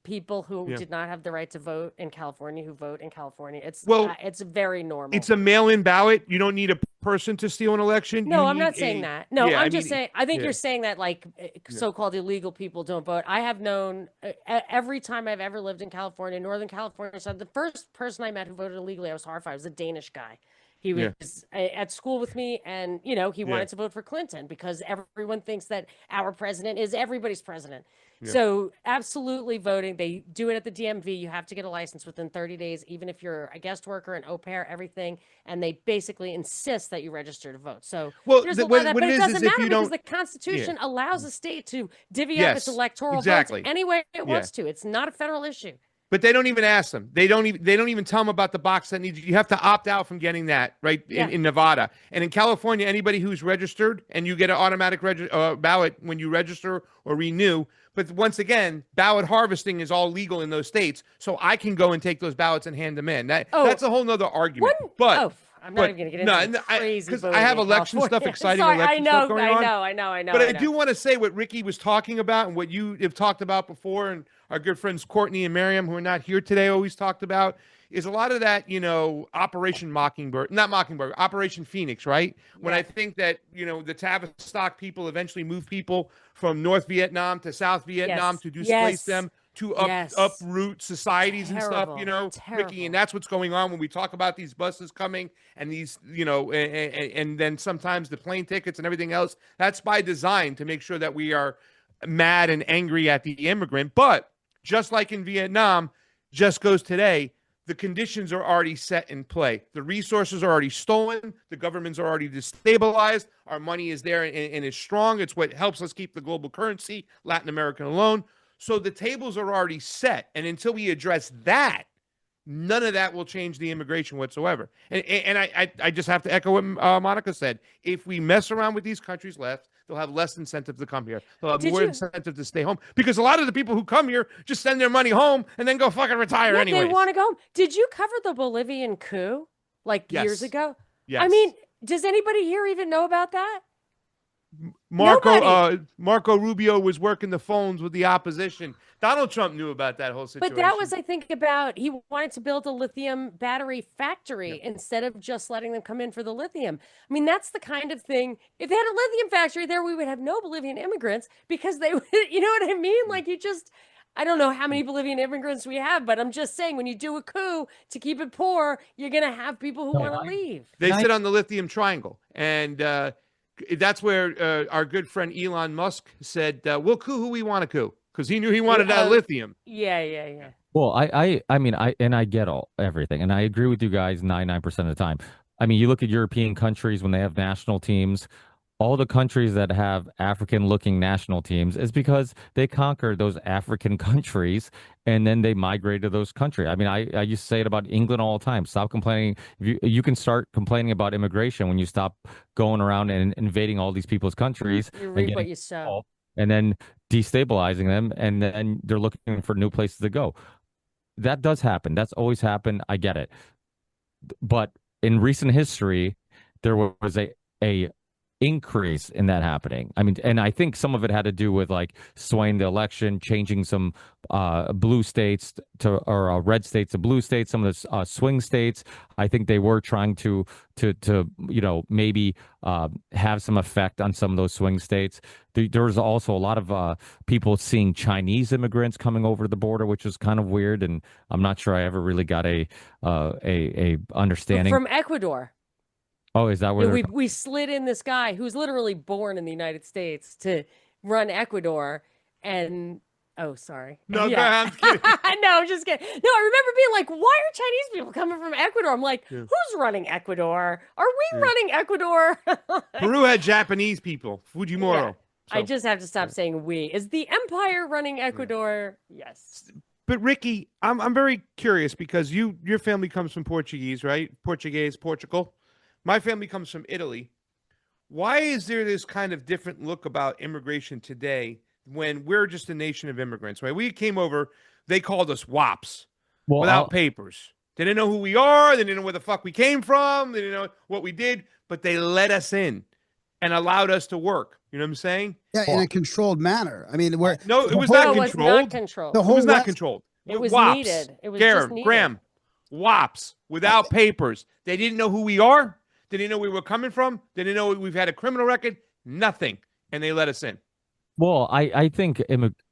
people who did not have the right to vote in California who vote in California. It's very normal. It's a mail-in ballot. You don't need a person to steal an election. No, You I'm need not saying a- that. No, Yeah, I'm I just mean, saying, I think yeah. you're saying that like so-called illegal people don't vote. I have known every time I've ever lived in California, Northern California. So the first person I met who voted illegally, I was horrified. It was a Danish guy. He was at school with me, and you know he wanted to vote for Clinton because everyone thinks that our president is everybody's president. So absolutely voting. They do it at the DMV. You have to get a license within 30 days, even if you're a guest worker, an au pair, everything. And they basically insist that you register to vote. So there's a lot of that, but it doesn't matter because the Constitution allows a state to divvy up its electoral votes any way it wants to. It's not a federal issue. But they don't even ask them. They don't even tell them about the box that needs. You have to opt out from getting that, right? In Nevada and in California, anybody who's registered and you get an automatic ballot when you register or renew. But once again, ballot harvesting is all legal in those states, so I can go and take those ballots and hand them in. That's a whole nother argument. I'm not even going to get into crazy because voting I have in election stuff, California. exciting Sorry, election stuff going on. I know. But I do want to say what Ricky was talking about and what you have talked about before, and our good friends Courtney and Miriam, who are not here today, always talked about, is a lot of that, you know, Operation Phoenix, right? When I think that, you know, the Tavistock people eventually move people from North Vietnam to South Vietnam to displace them, to uproot societies and stuff, you know, Ricky, and that's what's going on when we talk about these buses coming and these, you know, and then sometimes the plane tickets and everything else. That's by design to make sure that we are mad and angry at the immigrant. But just like in Vietnam, just goes today, the conditions are already set in play. The resources are already stolen. The governments are already destabilized. Our money is there and is strong. It's what helps us keep the global currency, Latin American alone. So the tables are already set. And until we address that, none of that will change the immigration whatsoever. And I just have to echo what Monica said. If we mess around with these countries left, they'll have less incentive to come here. They'll have Did more you- incentive to stay home because a lot of the people who come here just send their money home and then go fucking retire Yeah, anyway. they want to go home. Did you cover the Bolivian coup like years Yes. ago? Yes. I mean, does anybody here even know about that? Marco Rubio was working the phones with the opposition. Donald Trump knew about that whole situation. But that was, I think, about he wanted to build a lithium battery factory instead of just letting them come in for the lithium. I mean, that's the kind of thing. If they had a lithium factory there, we would have no Bolivian immigrants because they would, you know what I mean? Like you just, I don't know how many Bolivian immigrants we have, but I'm just saying when you do a coup to keep it poor, you're going to have people who want to leave. They sit on the lithium triangle, and that's where our good friend Elon Musk said, "We'll coup who we want to coup," because he knew he wanted that lithium. Yeah. Well, I mean, I get everything, and I agree with you guys 99% of the time. I mean, you look at European countries when they have national teams. All the countries that have African-looking national teams is because they conquered those African countries and then they migrated to those countries. I mean, I used to say it about England all the time. Stop complaining. You can start complaining about immigration when you stop going around and invading all these people's countries You and reap getting what you sow. and then destabilizing them, and then they're looking for new places to go. That does happen. That's always happened. I get it. But in recent history, there was a increase in that happening. I mean, and I think some of it had to do with like swaying the election, changing some blue states to or red states to blue states, some of the swing states. I think they were trying to maybe have some effect on some of those swing states. There was also a lot of people seeing Chinese immigrants coming over the border, which was kind of weird, and I'm not sure I ever really got a understanding From Ecuador. Oh, is that where we slid in this guy who's literally born in the United States to run Ecuador, and oh, sorry. No, go ahead, I'm kidding. No, I'm just kidding. No, I remember being like, why are Chinese people coming from Ecuador? I'm like, who's running Ecuador? Are we running Ecuador? Peru had Japanese people. Fujimoro. Yeah. I just have to stop saying we. Is the empire running Ecuador? Yes. But Ricky, I'm very curious because your family comes from Portuguese, right? Portugal. My family comes from Italy. Why is there this kind of different look about immigration today when we're just a nation of immigrants, right? We came over, they called us WAPs without papers. They didn't know who we are. They didn't know where the fuck we came from. They didn't know what we did, but they let us in and allowed us to work. You know what I'm saying? Yeah, in a controlled manner. I mean, No, it was No, not it was controlled. not controlled. The It whole was not West- controlled. It was WAPs. needed. It was just needed. Graham, WAPs without papers. They didn't know who we are. They didn't know where we were coming from. They didn't know we've had a criminal record. Nothing. And they let us in. Well, I think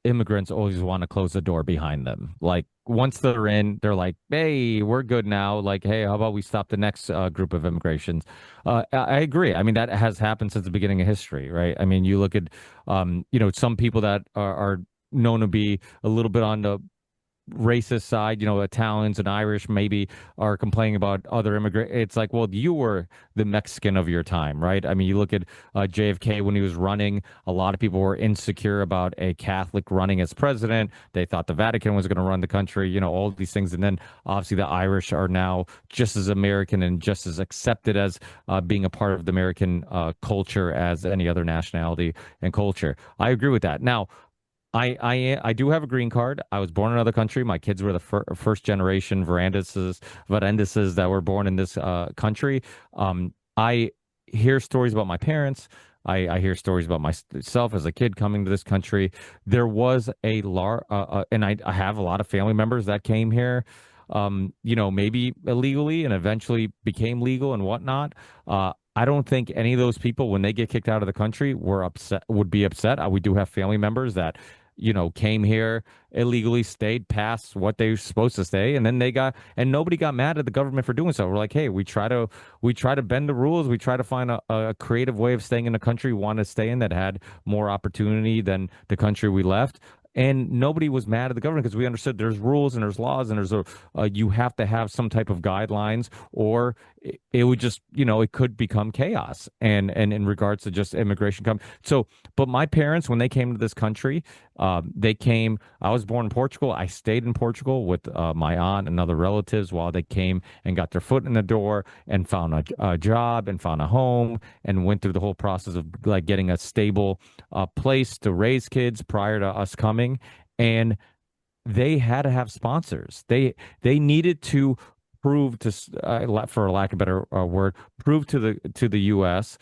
immigrants always want to close the door behind them. Like once they're in, they're like, "Hey, we're good now." Like, "Hey, how about we stop the next group of immigrations?" I agree. I mean, that has happened since the beginning of history, right? I mean, you look at, some people that are known to be a little bit on the racist side, Italians and Irish maybe are complaining about other immigrants. It's like, well, you were the Mexican of your time, right? I mean, you look at JFK when he was running, a lot of people were insecure about a Catholic running as president. They thought the Vatican was going to run the country, all of these things. And then obviously the Irish are now just as American and just as accepted as being a part of the American culture as any other nationality and culture. I agree with that. Now, I do have a green card. I was born in another country. My kids were the first generation Varandases that were born in this country. I hear stories about my parents. I hear stories about myself as a kid coming to this country. There was and I have a lot of family members that came here, maybe illegally and eventually became legal and whatnot. I don't think any of those people, when they get kicked out of the country, would be upset. We do have family members that, came here illegally, stayed past what they were supposed to stay, and then nobody got mad at the government for doing so. We're like, hey, we try to bend the rules. We try to find a creative way of staying in a country we want to stay in that had more opportunity than the country we left. And nobody was mad at the government because we understood there's rules and there's laws and you have to have some type of guidelines, or it would just, it could become chaos. And in regards to just immigration so, but my parents, when they came to this country, they came. I was born in Portugal. I stayed in Portugal with my aunt and other relatives while they came and got their foot in the door and found a job and found a home and went through the whole process of like getting a stable place to raise kids prior to us coming. And they had to have sponsors. They needed to prove to, for lack of a better word, prove to the U.S.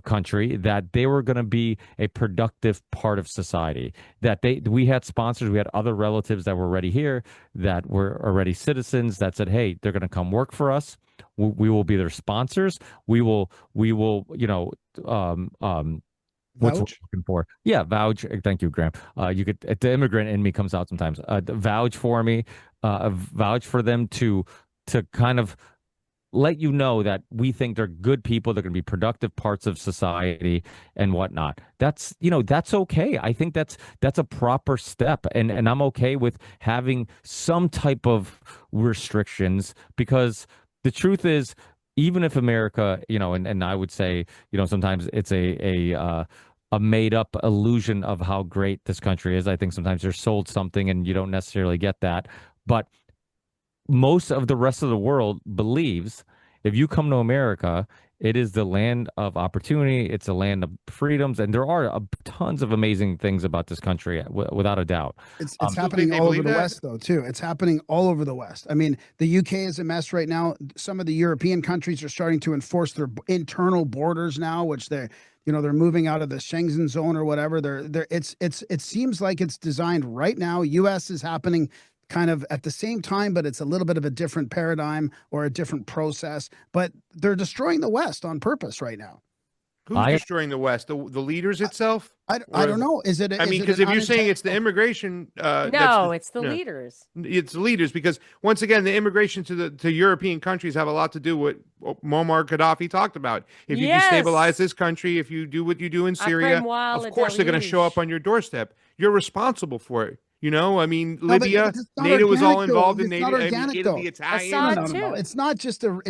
Country that they were going to be a productive part of society. That we had sponsors, we had other relatives that were already here, that were already citizens, that said, hey, they're going to come work for us. We will be their sponsors. We will, what's what we're looking for? Yeah, vouch. Thank you, Graham. You could, the immigrant in me comes out sometimes. Vouch for me, vouch for them to kind of let you know that we think they're good people. They're going to be productive parts of society and whatnot. That's okay. I think that's a proper step, and I'm okay with having some type of restrictions, because the truth is, even if America, and I would say, sometimes it's a made up illusion of how great this country is. I think sometimes you're sold something and you don't necessarily get that. But most of the rest of the world believes if you come to America, it is the land of opportunity. It's a land of freedoms. And there are tons of amazing things about this country, without a doubt. It's happening all over the West, though, too. It's happening all over the West. I mean, the UK is a mess right now. Some of the European countries are starting to enforce their internal borders now, which they're moving out of the Schengen zone or whatever. It seems like it's designed right now. US is happening kind of at the same time, but it's a little bit of a different paradigm or a different process. But they're destroying the West on purpose right now. Who's destroying the West? The leaders itself? I don't know. Is it? Because if you're saying it's the immigration, no, it's the leaders. It's the leaders, because once again, the immigration to European countries have a lot to do with what Muammar Gaddafi talked about. If you destabilize this country, if you do what you do in Syria, of course they're going to show up on your doorstep. You're responsible for it. Libya, NATO was all involved in NATO. Italy, Italians. No. It's not just a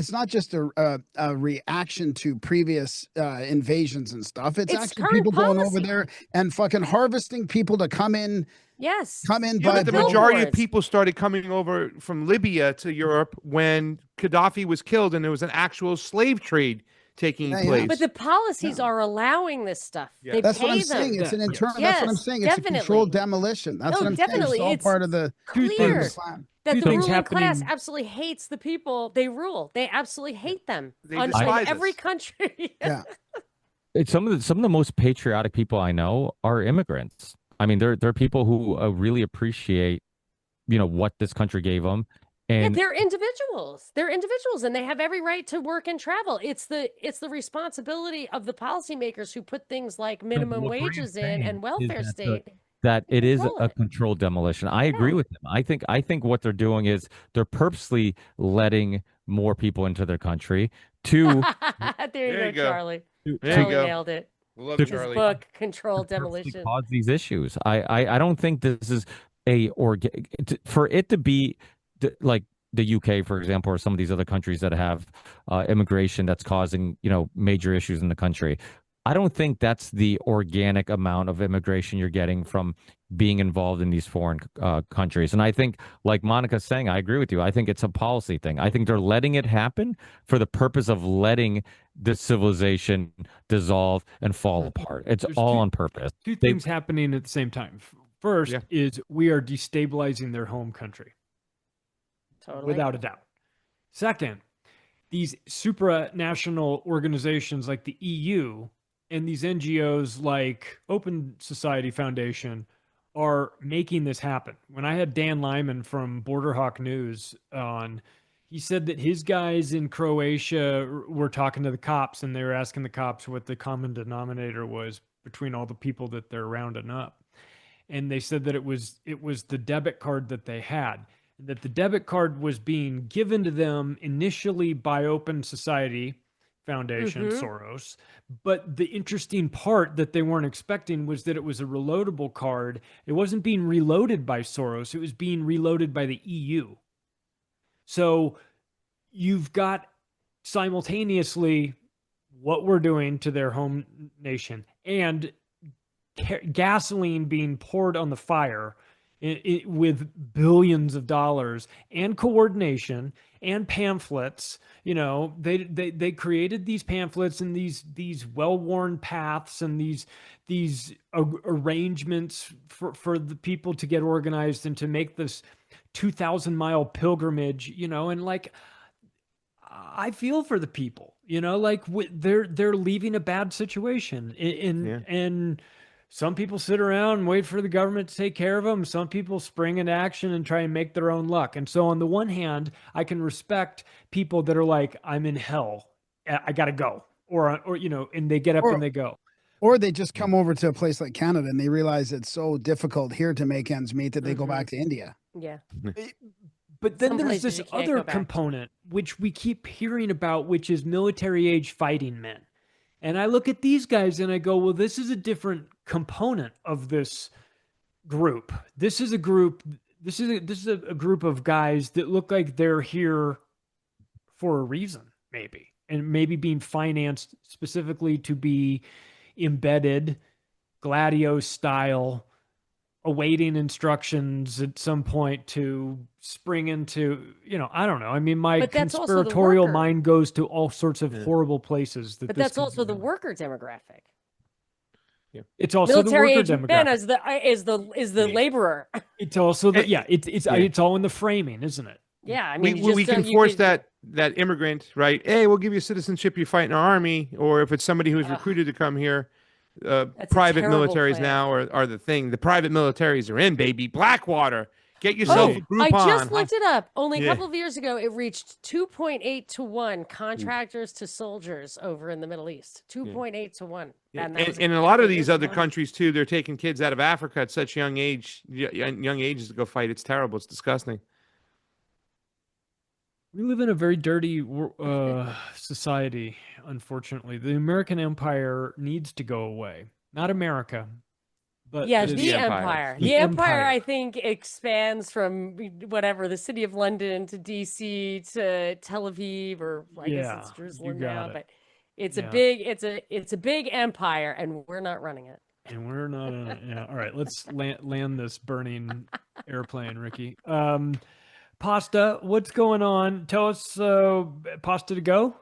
reaction to previous invasions and stuff. It's actually people going over there and fucking harvesting people to come in. Yes. But the majority of people started coming over from Libya to Europe when Gaddafi was killed, and there was an actual slave trade taking place. But the policies are allowing this stuff. They that's pay what I'm them. saying. It's an internal. That's what I'm saying. It's a controlled demolition. That's what I'm saying. It's all part of the plan. That the ruling class absolutely hates the people they rule. They absolutely hate them in every country. It's some of the most patriotic people I know are immigrants. I mean, they're people who really appreciate, what this country gave them. And they're individuals. They're individuals, and they have every right to work and travel. It's the responsibility of the policymakers who put things like minimum wages in and welfare state. That it is a controlled demolition. I agree with them. I think what they're doing is they're purposely letting more people into their country to. there you go, Charlie. There you go. Nailed it. Love His Charlie. book, Controlled Demolition. Cause these issues. I don't think this is for it to be. Like the UK, for example, or some of these other countries that have immigration that's causing, major issues in the country. I don't think that's the organic amount of immigration you're getting from being involved in these foreign countries. And I think, like Monica's saying, I agree with you. I think it's a policy thing. I think they're letting it happen for the purpose of letting the civilization dissolve and fall apart. It's all on purpose. Two things happening at the same time. First is we are destabilizing their home country. Totally. Without a doubt. Second, these supranational organizations like the EU and these NGOs like Open Society Foundation are making this happen. When I had Dan Lyman from Border Hawk News on, he said that his guys in Croatia were talking to the cops, and they were asking the cops what the common denominator was between all the people that they're rounding up. And they said that it was the debit card that they had. That the debit card was being given to them initially by Open Society Foundation, Soros. But the interesting part that they weren't expecting was that it was a reloadable card. It wasn't being reloaded by Soros. It was being reloaded by the EU. So you've got simultaneously what we're doing to their home nation and gasoline being poured on the fire with billions of dollars and coordination and pamphlets. You know, they created these pamphlets and these well-worn paths and these arrangements for the people to get organized and to make this 2,000-mile pilgrimage, you know, and like, I feel for the people, you know, like they're leaving a bad situation and some people sit around and wait for the government to take care of them. Some people spring into action and try and make their own luck. And so on the one hand, I can respect people that are like, I'm in hell, I got to go, or, you know, and they get up and they go. Or they just come over to a place like Canada and they realize it's so difficult here to make ends meet that they go back to India. Yeah. But then Some there's places this you can't other go back. component, which we keep hearing about, which is military age fighting men. And I look at these guys and I go, well, this is a different component of this group. This is a group of guys that look like they're here for a reason, maybe. And maybe being financed specifically to be embedded Gladio style, awaiting instructions at some point to spring into, you know, I don't know. I mean, my But that's also the conspiratorial worker. mind goes to all sorts of horrible places. But that's also the worker demographic. It's also Military the age worker men demographic. is the laborer. It's also the it's all in the framing, isn't it? Yeah, I mean, we can force that immigrant, right? Hey, we'll give you citizenship. You fight in our army, or if it's somebody who's recruited to come here, private terrible militaries plan. now are the thing. The private militaries are in, baby. Blackwater. Get yourself a Groupon. I just looked it up. Only a Yeah. couple of years ago, it reached 2.8 to 1 contractors to soldiers over in the Middle East. 2.8 to 1. And, that was and a lot of couple these years other ago. countries too, they're taking kids out of Africa at such young ages to go fight. It's terrible. It's disgusting. We live in a very dirty society, unfortunately. The American empire needs to go away. Not America, but Yeah, it is the empire. empire. The The empire, empire. I think, expands from whatever the city of London to DC to Tel Aviv, or I guess it's Yeah, Jerusalem you got now. it. But it's Yeah. it's a big empire, and we're not running it. And we're not on it. Yeah. All right, let's land this burning airplane, Ricky. Pasta, what's going on? Tell us, Pasta to go?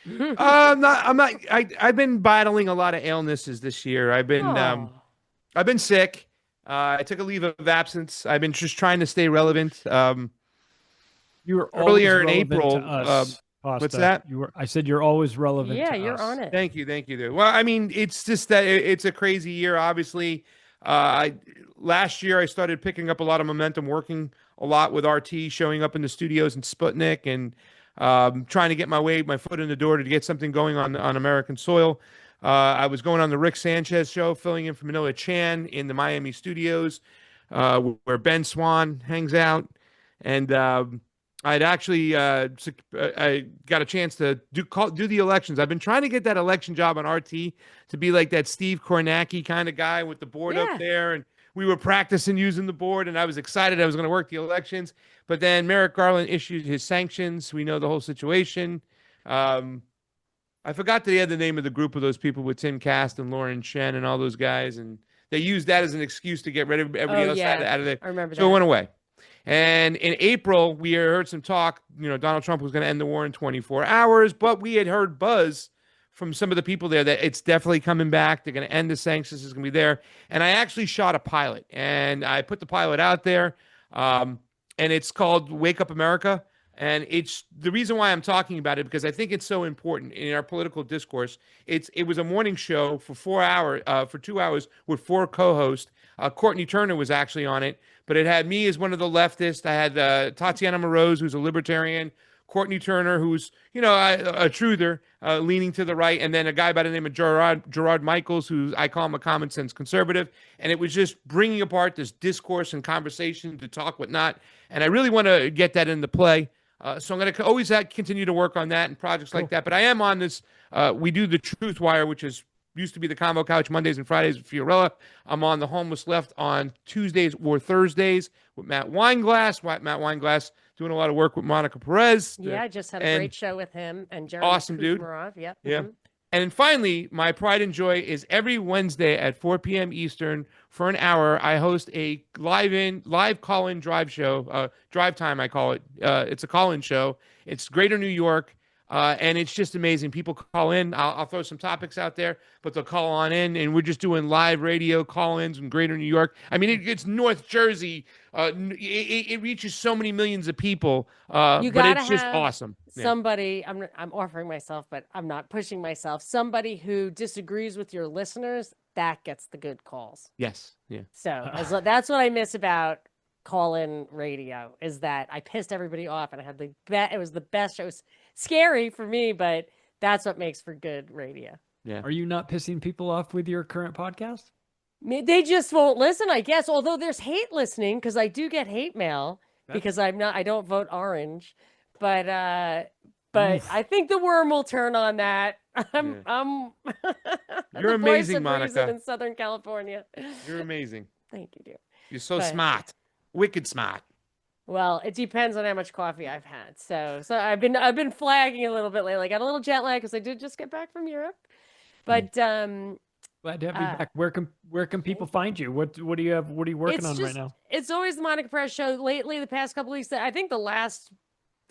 I'm not. I've been battling a lot of illnesses this year. I've been sick. I took a leave of absence. I've been just trying to stay relevant. You were Earlier in always relevant April, to us, Pasta. what's that? I said you're always relevant. Yeah, to you're us. on it. Thank you, dude. Well, I mean, it's just that it's a crazy year. Obviously, last year I started picking up a lot of momentum, working a lot with RT, showing up in the studios and Sputnik, and trying to get my foot in the door to get something going on American soil. I was going on the Rick Sanchez show, filling in for Manila Chan in the Miami studios, where Ben Swan hangs out, and I'd actually I got a chance to do the elections. I've been trying to get that election job on RT to be like that Steve Kornacki kind of guy with the board Yeah. up there, and we were practicing using the board, and I was excited I was going to work the elections. But then Merrick Garland issued his sanctions. We know the whole situation. I forgot the other name of the group of those people with Tim Cast and Lauren Shen and all those guys, and they used that as an excuse to get rid of everybody else out of there. I remember So it that. went away. And in April, we heard some talk, Donald Trump was going to end the war in 24 hours, but we had heard buzz from some of the people there that it's definitely coming back. They're going to end the sanctions. It's going to be there. And I actually shot a pilot, and I put the pilot out there, and it's called Wake Up America. And it's the reason why I'm talking about it, because I think it's so important in our political discourse. It was a morning show for 2 hours with 4 co-hosts. Courtney Turner was actually on it, but it had me as one of the leftists. I had Tatiana Moroz, who's a libertarian, Courtney Turner, who's a truther, leaning to the right, and then a guy by the name of Gerard Michaels, who I call him a common sense conservative. And it was just bringing apart this discourse and conversation to talk whatnot. And I really want to get that into play. So I'm going to always continue to work on that and projects like that. But I am on this. We do the Truth Wire, which is used to be the Combo Couch Mondays and Fridays with Fiorella. I'm on the Homeless Left on Tuesdays or Thursdays with Matt Weinglass. Matt Weinglass doing a lot of work with Monica Perez. Yeah, I just had a and great show with him and Jeremy awesome dude. Kuzmarov. Yep. Yeah. And then finally, my pride and joy is every Wednesday at 4 p.m. Eastern for an hour. I host a live call-in drive show, drive time I call it. It's a call-in show. It's Greater New York, and it's just amazing. People call in. I'll throw some topics out there, but they'll call on in, and we're just doing live radio call-ins in Greater New York. I mean, it's North Jersey. It reaches so many millions of people, but it's just awesome. Somebody, I'm offering myself, but I'm not pushing myself. Somebody who disagrees with your listeners, that gets the good calls. Yes. Yeah. So that's what I miss about call-in radio, is that I pissed everybody off, and I had it was the best show. It was scary for me, but that's what makes for good radio. Yeah. Are you not pissing people off with your current podcast? They just won't listen, I guess. Although there's hate listening, because I do get hate mail because I don't vote orange. But I think the worm will turn on that. I'm You're the voice amazing, of Monica. reason in Southern California. You're amazing. Thank you, dear. You're so smart. Wicked smart. Well, it depends on how much coffee I've had. So I've been flagging a little bit lately. I got a little jet lag because I did just get back from Europe. But glad to have you back. Where can people find you? What do you have? What are you working on right now? It's always the Monica Perez show. Lately, the past couple weeks, I think the last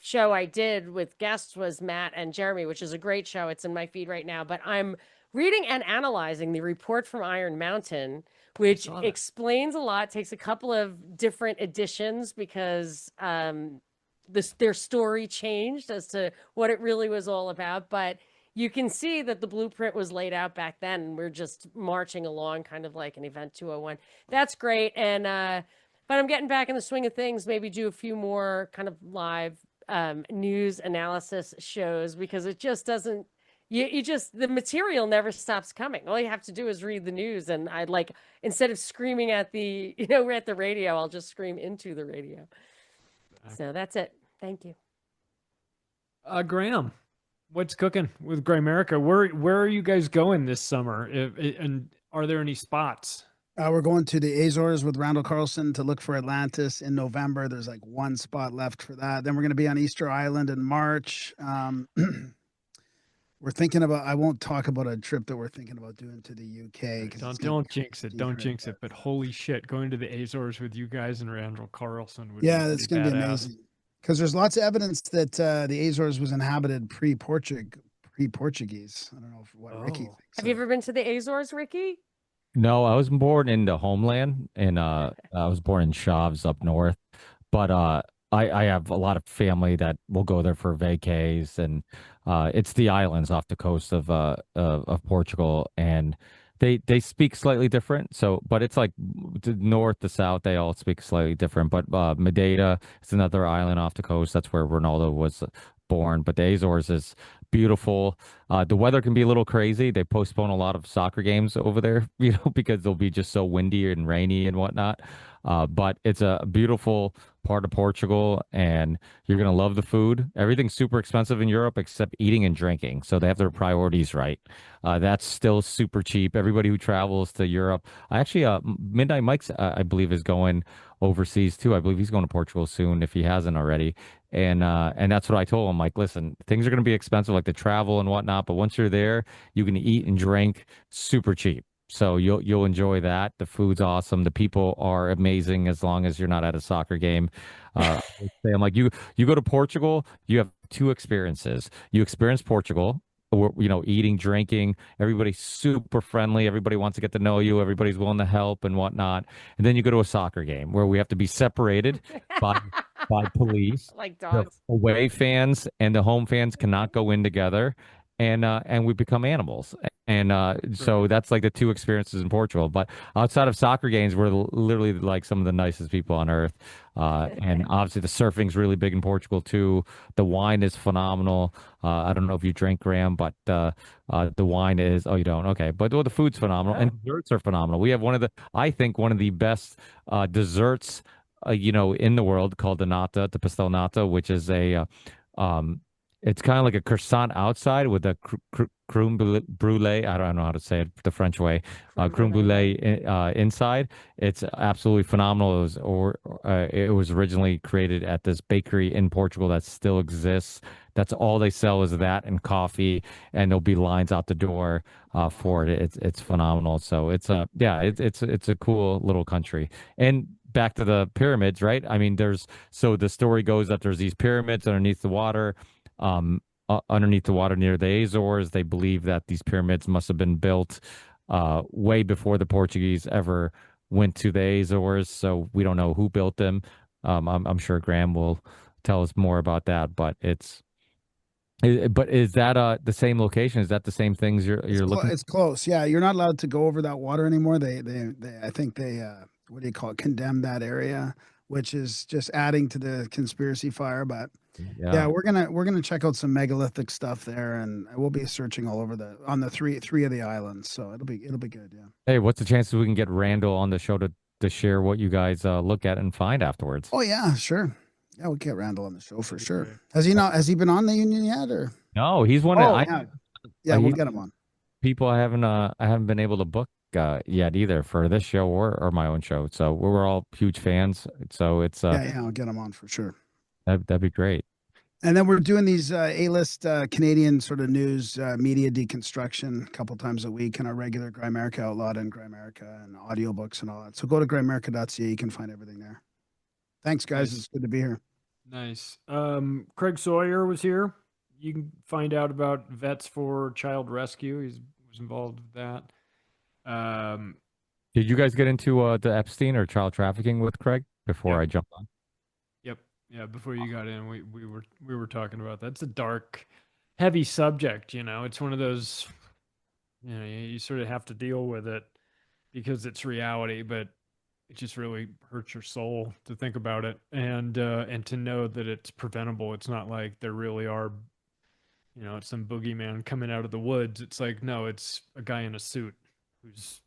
show I did with guests was Matt and Jeremy, which is a great show. It's in my feed right now. But I'm reading and analyzing the report from Iron Mountain, which explains a lot. Takes a couple of different editions because their story changed as to what it really was all about. But you can see that the blueprint was laid out back then, and we're just marching along kind of like an Event 201. That's great. And but I'm getting back in the swing of things, maybe do a few more kind of live news analysis shows, because it just doesn't, the material never stops coming. All you have to do is read the news, and I'd like, instead of screaming at the, we're at the radio, I'll just scream into the radio. So that's it. Thank you. Graham, what's cooking with Grimerica? Where are you guys going this summer? And are there any spots? We're going to the Azores with Randall Carlson to look for Atlantis in November. There's like one spot left for that. Then we're going to be on Easter Island in March. We're thinking about, I won't talk about a trip that we're thinking about doing to the UK. Don't jinx it. Don't jinx it. But holy shit, going to the Azores with you guys and Randall Carlson would that's going to be amazing. Because there's lots of evidence that the Azores was inhabited pre-Portuguese. I don't know what Ricky thinks. Have you ever been to the Azores, Ricky? No, I was born in the homeland, and I was born in Chaves up north. But I have a lot of family that will go there for vacays, and it's the islands off the coast of Portugal, and they speak slightly different. So, but it's like the north, the south, they all speak slightly different. But Madeira is another island off the coast. That's where Ronaldo was born. But the Azores is beautiful. The weather can be a little crazy. They postpone a lot of soccer games over there, because they'll be just so windy and rainy and whatnot. But it's a beautiful part of Portugal, and you're going to love the food. Everything's super expensive in Europe except eating and drinking. So they have their priorities right. That's still super cheap. Everybody who travels to Europe, Midnight Mike's, I believe, is going overseas too. I believe he's going to Portugal soon if he hasn't already. And that's what I told him. Like, listen, things are going to be expensive, like the travel and whatnot, but once you're there, you can eat and drink super cheap. So you'll enjoy that. The food's awesome. The people are amazing as long as you're not at a soccer game. I'm like, you go to Portugal, you have two experiences. You experience Portugal, eating, drinking. Everybody's super friendly. Everybody wants to get to know you. Everybody's willing to help and whatnot. And then you go to a soccer game where we have to be separated by police. Like dogs. The away fans and the home fans cannot go in together. And we become animals. And so that's like the two experiences in Portugal. But outside of soccer games, we're literally like some of the nicest people on earth. And obviously the surfing's really big in Portugal too. The wine is phenomenal. I don't know if you drink, Graham, but the wine is, oh, you don't? Okay. But the food's phenomenal, and desserts are phenomenal. We have one of the best desserts, in the world, called the pastel nata, which is it's kind of like a croissant outside with a creme brulee. I don't know how to say it the French way. Creme brulee inside. It's absolutely phenomenal. It was originally created at this bakery in Portugal that still exists. That's all they sell is that and coffee, and there'll be lines out the door for it. It's phenomenal. So it's it's a cool little country. And back to the pyramids, right? I mean, so the story goes that there's these pyramids underneath the water. Underneath the water near the Azores. They believe that these pyramids must have been built way before the Portuguese ever went to the Azores. So we don't know who built them. I'm sure Graham will tell us more about that. But but is that the same location? Is that the same things you're looking? It's close. Yeah, you're not allowed to go over that water anymore. They I think they what do you call it? Condemn that area, which is just adding to the conspiracy fire. But yeah, we're gonna check out some megalithic stuff there, and we'll be searching all over on the three of the islands. So it'll be good. Yeah. Hey, what's the chances we can get Randall on the show to share what you guys look at and find afterwards? Oh yeah, sure. Yeah, we'll get Randall on the show for sure. Has he been on the Union yet, or? No, he's one. Yeah, we'll get him on. People I haven't been able to book yet either for this show or my own show. So we're all huge fans. So it's yeah, I'll get him on for sure. That'd be great. And then we're doing these A-list Canadian sort of news media deconstruction a couple times a week in our regular Grimerica Outlawed and Grimerica and audiobooks and all that. So go to grimerica.ca. You can find everything there. Thanks, guys. Nice. It's good to be here. Nice. Craig Sawyer was here. You can find out about Vets for Child Rescue. He was involved with that. Did you guys get into the Epstein or child trafficking with Craig before I jumped on? Yeah, before you got in, we were talking about that. It's a dark, heavy subject, you know. It's one of those, you know, you sort of have to deal with it because it's reality, but it just really hurts your soul to think about it and to know that it's preventable. It's not like there really are, you know, it's some boogeyman coming out of the woods. It's like, no, it's a guy in a suit who's.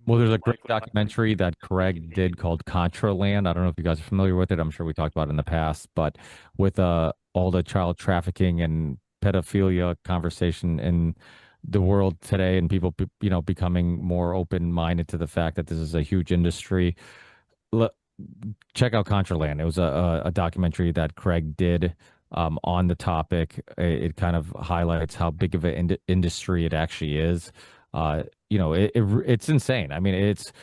Well, there's a great documentary that Craig did called ConstraLand. I don't know if you guys are familiar with it. I'm sure we talked about it in the past, but with all the child trafficking and pedophilia conversation in the world today, and people, you know, becoming more open-minded to the fact that this is a huge industry. Check out ConstraLand. It was a documentary that Craig did on the topic. It kind of highlights how big of an industry it actually is. You know, it's insane. I mean, it's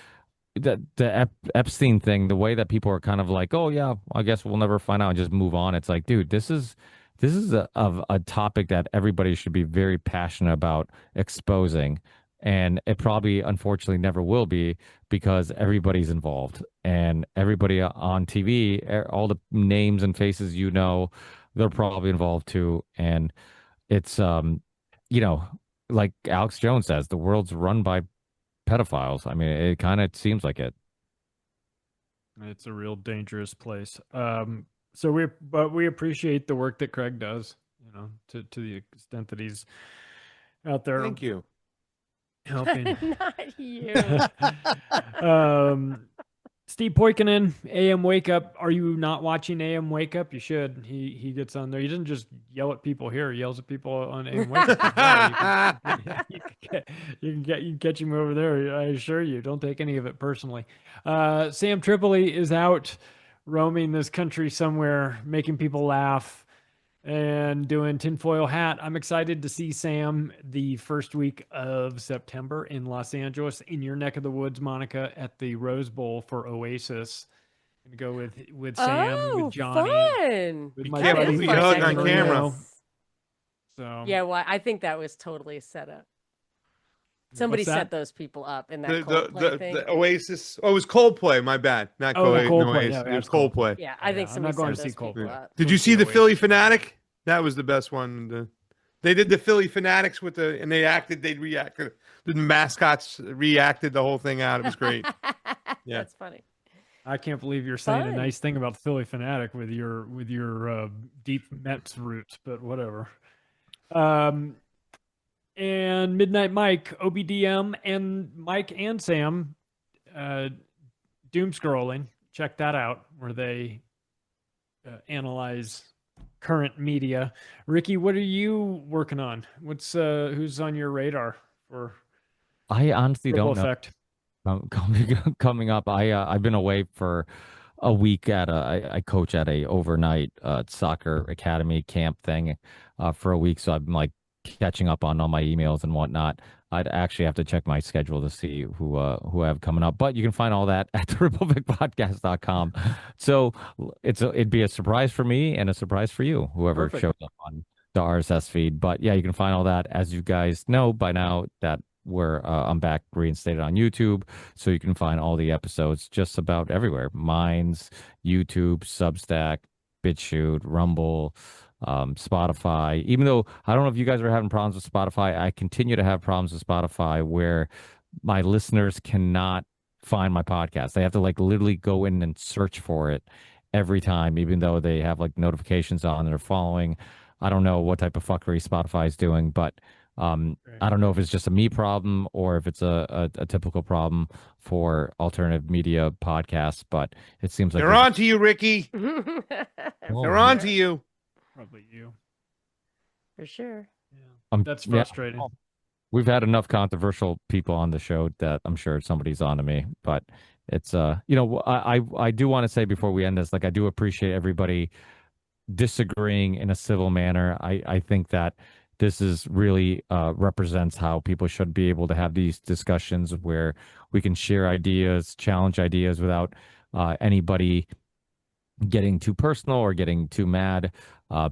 the Epstein thing, the way that people are kind of like, oh yeah, I guess we'll never find out and just move on. It's like, dude, this is a topic that everybody should be very passionate about exposing. And it probably, unfortunately, never will be because everybody's involved and everybody on TV, all the names and faces, you know, they're probably involved too. And it's, you know, like Alex Jones says, the world's run by pedophiles. I mean, it kind of seems like it. It's a real dangerous place. So we appreciate the work that Craig does, you know, to the extent that he's out there. Thank you. Helping. Not you. Steve Poikonen, AM Wakeup. Are you not watching AM Wakeup? You should. He gets on there. He doesn't just yell at people here. He yells at people on AM Wakeup. You can catch him over there. I assure you. Don't take any of it personally. Sam Tripoli is out roaming this country somewhere, making people laugh and doing tinfoil hat. I'm excited to see Sam the first week of September in Los Angeles, in your neck of the woods, Monica, at the Rose Bowl for Oasis. I'm gonna go with Sam, with Johnny, fun. with You my can't buddy believe you hug on Marino. camera. So Yeah, well, I think that was totally set up. Somebody What's that? set those people up in that The, Coldplay thing. the Oasis. Oh, it was Coldplay. My bad. Not Coldplay. Oasis. Yeah, it was it's Coldplay. Coldplay. Yeah, I think I'm somebody not going set to see those people Coldplay. up. Did you see the Oasis. Philly Fanatic? That was the best one. They did the Philly Fanatics and they reacted. The mascots reacted the whole thing out. It was great. Yeah. That's funny. I can't believe you're saying a Fun. nice thing about the Philly Fanatic with your deep Mets roots, but whatever. And Midnight Mike, OBDM, and Mike and Sam, doom scrolling. Check that out, where they analyze current media. Ricky, what are you working on? What's who's on your radar for I honestly Ripple don't know. Effect? Coming up, I've been away for a week I coach at a overnight soccer academy camp thing for a week, so I'm like catching up on all my emails and whatnot. I'd actually have to check my schedule to see who I have coming up, but you can find all that at theripplevickpodcast.com. So it'd be a surprise for me and a surprise for you, whoever Perfect. shows up on the RSS feed. But yeah, you can find all that, as you guys know by now, that where I'm back reinstated on YouTube, so you can find all the episodes just about everywhere: Minds, YouTube, Substack, BitChute, Rumble, Spotify. Even though I don't know if you guys are having problems with Spotify, I continue to have problems with Spotify where my listeners cannot find my podcast. They have to like literally go in and search for it every time, even though they have like notifications on and they're following. I don't know what type of fuckery Spotify is doing, but I don't know if it's just a me problem or if it's a typical problem for alternative media podcasts, but it seems like They're on to you, Ricky. Oh, They're on to you. Probably you. For sure. That's yeah. frustrating. We've had enough controversial people on the show that I'm sure somebody's on to me, but it's I do want to say before we end this, like, I do appreciate everybody disagreeing in a civil manner. I think that this is really represents how people should be able to have these discussions where we can share ideas, challenge ideas without anybody getting too personal or getting too mad.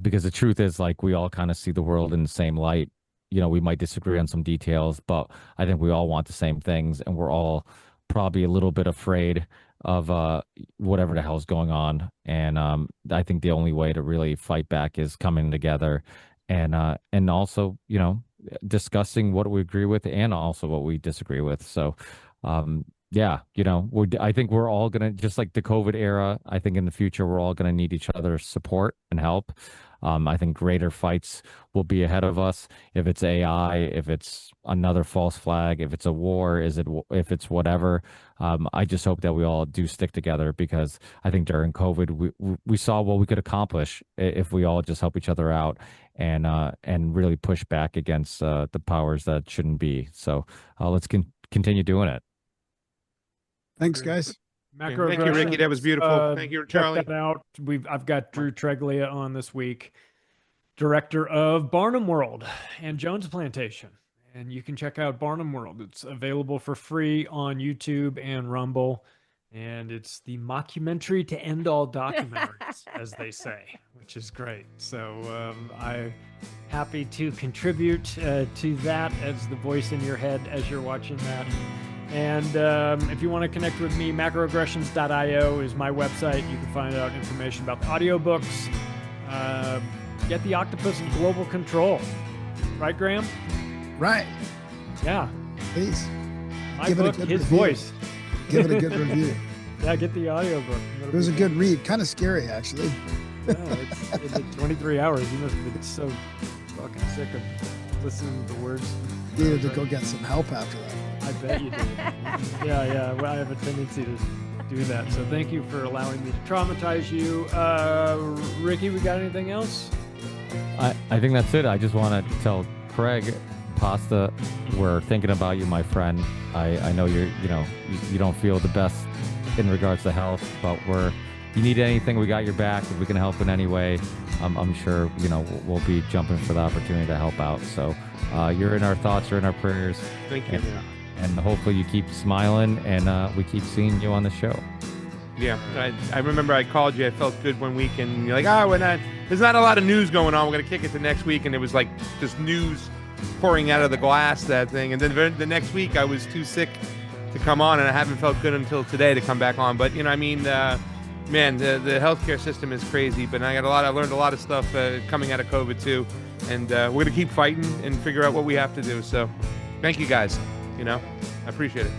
Because the truth is, like, we all kind of see the world in the same light. You know, we might disagree on some details, but I think we all want the same things, and we're all probably a little bit afraid of whatever the hell's going on. And I think the only way to really fight back is coming together and also, you know, discussing what we agree with and also what we disagree with. So yeah, you know, I think we're all gonna, just like the COVID era, I think in the future we're all gonna need each other's support and help. I think greater fights will be ahead of us. If it's AI, if it's another false flag, if it's a war, if it's whatever. I just hope that we all do stick together, because I think during COVID we saw what we could accomplish if we all just help each other out and really push back against the powers that shouldn't be. So let's continue doing it. Thanks, guys. Thank you, Ricky. That was beautiful. Thank you, Charlie. Check that out. I've got Drew Treglia on this week, director of Barnum World and Jones Plantation. And you can check out Barnum World. It's available for free on YouTube and Rumble. And it's the mockumentary to end all documentaries, as they say, which is great. So I'm happy to contribute to that as the voice in your head as you're watching that. And if you want to connect with me, macroaggressions.io is my website. You can find out information about the audiobooks. Get The Octopus in Global Control. Right, Graham? Right. Yeah. Please. My book, his voice. Give it a good review. Yeah, get the audiobook. It was a good read. Kind of scary, actually. Yeah, it's 23 hours. You must have been so fucking sick of listening to the words. Needed to go get some help after that. I bet you did. Yeah. Well, I have a tendency to do that. So thank you for allowing me to traumatize you. Ricky, we got anything else? I think that's it. I just want to tell Craig Pasta, we're thinking about you, my friend. I know you don't feel the best in regards to health, but you need anything, we got your back. If we can help in any way, I'm sure, you know, we'll be jumping for the opportunity to help out. So you're in our thoughts, you're in our prayers. Thank you. And hopefully you keep smiling and we keep seeing you on the show. Yeah, I remember I called you. I felt good one week, and you're like, there's not a lot of news going on. We're going to kick it to next week. And it was like just news pouring out of the glass, that thing. And then the next week I was too sick to come on, and I haven't felt good until today to come back on. But, you know, I mean, man, the healthcare system is crazy, but I learned a lot of stuff coming out of COVID too. And we're going to keep fighting and figure out what we have to do. So thank you guys. You know, I appreciate it.